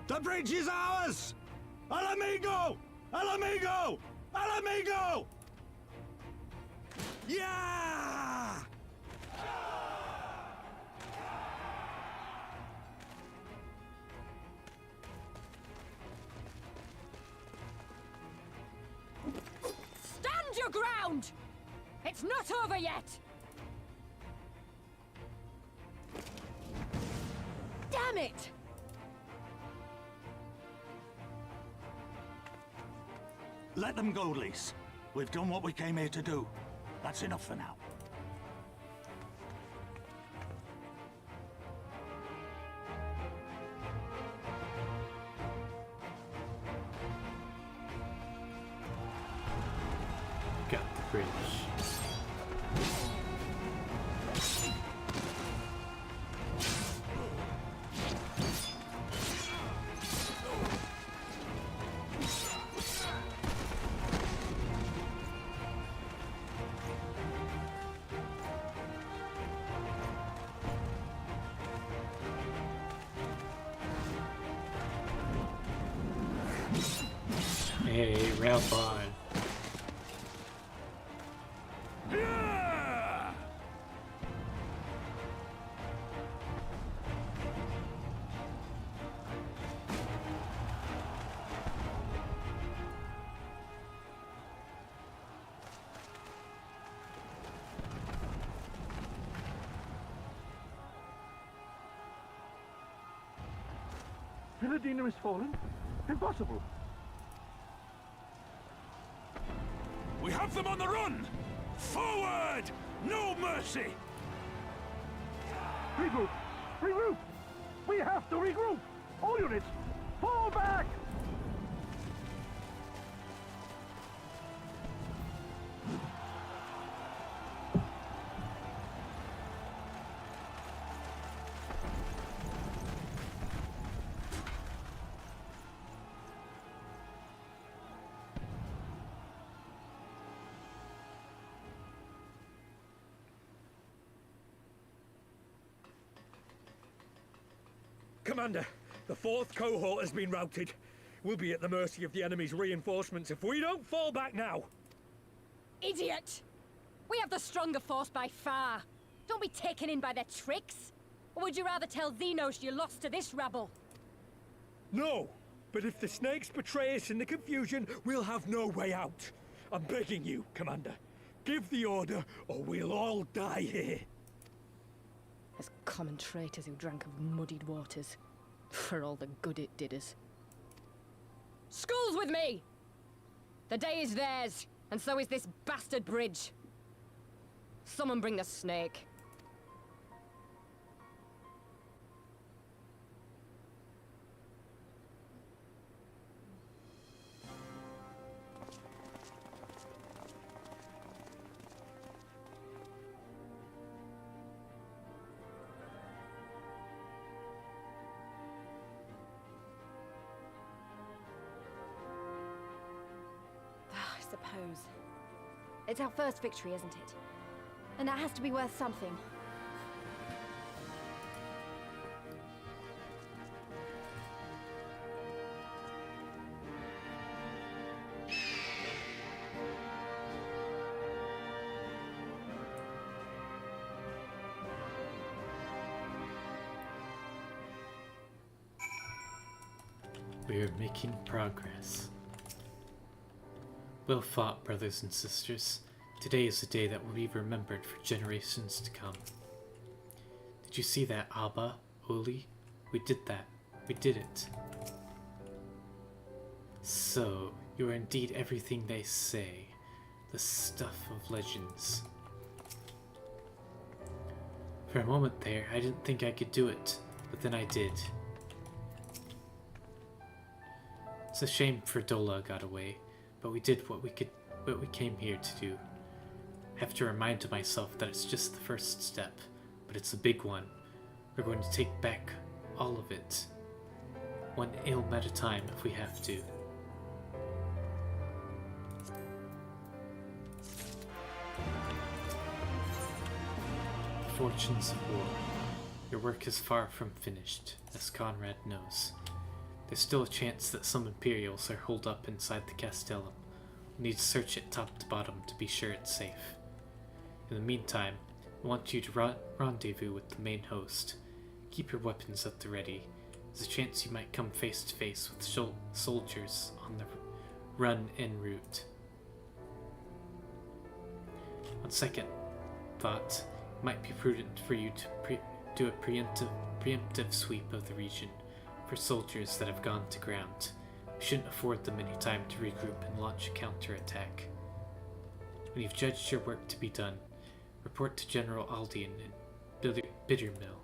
The bridge is ours! Al amigo! Al amigo! Al amigo! Yeah! Stand your ground! It's not over yet! Damn it! Let them go, Lise. We've done what we came here to do. That's enough for now. Got the bridge. Hey, round on. Villadina is fallen? Impossible! We have them on the run! Forward! No mercy! Regroup! Regroup! We have to regroup! All units, fall back! Commander, the 4th cohort has been routed. We'll be at the mercy of the enemy's reinforcements if we don't fall back now. Idiot! We have the stronger force by far. Don't be taken in by their tricks. Or would you rather tell Xenos you lost to this rabble? No, but if the snakes betray us in the confusion, we'll have no way out. I'm begging you, Commander. Give the order, or we'll all die here. As common traitors who drank of muddied waters. For all the good it did us. School's with me! The day is theirs, and so is this bastard bridge. Someone bring the snake. I suppose. It's our first victory, isn't it? And that has to be worth something. We are making progress. Well fought, brothers and sisters. Today is a day that will be remembered for generations to come. Did you see that, Abba, Oli? We did that. We did it. So, you are indeed everything they say. The stuff of legends. For a moment there, I didn't think I could do it, but then I did. It's a shame Ferdola got away, but we did what we came here to do. I have to remind myself that it's just the first step, but it's a big one. We're going to take back all of it. One ilm at a time if we have to. The fortunes of war. Your work is far from finished, as Conrad knows. There's still a chance that some Imperials are holed up inside the Castellum. We need to search it top to bottom to be sure it's safe. In the meantime, I want you to rendezvous with the main host. Keep your weapons at the ready. There's a chance you might come face to face with soldiers on the run en route. On second thought, it might be prudent for you to do a preemptive sweep of the region for soldiers that have gone to ground. We shouldn't afford them any time to regroup and launch a counterattack. When you've judged your work to be done, report to General Aldian in Bittermill.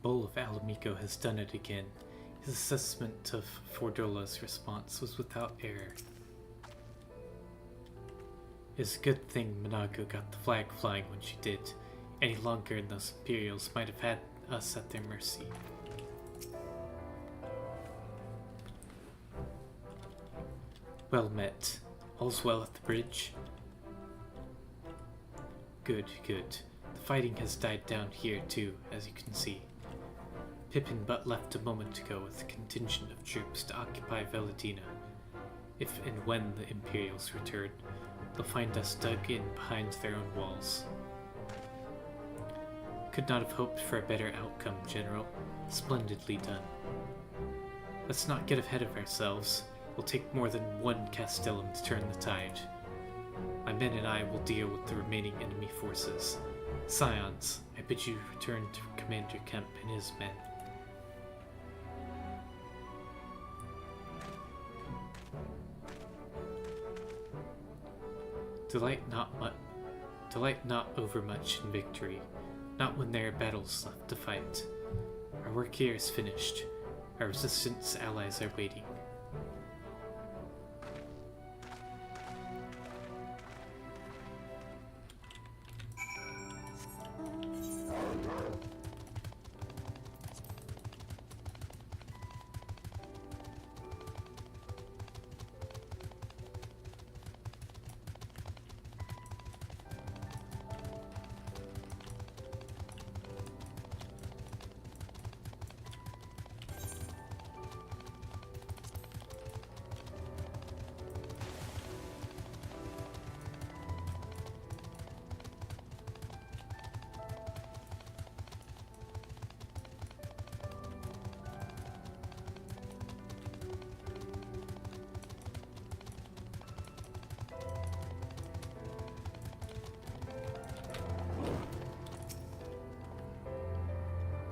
Bull of Alamico has done it again. His assessment of Fordola's response was without error. It's a good thing Minago got the flag flying when she did. Any longer and those Imperials might have had us at their mercy. Well met. All's well at the bridge? Good, good. The fighting has died down here too, as you can see. Pippin but left a moment ago with a contingent of troops to occupy Veladina. If and when the Imperials return, they'll find us dug in behind their own walls. Could not have hoped for a better outcome, General. Splendidly done. Let's not get ahead of ourselves. It'll take more than one Castellum to turn the tide. My men and I will deal with the remaining enemy forces. Scions, I bid you return to Commander Kemp and his men. Delight not overmuch in victory, not when there are battles left to fight. Our work here is finished. Our resistance allies are waiting.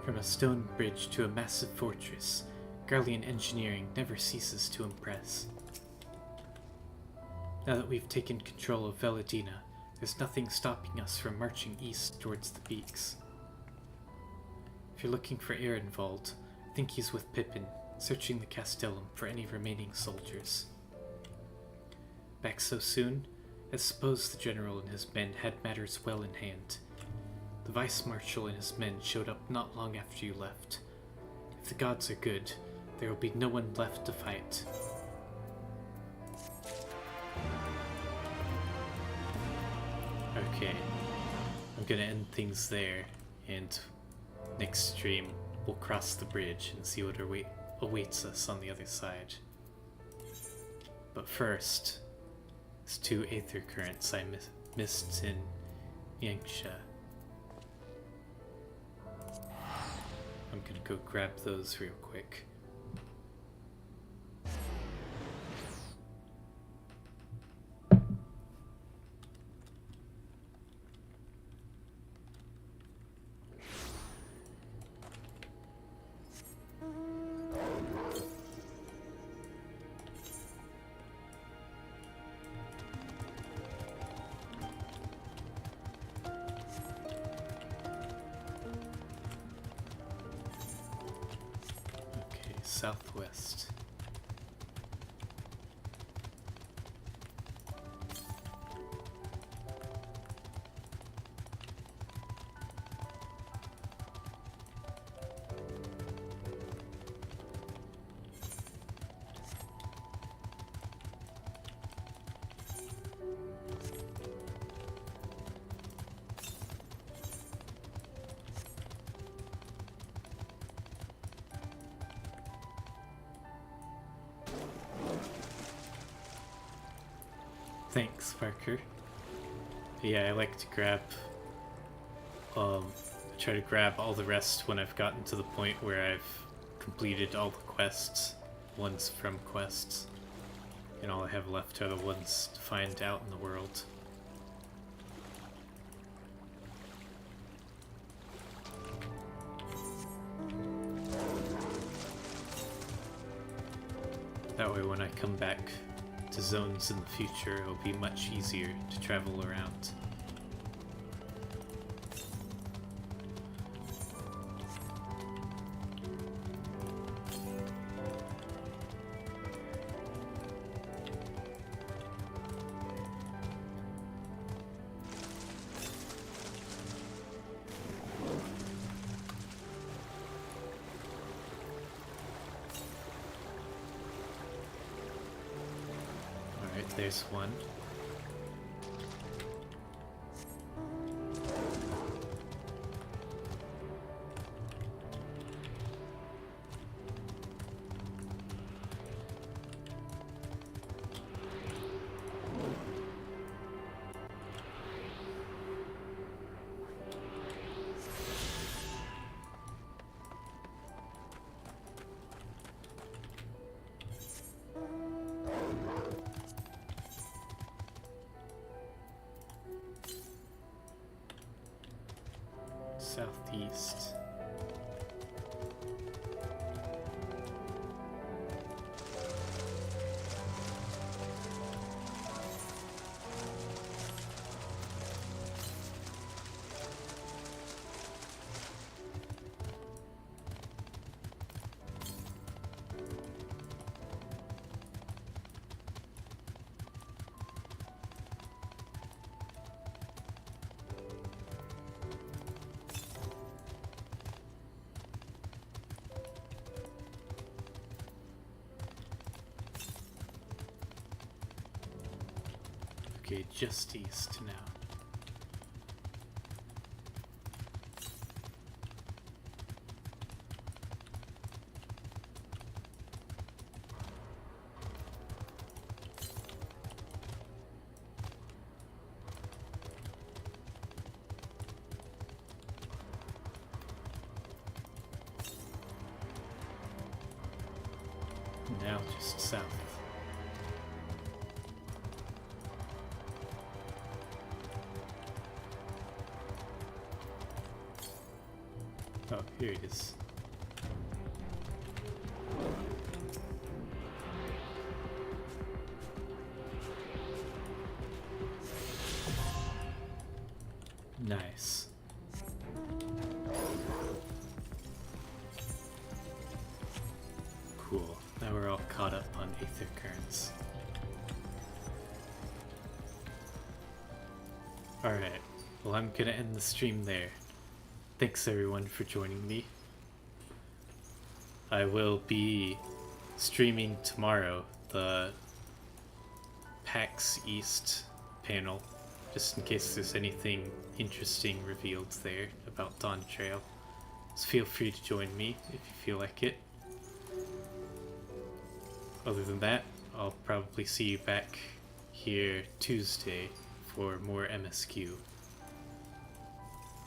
From a stone bridge to a massive fortress, Garlean engineering never ceases to impress. Now that we've taken control of Veladina, there's nothing stopping us from marching east towards the peaks. If you're looking for Ehrenwald, I think he's with Pippin, searching the Castellum for any remaining soldiers. Back so soon? I suppose the general and his men had matters well in hand. The vice-marshal and his men showed up not long after you left. If the gods are good, there will be no one left to fight. Okay, I'm gonna end things there, and next stream we'll cross the bridge and see what awaits us on the other side. But first, there's 2 aether currents I missed in Yanxia. I'm gonna go grab those real quick. Southwest. Thanks, Parker. Yeah, I like to grab, try to grab all the rest when I've gotten to the point where I've completed all the quests, ones from quests, and all I have left are the ones to find out in the world. That way when I come back to zones in the future, it'll be much easier to travel around. there's one. Southeast. Okay, just east now. Now just south. Oh, here it is. Nice. Cool. Now we're all caught up on Aether Currents. Alright, well I'm gonna end the stream there. Thanks everyone for joining me. I will be streaming tomorrow the PAX East panel, just in case there's anything interesting revealed there about Dawn Trail. So feel free to join me if you feel like it. Other than that, I'll probably see you back here Tuesday for more MSQ.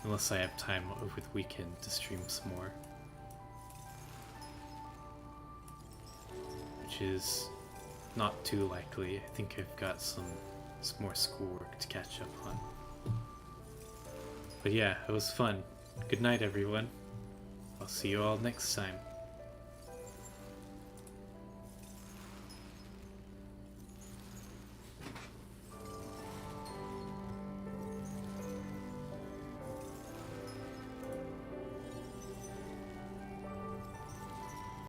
Unless I have time over the weekend to stream some more. Which is not too likely. I think I've got some more schoolwork to catch up on. But yeah, it was fun. Good night everyone. I'll see you all next time.